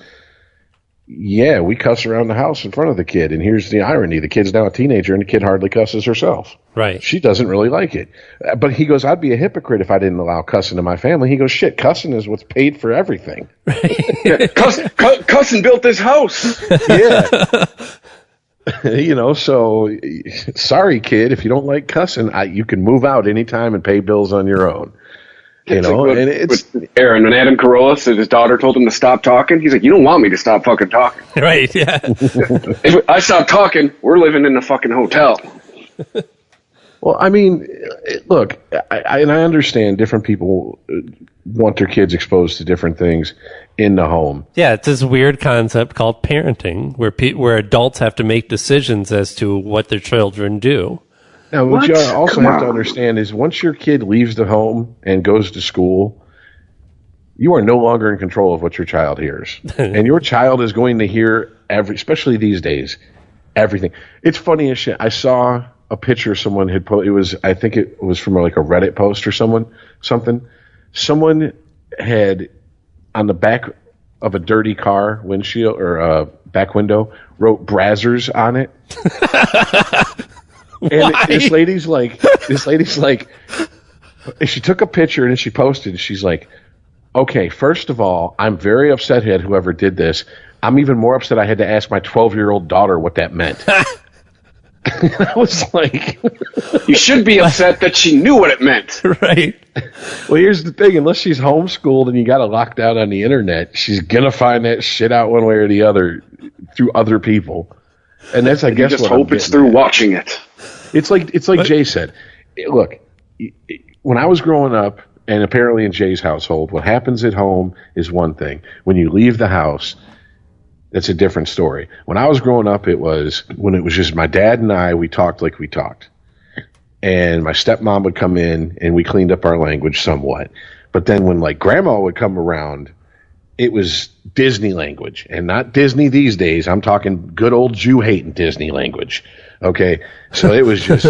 yeah, we cuss around the house in front of the kid. And here's the irony. The kid's now a teenager, and the kid hardly cusses herself. Right. She doesn't really like it. But he goes, I'd be a hypocrite if I didn't allow cussing in my family. He goes, shit, cussing is what's paid for everything. Yeah, cussing built this house. Yeah. So sorry, kid, if you don't like cussing, you can move out anytime and pay bills on your own. You know, like and it's with Aaron, when Adam Carolla said his daughter told him to stop talking, he's like, you don't want me to stop fucking talking. Right, yeah. If I stop talking, we're living in a fucking hotel. well, I mean, look, I understand different people want their kids exposed to different things in the home. Yeah, it's this weird concept called parenting, where adults have to make decisions as to what their children do. Now, what you also have to understand is once your kid leaves the home and goes to school, you are no longer in control of what your child hears. And your child is going to hear especially these days, everything. It's funny as shit. I saw a picture someone had posted. I think it was from like a Reddit post or something. Someone had on the back of a dirty car windshield or back window wrote Brazzers on it. And this lady's like, she took a picture and she posted, she's like, okay, first of all, I'm very upset at whoever did this. I'm even more upset I had to ask my 12-year-old daughter what that meant. I was like, you should be upset that she knew what it meant. Right. Well, here's the thing. Unless she's homeschooled and you got it locked out on the internet, she's going to find that shit out one way or the other through other people. And that's, I guess, just what hope it's through watching it. It's like Jay said. Look, when I was growing up, and apparently in Jay's household, what happens at home is one thing. When you leave the house, that's a different story. When I was growing up, when it was just my dad and I, we talked like we talked. And my stepmom would come in, and we cleaned up our language somewhat. But then when, like, grandma would come around, it was Disney language. And not Disney these days. I'm talking good old Jew-hating Disney language. Okay? So it was just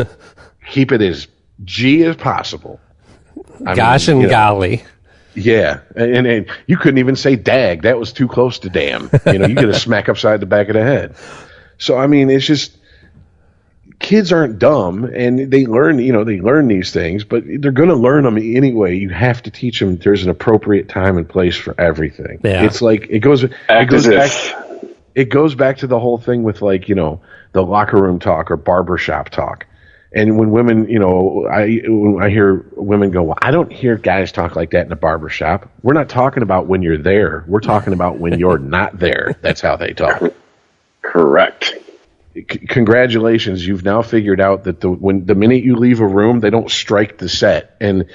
keep it as G as possible. Golly. Yeah, and you couldn't even say dag. That was too close to damn. You get a smack upside the back of the head. So, I mean, it's just kids aren't dumb, and they learn these things, but they're going to learn them anyway. You have to teach them there's an appropriate time and place for everything. Yeah. It's like it goes back to the whole thing with, like, the locker room talk or barbershop talk. And when women, when I hear women go, well, I don't hear guys talk like that in a barbershop. We're not talking about when you're there. We're talking about when you're not there. That's how they talk. Correct. Congratulations. You've now figured out that the minute you leave a room, they don't strike the set and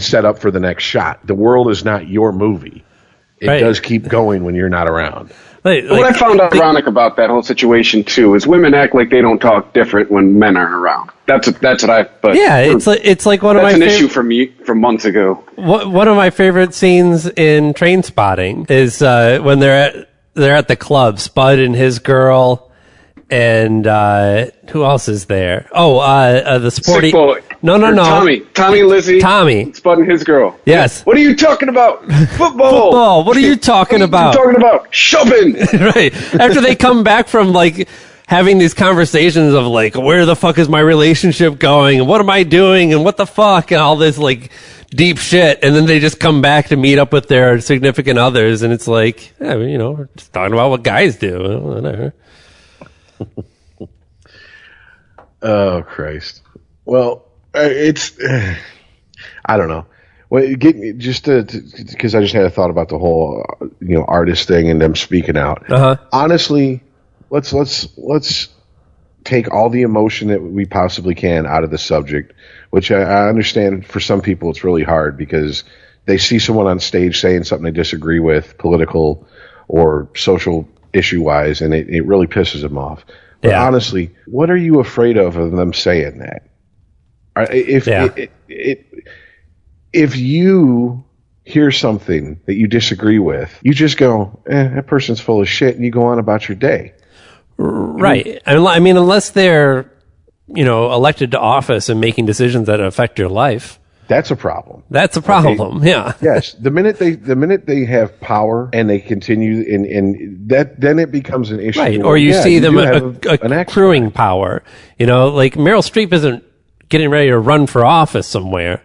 set up for the next shot. The world is not your movie. It does keep going when you're not around. What I found ironic about that whole situation too is women act like they don't talk different when men aren't around. That's what I. But yeah, it's like one of my. That's an issue for me from months ago. One of my favorite scenes in Train Spotting is when they're at the club. Spud and his girl, and who else is there? Oh, the sporty. Sick boy. No. Tommy, Lizzie. Tommy. Spud and his girl. Yes. What are you talking about? Football. What are you talking about? What are you talking about? Shopping. Right. After they come back from, like, having these conversations of, like, where the fuck is my relationship going? And what am I doing? And what the fuck? And all this, like, deep shit. And then they just come back to meet up with their significant others. And it's like, yeah, we're just talking about what guys do. Whatever. Oh, Christ. Well, it's I don't know. Well, because I just had a thought about the whole artist thing and them speaking out. Honestly, let's take all the emotion that we possibly can out of the subject, which I understand for some people it's really hard because they see someone on stage saying something they disagree with, political or social issue wise, and it really pisses them off. But honestly, what are you afraid of them saying that? If you hear something that you disagree with, you just go, that person's full of shit, and you go on about your day. Right. I mean, unless they're, elected to office and making decisions that affect your life. That's a problem. Okay? Yeah. Yes. The minute they have power and they continue then it becomes an issue. Right. Or you see them accruing power. Like Meryl Streep isn't getting ready to run for office somewhere.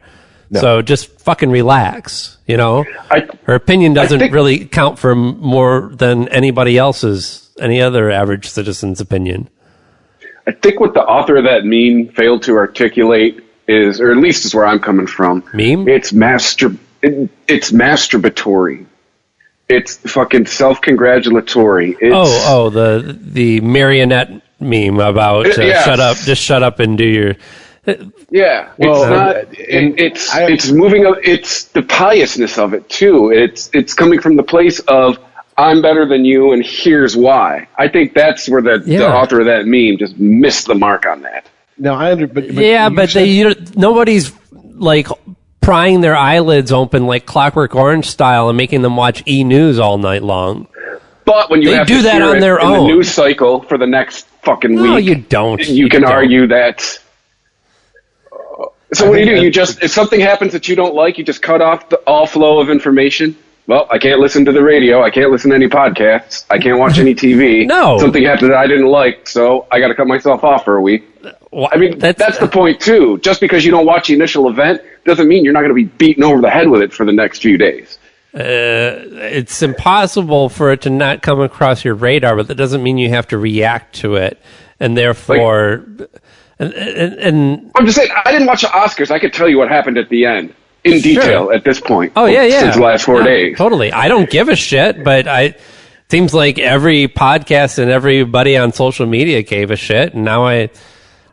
No. So just fucking relax, Her opinion doesn't really count for more than any other average citizen's opinion. I think what the author of that meme failed to articulate is, or at least is where I'm coming from. Meme? It's masturbatory. It's fucking self-congratulatory. The marionette meme about shut up and do your. Yeah, well, it's moving up. It's the piousness of it too. It's coming from the place of I'm better than you, and here's why. I think that's where the author of that meme just missed the mark on that. No, but nobody's like prying their eyelids open like Clockwork Orange style and making them watch E! News all night long. But when you they have do to that on their own the news cycle for the next fucking week, no, you don't. You can argue that. So what do? You just, if something happens that you don't like, you just cut off all flow of information. Well, I can't listen to the radio. I can't listen to any podcasts. I can't watch any TV. No. Something happened that I didn't like, so I got to cut myself off for a week. Well, I mean, that's the point, too. Just because you don't watch the initial event doesn't mean you're not going to be beaten over the head with it for the next few days. It's impossible for it to not come across your radar, but that doesn't mean you have to react to it. And therefore... And I'm just saying, I didn't watch the Oscars. I could tell you what happened at the end in detail at this point. Oh, yeah. Since the last 4 days. Totally. I don't give a shit, but it seems like every podcast and everybody on social media gave a shit, and now I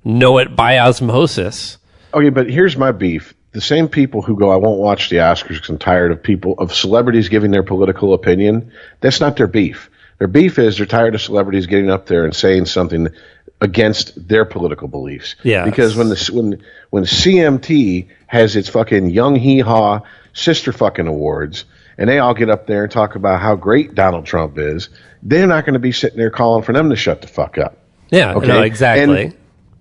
know it by osmosis. Okay, but here's my beef. The same people who go, I won't watch the Oscars because I'm tired of celebrities giving their political opinion, that's not their beef. Their beef is they're tired of celebrities getting up there and saying something against their political beliefs. Yeah. Because when CMT has its fucking Young Hee Haw sister fucking awards, and they all get up there and talk about how great Donald Trump is, they're not going to be sitting there calling for them to shut the fuck up. Yeah, okay? No, exactly.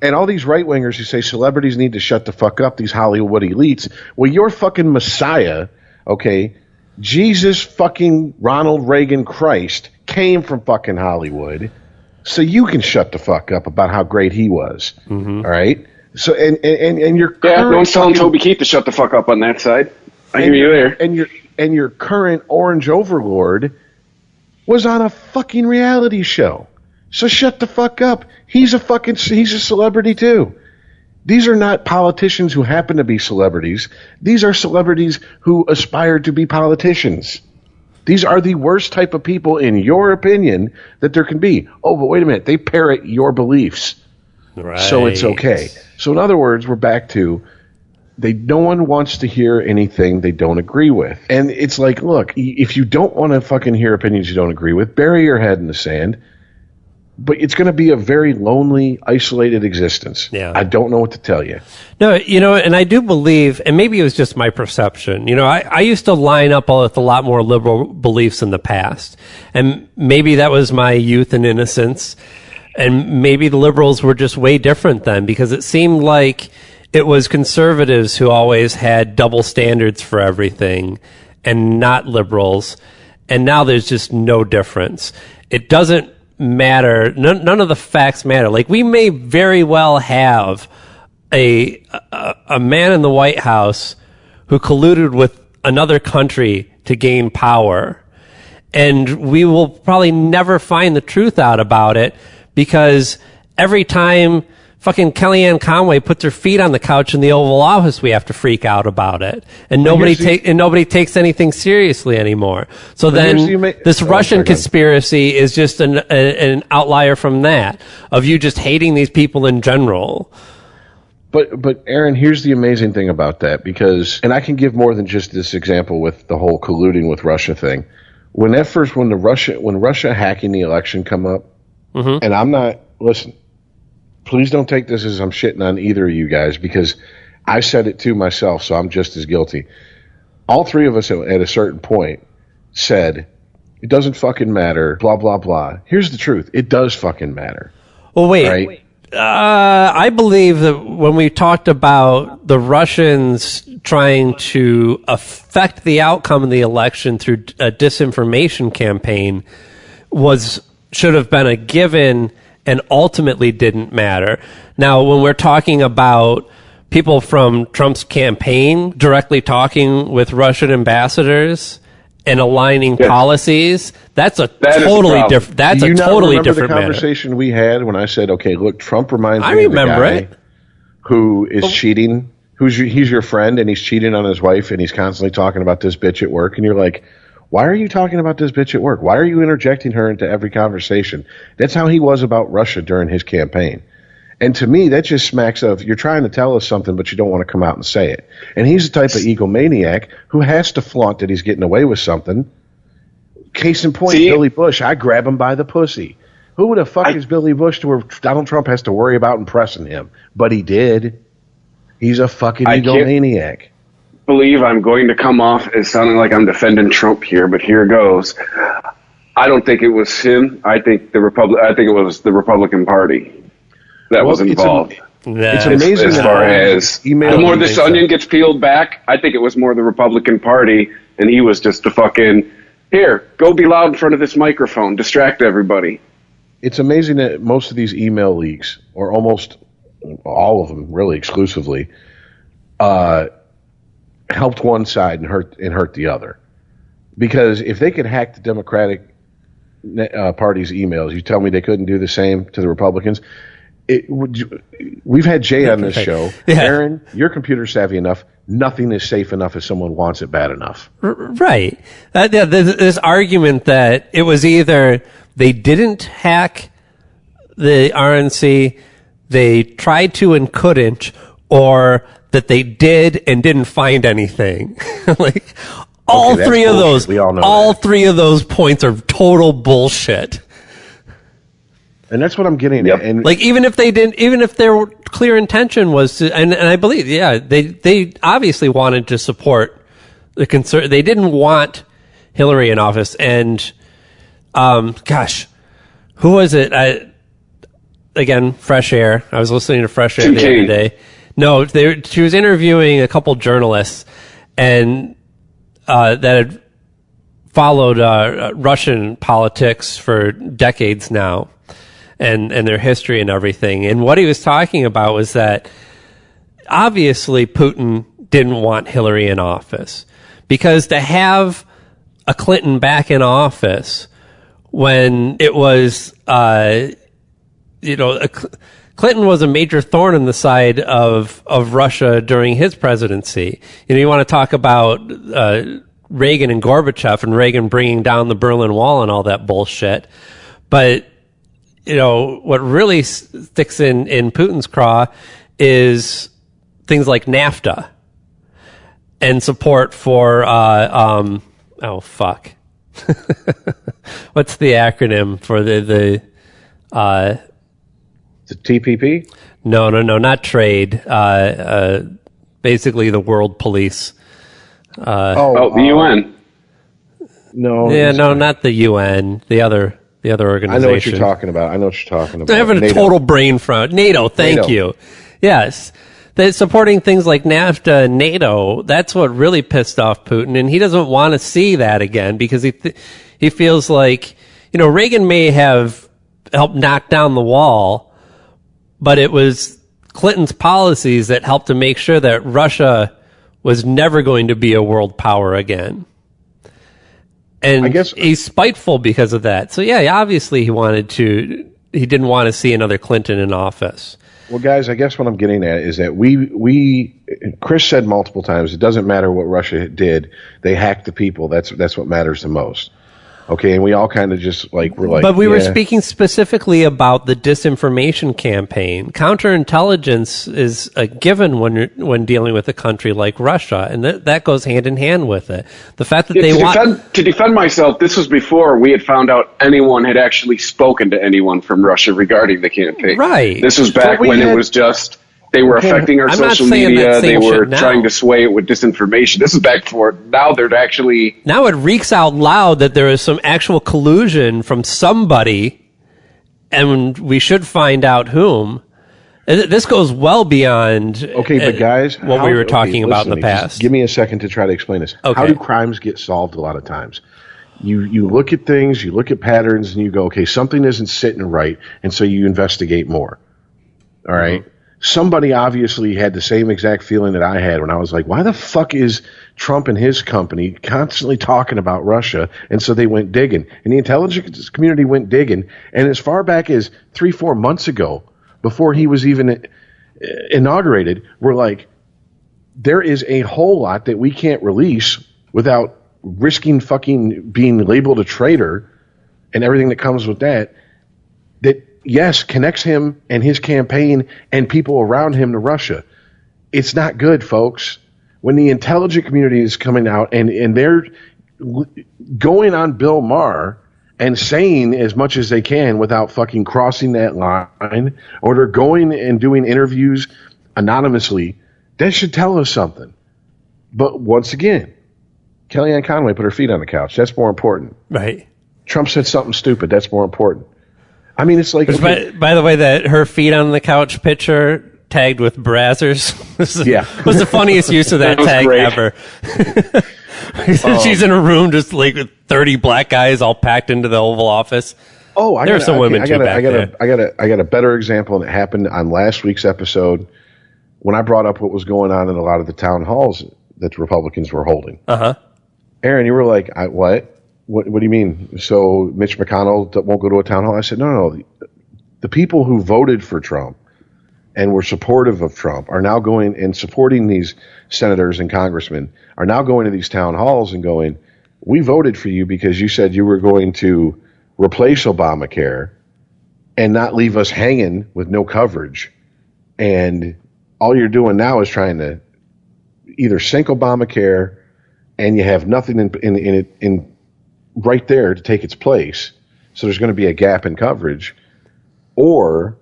And all these right-wingers who say celebrities need to shut the fuck up, these Hollywood elites, well, your fucking Messiah, okay, Jesus fucking Ronald Reagan Christ came from fucking Hollywood, so you can shut the fuck up about how great he was. Mm-hmm. All right? So and your no one's telling Toby Keith to shut the fuck up on that side. I hear you there. And your current orange overlord was on a fucking reality show. So shut the fuck up. He's a celebrity too. These are not politicians who happen to be celebrities. These are celebrities who aspire to be politicians. These are the worst type of people, in your opinion, that there can be. Oh, but wait a minute. They parrot your beliefs. Right. So it's okay. So in other words, we're back to no one wants to hear anything they don't agree with. And it's like, look, if you don't want to fucking hear opinions you don't agree with, bury your head in the sand. But it's going to be a very lonely, isolated existence. Yeah. I don't know what to tell you. No, and I do believe, and maybe it was just my perception, I used to line up with a lot more liberal beliefs in the past. And maybe that was my youth and innocence. And maybe the liberals were just way different then, because it seemed like it was conservatives who always had double standards for everything and not liberals. And now there's just no difference. It doesn't matter. None of the facts matter. Like, we may very well have a man in the White House who colluded with another country to gain power, and we will probably never find the truth out about it, because every time fucking Kellyanne Conway puts her feet on the couch in the Oval Office, we have to freak out about it, and nobody takes anything seriously anymore. So then this Russian conspiracy is just an outlier from that, of you just hating these people in general. But Aaron, here's the amazing thing about that, and I can give more than just this example with the whole colluding with Russia thing. When Russia hacking the election come up, mm-hmm. and I'm not, listen, please don't take this as I'm shitting on either of you guys, because I said it too myself, so I'm just as guilty. All three of us at a certain point said, it doesn't fucking matter, blah, blah, blah. Here's the truth. It does fucking matter. Well, wait. Right? I believe that when we talked about the Russians trying to affect the outcome of the election through a disinformation campaign should have been a given and ultimately didn't matter. Now, when we're talking about people from Trump's campaign directly talking with Russian ambassadors and aligning policies, that's a totally different. That's a totally different matter. The conversation we had when I said, "Okay, look, Trump reminds me of the guy who is cheating he's your friend and he's cheating on his wife and he's constantly talking about this bitch at work, and you're like, why are you talking about this bitch at work? Why are you interjecting her into every conversation? That's how he was about Russia during his campaign. And to me, that just smacks of you're trying to tell us something, but you don't want to come out and say it. And he's the type of egomaniac who has to flaunt that he's getting away with something. Case in point, Billy Bush, I grab him by the pussy. Who the fuck is Billy Bush to where Donald Trump has to worry about impressing him? But he did. He's a fucking egomaniac. Believe I'm going to come off as sounding like I'm defending Trump here, but here goes. I don't think it was him. I think it was the Republican Party that was involved. It's amazing as far as the more this onion gets peeled back, I think it was more the Republican Party, and he was just the fucking, here, go be loud in front of this microphone, distract everybody. It's amazing that most of these email leaks, or almost all of them, really exclusively, helped one side and hurt the other. Because if they could hack the Democratic Party's emails, you tell me they couldn't do the same to the Republicans? We've had Jay on this show. Yeah. Aaron, you're computer savvy enough. Nothing is safe enough if someone wants it bad enough. Right. This argument that it was either they didn't hack the RNC, they tried to and couldn't, or that they did and didn't find anything. Like all three of those, three of those points are total bullshit. And that's what I'm getting at. And like even if their clear intention was to, and I believe, they obviously wanted to support the they didn't want Hillary in office. And who was it? Again, Fresh Air. I was listening to Fresh Air the other day. No, she was interviewing a couple journalists, and that had followed Russian politics for decades now, and their history and everything. And what he was talking about was that obviously Putin didn't want Hillary in office, because to have a Clinton back in office when it was, Clinton was a major thorn in the side of Russia during his presidency. You want to talk about Reagan and Gorbachev, and Reagan bringing down the Berlin Wall and all that bullshit. But, what really sticks in Putin's craw is things like NAFTA and support for, what's the acronym for the TPP? No, not trade. Basically, the world police. The UN. No, not the UN. The other organization. I know what you're talking about. They're having a total brain fart. NATO. Thank you. Yes. They're supporting things like NAFTA and NATO. That's what really pissed off Putin, and he doesn't want to see that again, because he feels like, Reagan may have helped knock down the wall, but it was Clinton's policies that helped to make sure that Russia was never going to be a world power again. And I guess he's spiteful because of that. So obviously he didn't want to see another Clinton in office. Well, guys, I guess what I'm getting at is that Chris said multiple times, it doesn't matter what Russia did. They hacked the people. That's what matters the most. Okay, and we all kind of just we're like. But we were speaking specifically about the disinformation campaign. Counterintelligence is a given when dealing with a country like Russia, and that goes hand in hand with it. The fact that to defend myself, this was before we had found out anyone had actually spoken to anyone from Russia regarding the campaign. Right. This was back when it was just. They were affecting our social media. They were trying to sway it with disinformation. This is back before. Now they're actually. Now it reeks out loud that there is some actual collusion from somebody, and we should find out whom. This goes well beyond. Okay, but guys, what we were talking about in the past. Give me a second to try to explain this. Okay. How do crimes get solved a lot of times? You look at things, you look at patterns, and you go, okay, something isn't sitting right, and so you investigate more. All right? Mm-hmm. Somebody obviously had the same exact feeling that I had when I was like, why the fuck is Trump and his company constantly talking about Russia? And so they went digging. And the intelligence community went digging. And as far back as 3-4 months ago, before he was even inaugurated, we're like, there is a whole lot that we can't release without risking fucking being labeled a traitor and everything that comes with that, yes, connects him and his campaign and people around him to Russia. It's not good, folks. When the intelligent community is coming out and they're going on Bill Maher and saying as much as they can without fucking crossing that line, or they're going and doing interviews anonymously, that should tell us something. But once again, Kellyanne Conway put her feet on the couch. That's more important. Right. Trump said something stupid. That's more important. I mean, it's like... Okay. By the way, that her feet on the couch picture tagged with Brazzers was the funniest use of that tag great. Ever. She's in a room just like with 30 black guys all packed into the Oval Office. Oh, there are some women too back there. I got a better example, and it happened on last week's episode when I brought up what was going on in a lot of the town halls that the Republicans were holding. Uh-huh. Aaron, you were like, what? What do you mean? So Mitch McConnell won't go to a town hall? I said, no. The people who voted for Trump and were supportive of Trump are now going and supporting these senators and congressmen, are now going to these town halls and going, we voted for you because you said you were going to replace Obamacare and not leave us hanging with no coverage. And all you're doing now is trying to either sink Obamacare and you have nothing in right there to take its place. So there's going to be a gap in coverage, or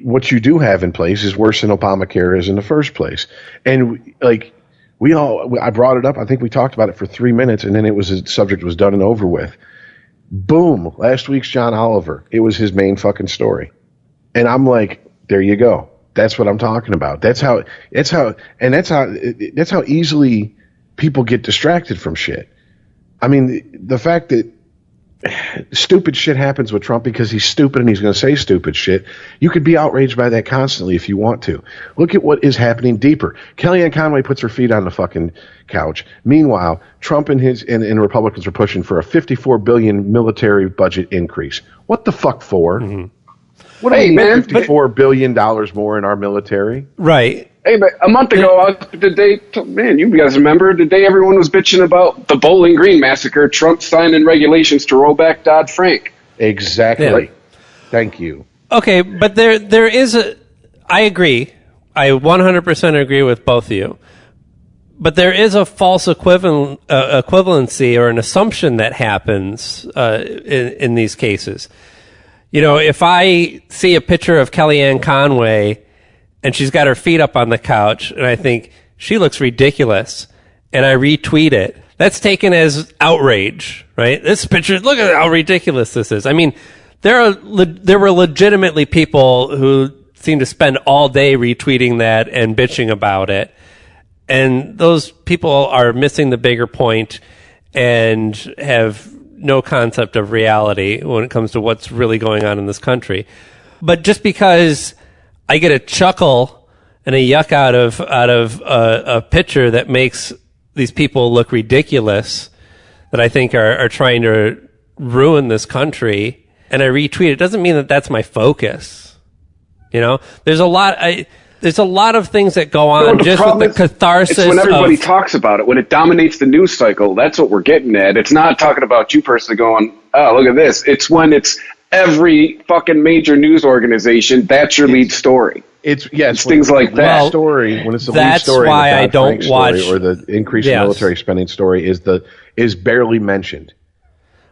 what you do have in place is worse than Obamacare is in the first place. And like I brought it up. I think we talked about it for 3 minutes, and then the subject was done and over with. Boom. Last week's John Oliver. It was his main fucking story. And I'm like, there you go. That's what I'm talking about. That's how easily people get distracted from shit. I mean, the fact that stupid shit happens with Trump because he's stupid and he's going to say stupid shit, you could be outraged by that constantly if you want to. Look at what is happening deeper. Kellyanne Conway puts her feet on the fucking couch. Meanwhile, Trump and Republicans are pushing for a $54 billion military budget increase. What the fuck for? Mm-hmm. What do we need $54 billion more in our military? Right. Hey, but a month ago, you guys remember the day everyone was bitching about the Bowling Green massacre, Trump signing regulations to roll back Dodd-Frank. Exactly. Yeah. Thank you. Okay, but there is I agree. I 100% agree with both of you. But there is a false equivalency or an assumption that happens in these cases. You know, if I see a picture of Kellyanne Conway and she's got her feet up on the couch, and I think she looks ridiculous, and I retweet it, that's taken as outrage, right? This picture, look at how ridiculous this is. I mean, there were legitimately people who seem to spend all day retweeting that and bitching about it, and those people are missing the bigger point and have no concept of reality when it comes to what's really going on in this country. But just because I get a chuckle and a yuck out of a picture that makes these people look ridiculous, that I think are trying to ruin this country, and I retweet it, doesn't mean that that's my focus. You know, there's a lot of things that go on just with the catharsis. It's when everybody talks about it, when it dominates the news cycle. That's what we're getting at. It's not talking about you personally going, oh, look at this. It's when it's every fucking major news organization, that's your lead story. It's things like that. Story, when it's the lead story, why I don't watch, or the increase in military spending story is barely mentioned.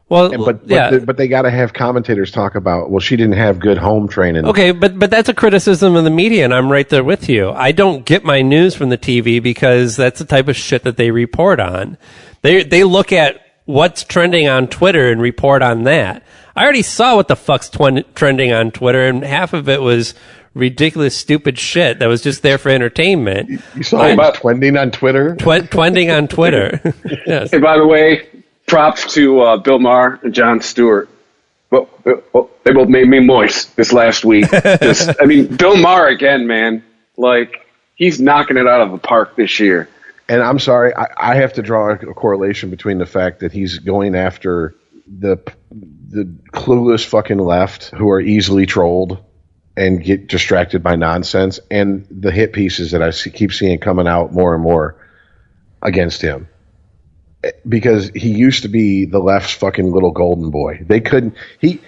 Well, but they got to have commentators talk about, well, she didn't have good home training. Okay, but that's a criticism of the media, and I'm right there with you. I don't get my news from the TV because that's the type of shit that they report on. They look at what's trending on Twitter and report on that. I already saw what the fuck's trending on Twitter, and half of it was ridiculous, stupid shit that was just there for entertainment. You saw about trending on Twitter? Trending on Twitter. Yes. Hey, by the way, props to Bill Maher and Jon Stewart. Well, they both made me moist this last week. Bill Maher again, man. Like, he's knocking it out of the park this year. And I'm sorry, I have to draw a correlation between the fact that he's going after the clueless fucking left who are easily trolled, and get distracted by nonsense and the hit pieces that I keep seeing coming out more and more against him. Because he used to be the left's fucking little golden boy. They couldn't. They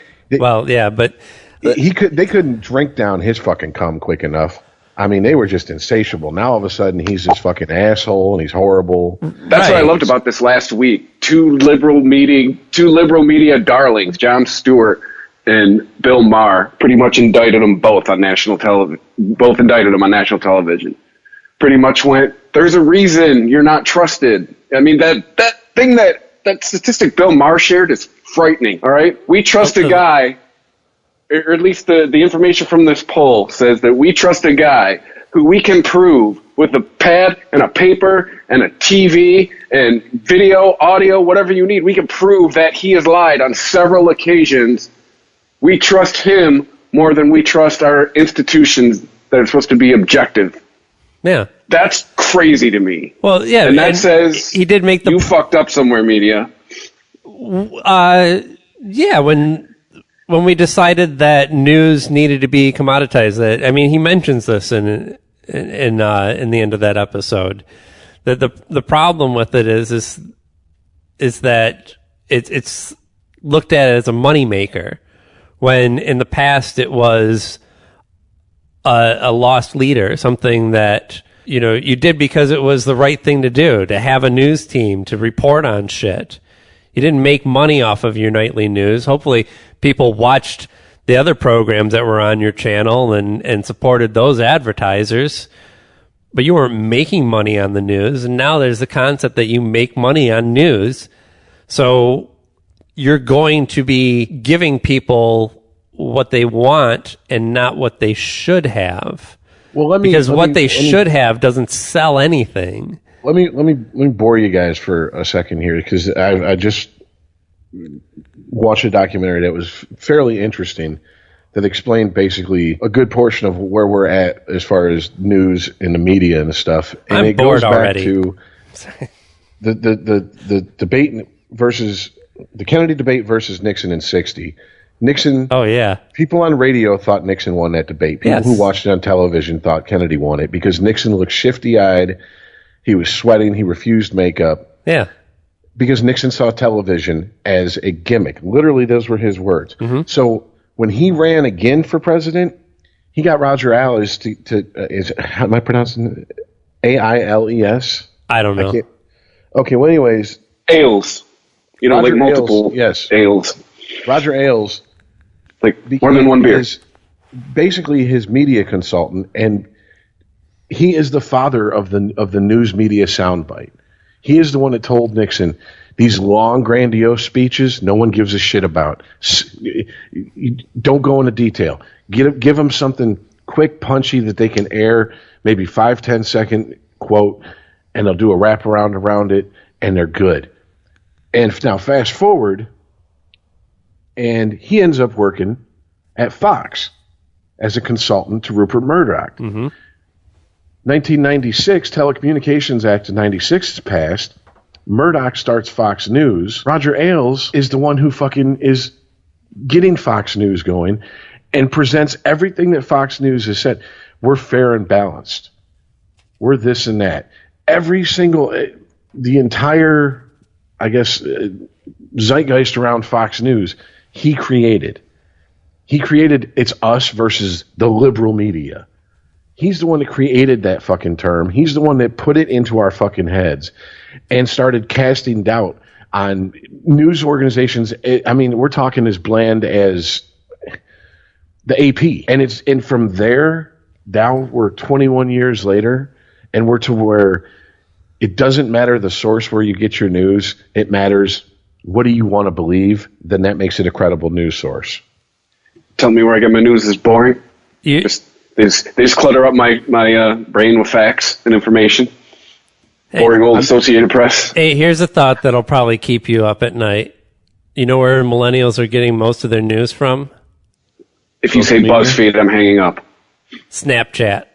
couldn't drink down his fucking cum quick enough. I mean, they were just insatiable. Now all of a sudden he's this fucking asshole and he's horrible. That's what I loved about this last week. Two liberal media darlings, Jon Stewart and Bill Maher, pretty much indicted them both on national television. Both indicted them on national television. Pretty much went, there's a reason you're not trusted. I mean, that statistic Bill Maher shared is frightening, all right? We trust a guy, or at least the information from this poll says that we trust a guy who we can prove with a pad and a paper and a TV and video, audio, whatever you need. We can prove that he has lied on several occasions. We trust him more than we trust our institutions that are supposed to be objective. Yeah. That's crazy to me. Well, yeah. And that says he did make you fucked up somewhere, media. Yeah, when we decided that news needed to be commoditized, he mentions this in the end of that episode. That the problem with it is that it's looked at as a moneymaker, when in the past it was a lost leader, something that you did because it was the right thing to do, to have a news team to report on shit. You didn't make money off of your nightly news. Hopefully people watched the other programs that were on your channel and supported those advertisers, but you weren't making money on the news. And now there's the concept that you make money on news. So you're going to be giving people what they want and not what they should have. Well, because what they should have doesn't sell anything. Let me bore you guys for a second here, because I just watched a documentary that was fairly interesting that explained basically a good portion of where we're at as far as news and the media and stuff. And I'm it bored goes back already. To the debate versus the Kennedy debate versus Nixon in '60. Nixon. Oh yeah. People on radio thought Nixon won that debate. People who watched it on television thought Kennedy won it because Nixon looked shifty-eyed. He was sweating. He refused makeup. Yeah. Because Nixon saw television as a gimmick. Literally, those were his words. Mm-hmm. So when he ran again for president, he got Roger Ailes how am I pronouncing it? Ailes? I don't know. Okay, well, anyways. Ailes. Roger like multiple yes. Ailes. Roger Ailes. Like more than one beer. Basically his media consultant, and he is the father of the news media soundbite. He is the one that told Nixon, these long, grandiose speeches, no one gives a shit about. Don't go into detail. Give them something quick, punchy that they can air, maybe 5-10 second quote, and they'll do a wraparound around it, and they're good. And now fast forward, and he ends up working at Fox as a consultant to Rupert Murdoch. Mm-hmm. 1996, Telecommunications Act of 96 is passed. Murdoch starts Fox News. Roger Ailes is the one who fucking is getting Fox News going and presents everything that Fox News has said. We're fair and balanced. We're this and that. The entire, I guess, zeitgeist around Fox News, he created. He created it's us versus the liberal media. He's the one that created that fucking term. He's the one that put it into our fucking heads and started casting doubt on news organizations. I mean, we're talking as bland as the AP. And from there, now we're 21 years later, and we're to where it doesn't matter the source where you get your news. It matters what do you want to believe. Then that makes it a credible news source. Tell me where I get my news is boring. They just clutter up my brain with facts and information. Boring old Associated Press. Hey, here's a thought that'll probably keep you up at night. You know where millennials are getting most of their news from? If you say BuzzFeed, I'm hanging up. Snapchat.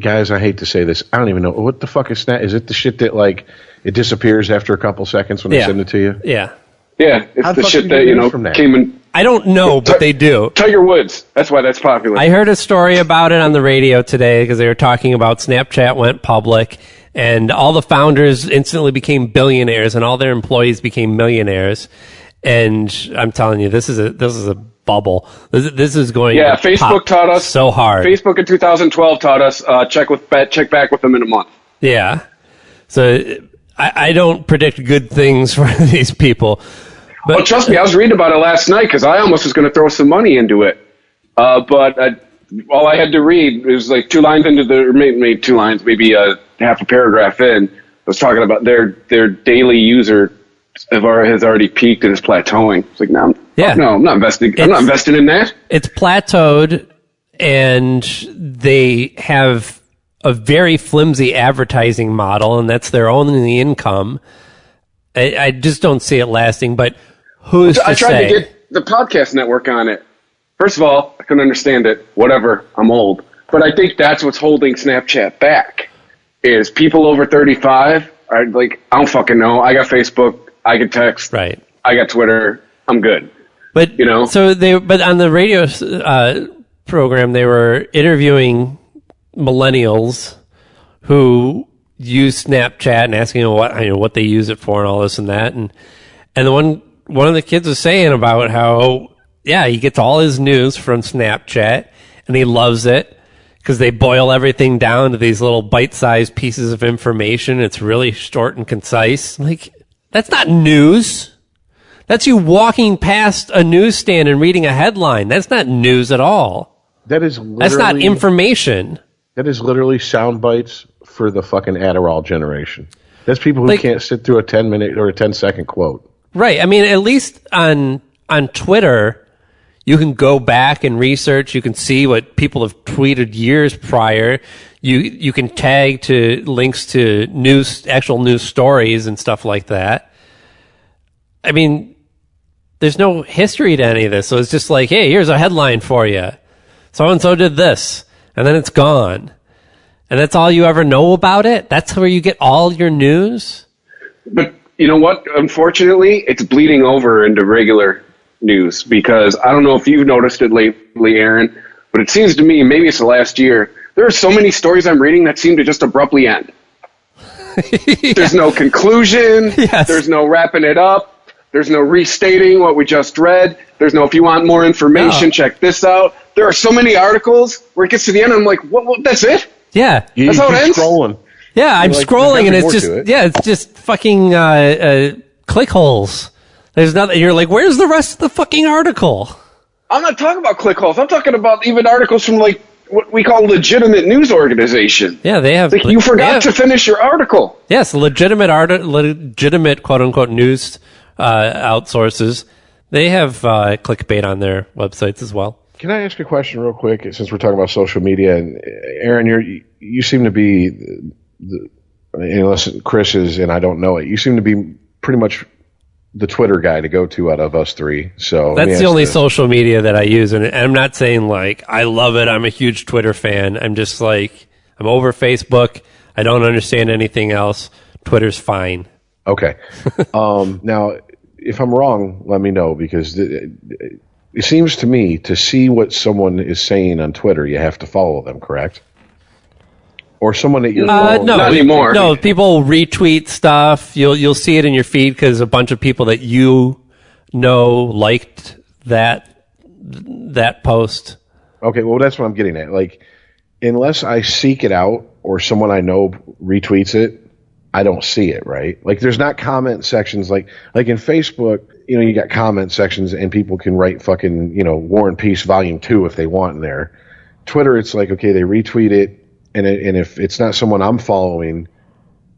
Guys, I hate to say this. I don't even know. What the fuck is Snap? Is it the shit that, like, it disappears after a couple seconds when they send it to you? Yeah. Yeah, it's the shit that, I don't know, but they do. Tiger Woods. That's why that's popular. I heard a story about it on the radio today because they were talking about Snapchat went public and all the founders instantly became billionaires and all their employees became millionaires. And I'm telling you, this is a bubble. This is going. Yeah, to Facebook taught us so hard. Facebook in 2012 taught us check back with them in a month. Yeah. So I don't predict good things for these people. But, well, trust me, I was reading about it last night because I almost was going to throw some money into it. But all I had to read was like 2 lines into maybe 2 lines, maybe half a paragraph in. I was talking about their daily user has already peaked and is plateauing. It's like, no, I'm not investing. I'm not investing in that. It's plateaued, and they have a very flimsy advertising model, and that's their only income. I just don't see it lasting, but who's to say? I tried to get the podcast network on it. First of all, I couldn't understand it. Whatever, I'm old. But I think that's what's holding Snapchat back, is people over 35 are like, I don't fucking know. I got Facebook. I can text. Right. I got Twitter. I'm good. But, but on the radio program, they were interviewing millennials who use Snapchat and asking what they use it for and all this and that. And one of the kids was saying about how, he gets all his news from Snapchat and he loves it because they boil everything down to these little bite-sized pieces of information. It's really short and concise. Like, that's not news. That's you walking past a newsstand and reading a headline. That's not news at all. That's not information. That is literally sound bites for the fucking Adderall generation. That's people who can't sit through a 10-minute or a 10-second quote. Right. I mean, at least on Twitter, you can go back and research. You can see what people have tweeted years prior. You can tag to links to actual news stories and stuff like that. I mean, there's no history to any of this. So it's just like, hey, here's a headline for you. So-and-so did this. And then it's gone. And that's all you ever know about it? That's where you get all your news? But you know what? Unfortunately, it's bleeding over into regular news because I don't know if you've noticed it lately, Aaron, but it seems to me, maybe it's the last year, there are so many stories I'm reading that seem to just abruptly end. Yeah. There's no conclusion. Yes. There's no wrapping it up. There's no restating what we just read. There's no, if you want more information, check this out. There are so many articles where it gets to the end and I'm like, what that's it? Yeah. That's how it ends? Scrolling. Yeah, I'm scrolling and it's just fucking click holes. There's nothing. You're like, where's the rest of the fucking article? I'm not talking about click holes. I'm talking about even articles from like what we call legitimate news organization. Yeah, they have. Like you forgot to finish your article. Yes, legitimate quote unquote news outsources. They have clickbait on their websites as well. Can I ask a question real quick? Since we're talking about social media, and Aaron, you seem to be, unless Chris is, and I don't know it, you seem to be pretty much the Twitter guy to go to out of us three. So that's the only social media that I use, and I'm not saying like I love it. I'm a huge Twitter fan. I'm just like I'm over Facebook. I don't understand anything else. Twitter's fine. Okay. Now, if I'm wrong, let me know because. It seems to me to see what someone is saying on Twitter, you have to follow them, correct? Or someone that you're following. No, not anymore. No, people retweet stuff. You'll see it in your feed because a bunch of people that you know liked that post. Okay, well, that's what I'm getting at. Like, unless I seek it out or someone I know retweets it, I don't see it, right? Like, there's not comment sections like in Facebook. You got comment sections and people can write fucking, War and Peace Volume 2 if they want in there. Twitter, it's like, okay, they retweet it, and if it's not someone I'm following,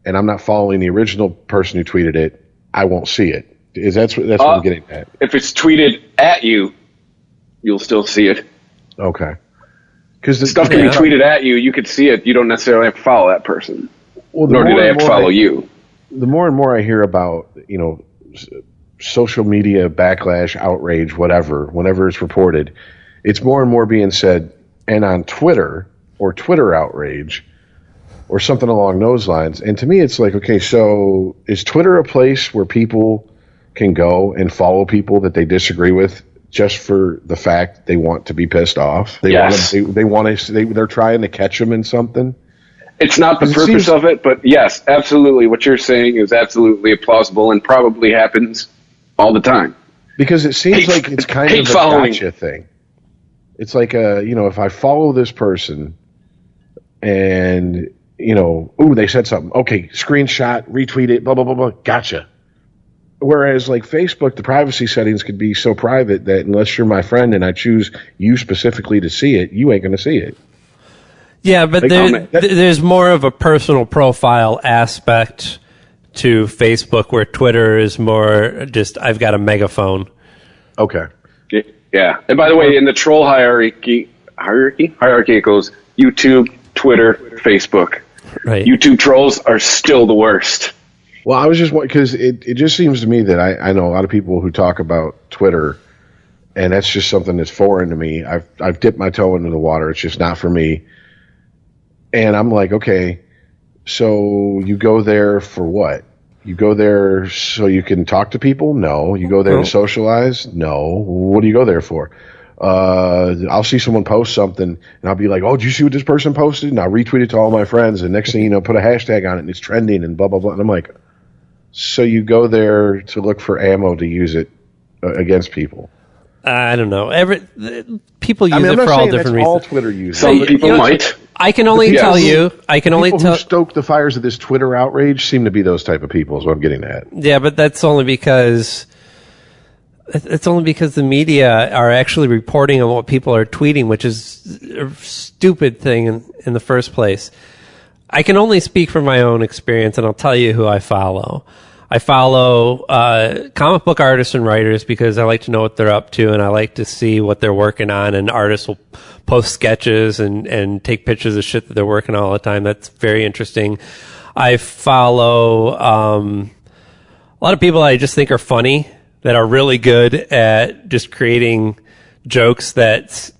and I'm not following the original person who tweeted it, I won't see it. That's what I'm getting at. If it's tweeted at you, you'll still see it. Okay. Because the stuff can be tweeted at you. You could see it. You don't necessarily have to follow that person. Well, nor do they have to follow you. The more and more I hear about, social media backlash, outrage, whatever, whenever it's reported, it's more and more being said, and on Twitter or Twitter outrage or something along those lines. And to me, it's like, okay, so is Twitter a place where people can go and follow people that they disagree with just for the fact they want to be pissed off. They're trying to catch them in something. It's not the purpose of it, but yes, absolutely. What you're saying is absolutely plausible and probably happens all the time. Because it seems like it's kind of a gotcha thing. It's like, if I follow this person and, they said something. Okay, screenshot, retweet it, blah, blah, blah, blah, gotcha. Whereas, like Facebook, the privacy settings could be so private that unless you're my friend and I choose you specifically to see it, you ain't going to see it. Yeah, but there's more of a personal profile aspect to Facebook, where Twitter is more just, I've got a megaphone. Okay. Yeah. And by the way, in the troll hierarchy, it goes YouTube, Twitter, Facebook. Right. YouTube trolls are still the worst. Well, I was just because it just seems to me that I know a lot of people who talk about Twitter, and that's just something that's foreign to me. I've dipped my toe into the water. It's just not for me. And I'm like, okay, so you go there for what? You go there so you can talk to people? No. You go there to socialize? No. What do you go there for? I'll see someone post something, and I'll be like, oh, did you see what this person posted? And I'll retweet it to all my friends, and next thing you know, put a hashtag on it, and it's trending, and blah, blah, blah. And I'm like, so you go there to look for ammo to use it against people? I don't know. People use it for all different reasons. All Twitter users. Some people might. I can only tell you. People who stoke the fires of this Twitter outrage seem to be those type of people. Is what I'm getting at. Yeah, but that's only because the media are actually reporting on what people are tweeting, which is a stupid thing in the first place. I can only speak from my own experience, and I'll tell you who I follow. I follow comic book artists and writers because I like to know what they're up to, and I like to see what they're working on. And artists will post sketches and take pictures of shit that they're working on all the time. That's very interesting. I follow a lot of people I just think are funny, that are really good at just creating jokes. There's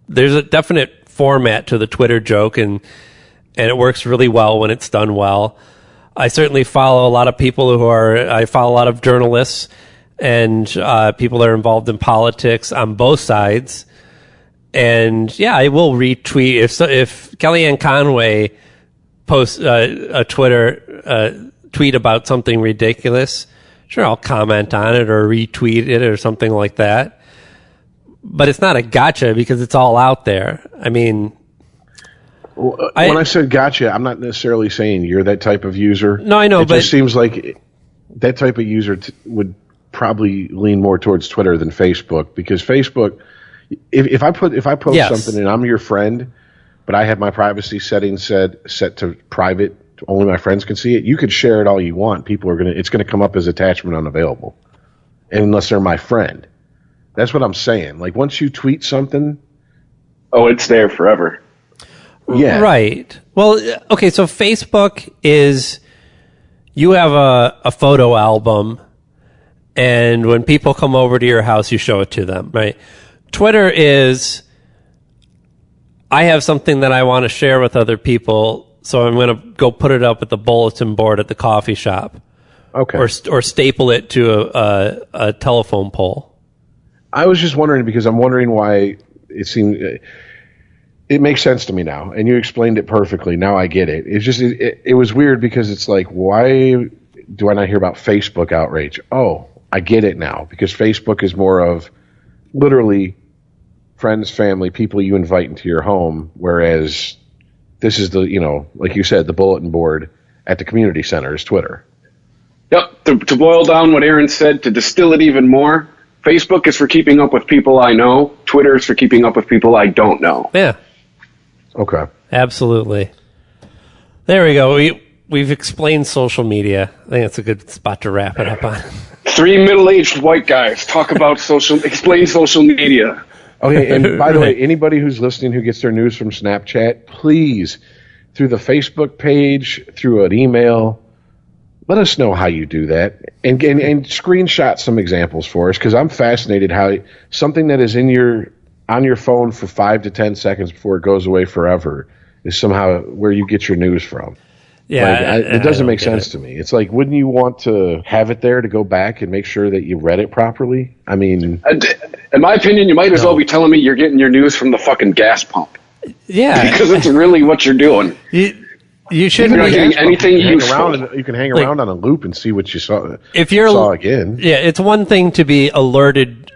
a definite format to the Twitter joke, and it works really well when it's done well. I certainly follow a lot of people I follow a lot of journalists and people that are involved in politics on both sides. And yeah, I will retweet if Kellyanne Conway posts a Twitter tweet about something ridiculous. Sure, I'll comment on it or retweet it or something like that. But it's not a gotcha because it's all out there. I mean, when I said gotcha, I'm not necessarily saying you're that type of user. No, I know, but it just seems like that type of user would probably lean more towards Twitter than Facebook, because Facebook, if I post something and I'm your friend, but I have my privacy settings set to private, only my friends can see it, you could share it all you want. It's gonna come up as attachment unavailable, unless they're my friend. That's what I'm saying. Like, once you tweet something, it's there forever. Yeah. Right. Well, okay, so Facebook is, you have a photo album, and when people come over to your house, you show it to them, right? Twitter is, I have something that I want to share with other people, so I'm going to go put it up at the bulletin board at the coffee shop. Okay. Or staple it to a telephone pole. I was just wondering, because I'm wondering why it seems... It makes sense to me now, and you explained it perfectly. Now I get it. It's just it was weird, because it's like, why do I not hear about Facebook outrage? Oh, I get it now, because Facebook is more of literally friends, family, people you invite into your home, whereas this is like you said, the bulletin board at the community center is Twitter. Yep. To boil down what Aaron said, to distill it even more, Facebook is for keeping up with people I know. Twitter is for keeping up with people I don't know. Yeah. Okay. Absolutely. There we go. We've explained social media. I think that's a good spot to wrap it up on. 3 middle-aged white guys talk about explain social media. Okay, and by the way, anybody who's listening who gets their news from Snapchat, please, through the Facebook page, through an email, let us know how you do that, and screenshot some examples for us, because I'm fascinated how something that is on your phone for 5 to 10 seconds before it goes away forever is somehow where you get your news from. Yeah, it doesn't make sense to me. It's like, wouldn't you want to have it there to go back and make sure that you read it properly? I mean, in my opinion, you might as well be telling me you're getting your news from the fucking gas pump. Yeah, because it's really what you're doing. You shouldn't be getting anything useful. You can hang around on a loop and see what you saw. If you're saw again, yeah, it's one thing to be alerted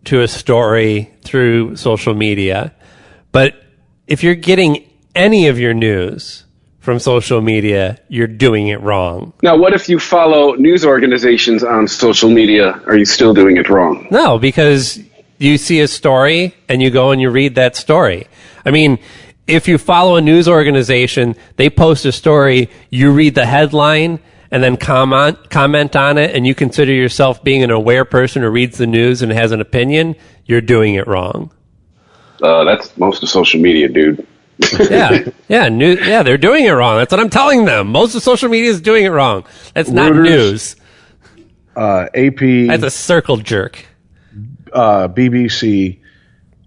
to a story through social media, but if you're getting any of your news from social media, you're doing it wrong. Now, what if you follow news organizations on social media? Are you still doing it wrong? No, because you see a story and you go and you read that story. I mean, if you follow a news organization, they post a story, you read the headline and then comment on it, and you consider yourself being an aware person who reads the news and has an opinion, you're doing it wrong. That's most of social media, dude. They're doing it wrong. That's what I'm telling them. Most of social media is doing it wrong. That's not Reuters, news. AP. That's a circle jerk. BBC.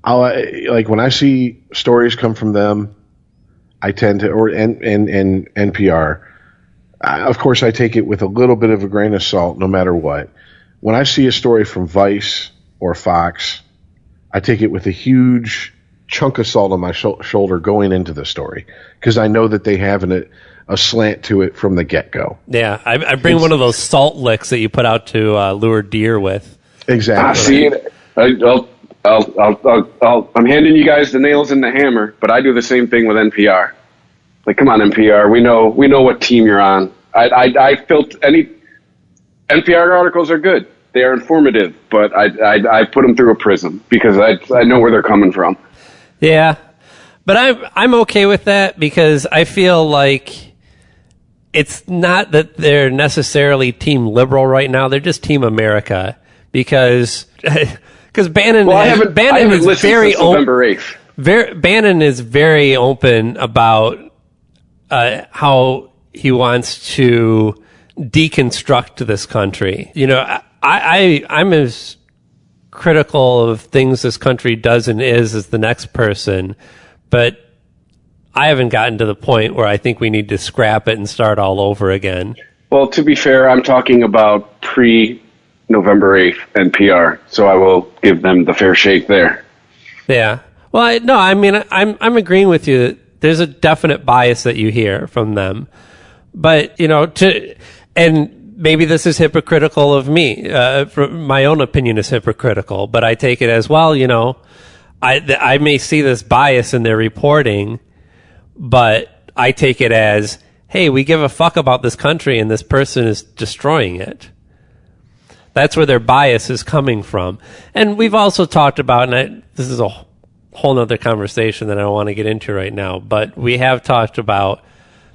Like when I see stories come from them, I tend to, and NPR. Of course, I take it with a little bit of a grain of salt, no matter what. When I see a story from Vice or Fox, I take it with a huge chunk of salt on my shoulder going into the story, because I know that they have a slant to it from the get-go. Yeah, I bring one of those salt licks that you put out to lure deer with. Exactly. I'm handing you guys the nails and the hammer, but I do the same thing with NPR. Like, come on, NPR, we know what team you're on. I felt any NPR articles are good. They are informative, but I put them through a prism because I know where they're coming from. Yeah, but I'm okay with that, because I feel like it's not that they're necessarily Team Liberal right now. They're just Team America, because Bannon. Well, I haven't listened since November 8th. Bannon is very open about how he wants to deconstruct this country. You know, I'm as critical of things this country does and is as the next person, but I haven't gotten to the point where I think we need to scrap it and start all over again. Well, to be fair, I'm talking about pre-November 8th NPR, so I will give them the fair shake there. Yeah. Well, I'm agreeing with you. There's a definite bias that you hear from them, but and maybe this is hypocritical of me. My own opinion is hypocritical, but I take it as, well, I may see this bias in their reporting, but I take it as, hey, we give a fuck about this country and this person is destroying it. That's where their bias is coming from. And we've also talked about, and this is a whole nother conversation that I don't want to get into right now, but we have talked about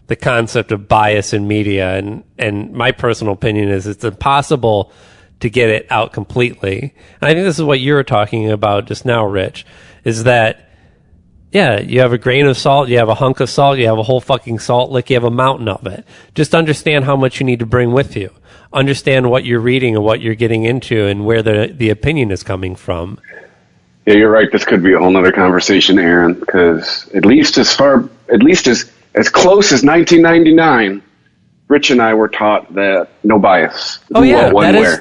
the concept of bias in media, and my personal opinion is it's impossible to get it out completely. And I think this is what you were talking about just now, Rich, is that, yeah, you have a grain of salt, you have a hunk of salt, you have a whole fucking salt lick, you have a mountain of it. Just understand how much you need to bring with you. Understand what you're reading and what you're getting into and where the opinion is coming from. Yeah, you're right. This could be a whole nother conversation, Aaron, because at least as close as 1999, Rich and I were taught that no bias. Oh yeah,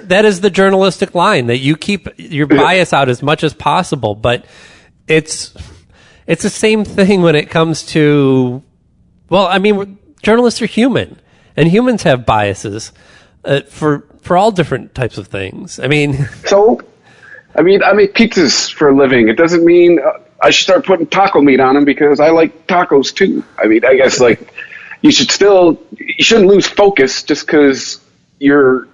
that is the journalistic line, that you keep your bias out as much as possible. But it's the same thing when it comes to, well, I mean, journalists are human, and humans have biases for all different types of things. I mean, I make pizzas for a living. It doesn't mean I should start putting taco meat on them because I like tacos too. I mean, I guess you shouldn't lose focus just because your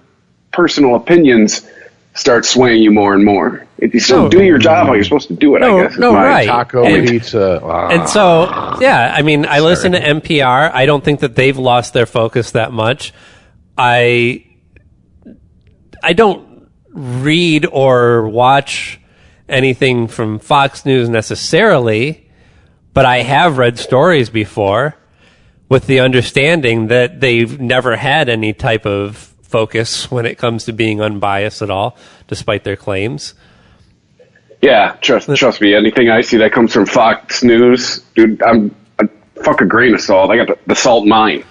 personal opinions start swaying you more and more. If you still do your job how you're supposed to do it, I guess. Right. Taco pizza. And so, yeah, I mean, I listen to NPR. I don't think that they've lost their focus that much. I don't read or watch anything from Fox News necessarily, but I have read stories before with the understanding that they've never had any type of focus when it comes to being unbiased at all, despite their claims. Yeah, trust me. Anything I see that comes from Fox News, dude, I'm fuck a grain of salt. I got the salt mine.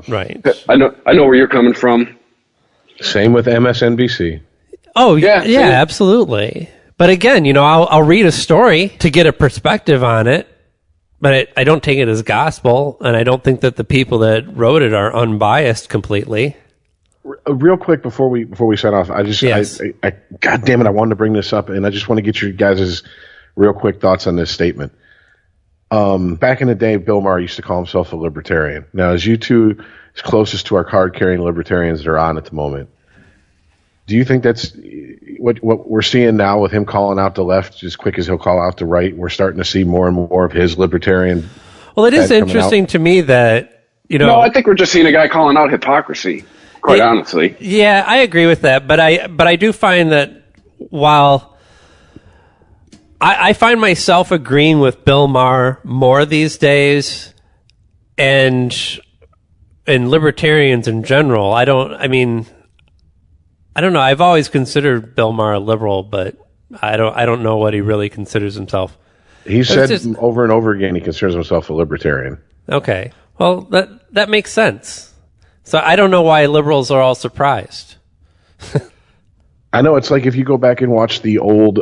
Right. I know where you're coming from. Same with MSNBC. Oh, yeah, Yeah. absolutely. But again, I'll read a story to get a perspective on it, but I don't take it as gospel, and I don't think that the people that wrote it are unbiased completely. Real quick before we sign off, Yes. I God damn it, I wanted to bring this up, and I just want to get your guys' real quick thoughts on this statement. Back in the day, Bill Maher used to call himself a libertarian. Now, as you two is closest to our card-carrying libertarians that are on at the moment, do you think that's what we're seeing now with him calling out the left as quick as he'll call out the right? We're starting to see more and more of his libertarian. Well, it is head coming interesting out. to me that, No, I think we're just seeing a guy calling out hypocrisy, quite honestly. Yeah, I agree with that, but I do find that while I find myself agreeing with Bill Maher more these days, and libertarians in general, I don't know. I've always considered Bill Maher a liberal, but I don't know what he really considers himself. He said over and over again he considers himself a libertarian. Okay, well that makes sense. So I don't know why liberals are all surprised. I know it's like if you go back and watch the old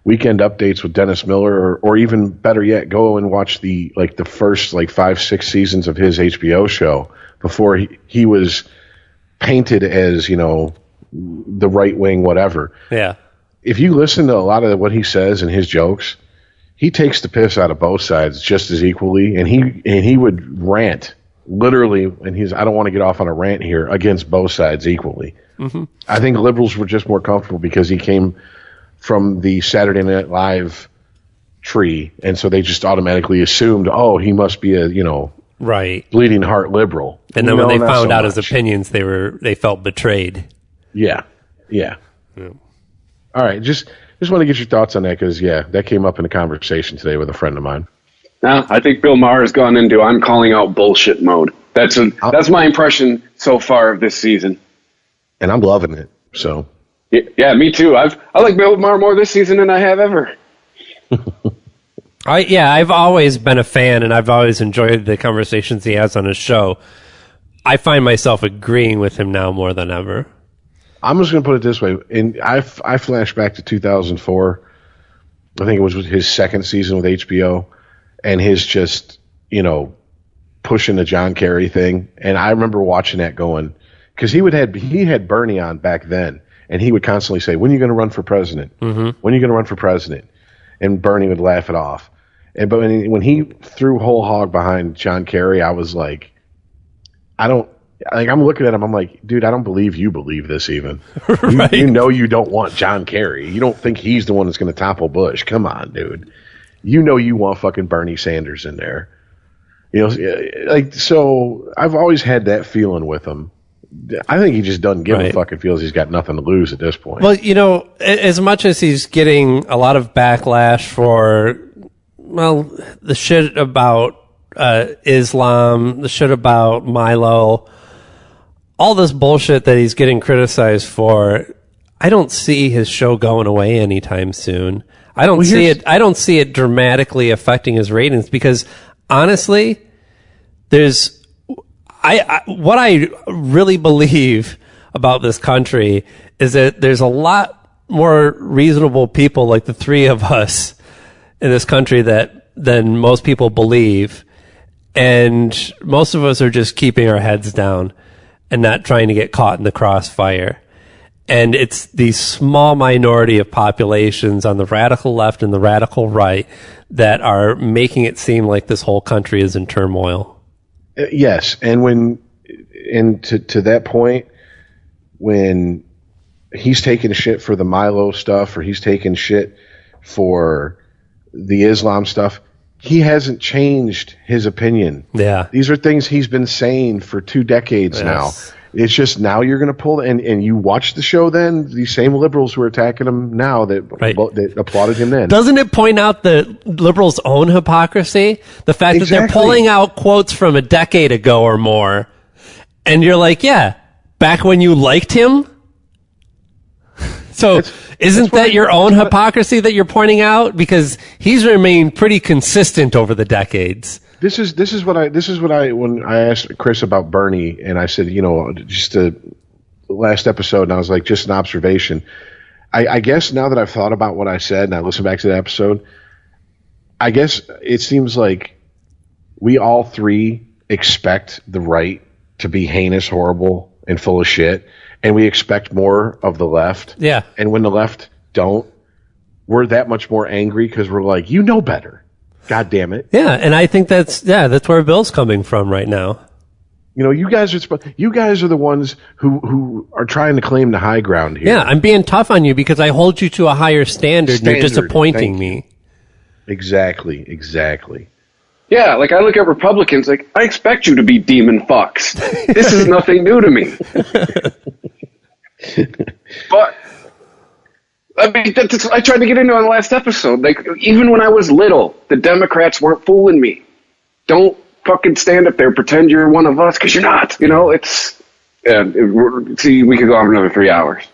weekend updates with Dennis Miller, or even better yet, go and watch the first 5-6 seasons of his HBO show before he was painted as, the right wing, whatever. Yeah. If you listen to a lot of what he says and his jokes, he takes the piss out of both sides just as equally, and he would rant literally, and I don't want to get off on a rant here, against both sides equally. Mm-hmm. I think liberals were just more comfortable because he came from the Saturday Night Live tree, and so they just automatically assumed, oh, he must be a, right, bleeding heart liberal. And then when they found out his opinions, they felt betrayed. Yeah. All right, just want to get your thoughts on that because that came up in a conversation today with a friend of mine. Now, I think Bill Maher has gone into I'm calling out bullshit mode. That's my impression so far of this season, and I'm loving it. So yeah, me too. I like Bill Maher more this season than I have ever. I've always been a fan, and I've always enjoyed the conversations he has on his show. I find myself agreeing with him now more than ever. I'm just going to put it this way. And I flash back to 2004. I think it was his second season with HBO, and his just, pushing the John Kerry thing. And I remember watching that going, because he had Bernie on back then, and he would constantly say, when are you going to run for president? Mm-hmm. When are you going to run for president? And Bernie would laugh it off. But when he threw whole hog behind John Kerry, I was like, I'm looking at him, I'm like, dude, I don't believe you believe this even. Right. You don't want John Kerry. You don't think he's the one that's going to topple Bush. Come on, dude. You want fucking Bernie Sanders in there. So I've always had that feeling with him. I think he just doesn't give a fucking feels he's got nothing to lose at this point. Well, as much as he's getting a lot of backlash for, the shit about Islam, the shit about Milo, all this bullshit that he's getting criticized for, I don't see his show going away anytime soon. I don't see it dramatically affecting his ratings because honestly, what I really believe about this country is that there's a lot more reasonable people like the three of us in this country than most people believe. And most of us are just keeping our heads down and not trying to get caught in the crossfire. And it's the small minority of populations on the radical left and the radical right that are making it seem like this whole country is in turmoil. Yes, and to that point, when he's taking shit for the Milo stuff, or he's taking shit for the Islam stuff, he hasn't changed his opinion. Yeah, these are things he's been saying for 2 decades now. It's just now you're going to pull and you watch the show. Then these same liberals who are attacking him now that applauded him then. Doesn't it point out the liberals' own hypocrisy? The fact that they're pulling out quotes from a decade ago or more, and you're like, yeah, back when you liked him. So isn't that your own hypocrisy that you're pointing out? Because he's remained pretty consistent over the decades. This is what I when I asked Chris about Bernie, and I said, just the last episode, and I was like, just an observation. I guess now that I've thought about what I said and I listened back to the episode, I guess it seems like we all three expect the right to be heinous, horrible, and full of shit, and we expect more of the left. Yeah. And when the left don't, we're that much more angry because we're like, you know better. God damn it. Yeah, and I think that's where Bill's coming from right now. You guys are the ones who are trying to claim the high ground here. Yeah, I'm being tough on you because I hold you to a higher standard and you're disappointing me. Exactly. Yeah, like I look at Republicans, like I expect you to be demon fucks. This is nothing new to me. But I mean, I tried to get into it on the last episode. Like even when I was little, the Democrats weren't fooling me. Don't fucking stand up there and pretend you're one of us because you're not. It's see, we could go on for another 3 hours.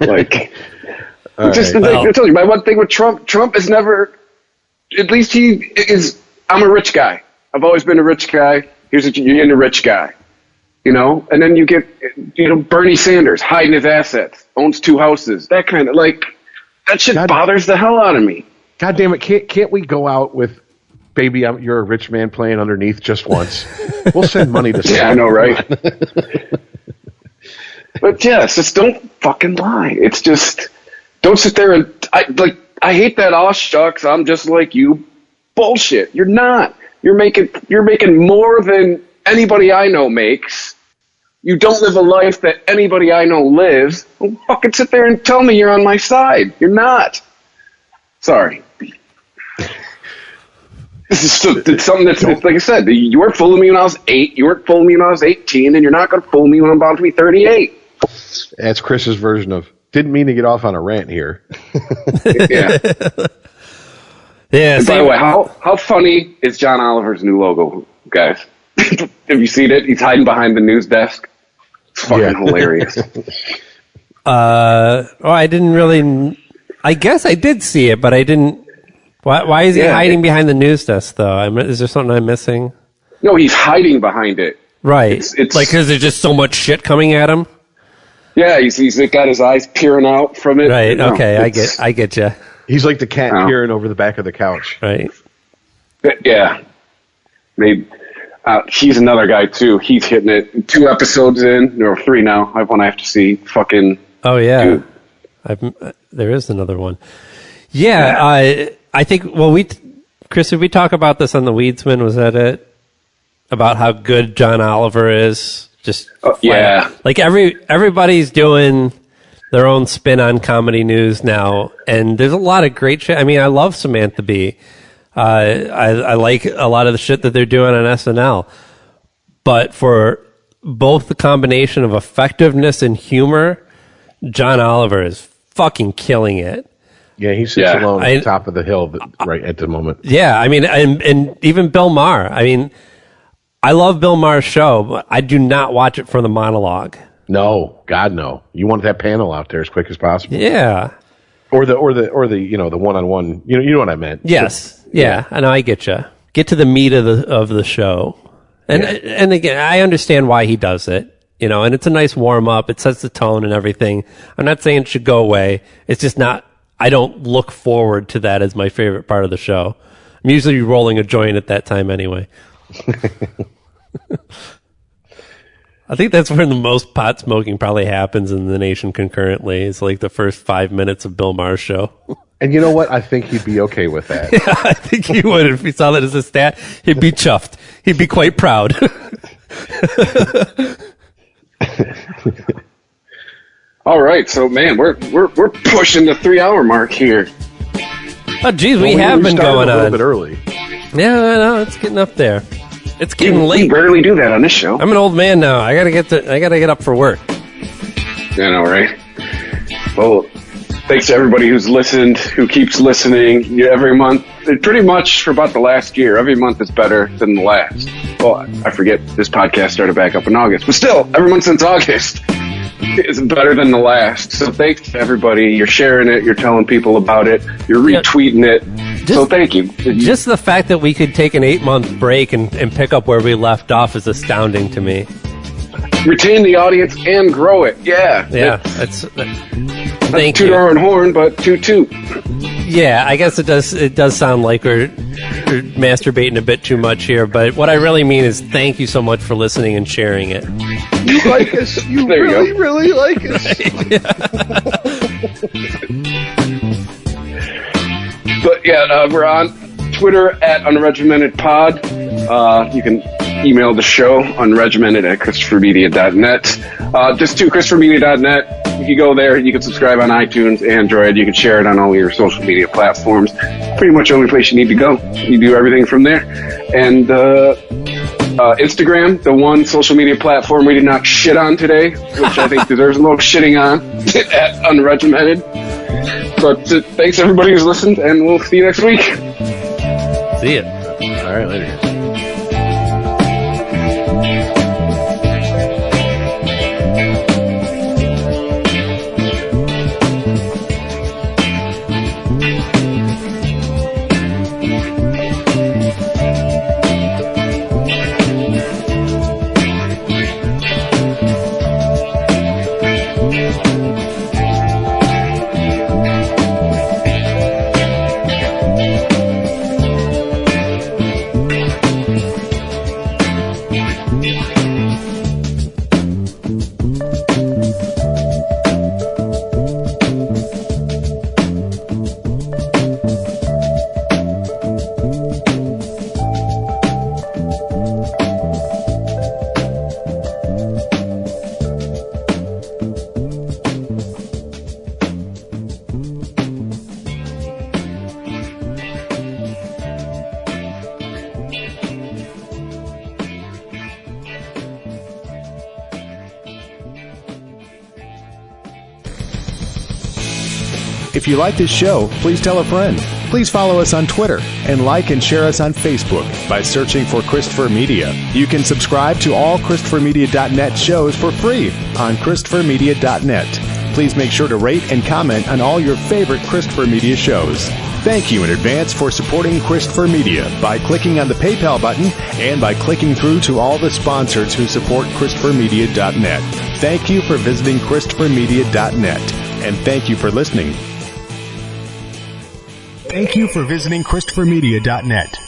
Like, I told you, my one thing with Trump is never. At least he is. I'm a rich guy. I've always been a rich guy. Here's what you're in a rich guy. And then you get Bernie Sanders hiding his assets, owns 2 houses, that kind of that shit bothers the hell out of me. God damn it! Can't we go out with? Baby, you're a rich man playing underneath just once. We'll send money to yeah, I know, right? But yes, just don't fucking lie. It's just don't sit there and I hate that aw shucks, I'm just like you bullshit. You're not. You're making more than anybody I know makes. You don't live a life that anybody I know lives. Don't fucking sit there and tell me you're on my side. You're not. Sorry. This is something that's like I said. You weren't fooling me when I was 8. You weren't fooling me when I was 18, and you're not going to fool me when I'm about to be 38. That's Chris's version of didn't mean to get off on a rant here. Yeah. Yeah. And by the way, how funny is John Oliver's new logo, guys? Have you seen it? He's hiding behind the news desk. It's fucking hilarious. I didn't really. I guess I did see it, but I didn't. Why is he hiding behind the news desk, though? Is there something I'm missing? No, he's hiding behind it. Right. It's like because there's just so much shit coming at him. Yeah, he's got his eyes peering out from it. Right. Okay, I get you. He's like the cat peering over the back of the couch. Right. Yeah. Maybe he's another guy too. He's hitting it 2 episodes in, or 3 now. I have one I have to see. Fucking. Oh yeah. There is another one. Yeah. I think, Chris, did we talk about this on the Weedsman? Was that it? About how good John Oliver is? Just yeah. Like everybody's doing their own spin on comedy news now, and there's a lot of great shit. I mean, I love Samantha Bee. I like a lot of the shit that they're doing on SNL. But for both the combination of effectiveness and humor, John Oliver is fucking killing it. Yeah, he sits alone at the top of the hill right at the moment. Yeah, I mean, and even Bill Maher. I mean, I love Bill Maher's show, but I do not watch it for the monologue. No, God, no. You want that panel out there as quick as possible. Yeah. Or the the one-on-one. You know what I meant. Yes. Yeah. I know. I get you. Get to the meat of the show, and again, I understand why he does it. And it's a nice warm up. It sets the tone and everything. I'm not saying it should go away. It's just not. I don't look forward to that as my favorite part of the show. I'm usually rolling a joint at that time anyway. I think that's where the most pot smoking probably happens in the nation concurrently. It's like the first 5 minutes of Bill Maher's show. And you know what? I think he'd be okay with that. Yeah, I think he would. If he saw that as a stat, he'd be chuffed. He'd be quite proud. All right, so man, we're pushing the 3-hour mark here. Oh, geez, we have been going a little on bit early. Yeah, no, it's getting up there. It's getting late. We rarely do that on this show. I'm an old man now. I gotta get up for work. I know, right? Well, thanks to everybody who's listened, who keeps listening every month. Pretty much for about the last year, every month is better than the last. Well, I forget this podcast started back up in August, but still, every month since August is better than the last. So thanks to everybody. You're sharing it. You're telling people about it. You're retweeting it. So thank you. Just the fact that we could take an 8-month break and pick up where we left off is astounding to me. Retain the audience and grow it. Yeah. Yeah. Thank toot you. our own horn, but toot. Yeah, I guess it does sound like we're masturbating a bit too much here, but what I really mean is thank you so much for listening and sharing it. You like us. You There you really, go. really like us. But yeah, we're on Twitter at unregimentedpod. You can email the show unregimented@christophermedia.net. Just to christophermedia.net. You can go there. You can subscribe on iTunes, Android. You can share it on all your social media platforms. Pretty much the only place you need to go. You do everything from there. And Instagram, the one social media platform we did not shit on today, which I think deserves a little shitting on, at unregimented. But thanks everybody who's listened, and we'll see you next week. See ya. All right, later. If you like this show, please tell a friend. Please follow us on Twitter and like and share us on Facebook by searching for Christopher Media. You can subscribe to all ChristopherMedia.net shows for free on ChristopherMedia.net. Please make sure to rate and comment on all your favorite Christopher Media shows. Thank you in advance for supporting Christopher Media by clicking on the PayPal button and by clicking through to all the sponsors who support ChristopherMedia.net. Thank you for visiting ChristopherMedia.net, and thank you for listening. Thank you for visiting ChristopherMedia.net.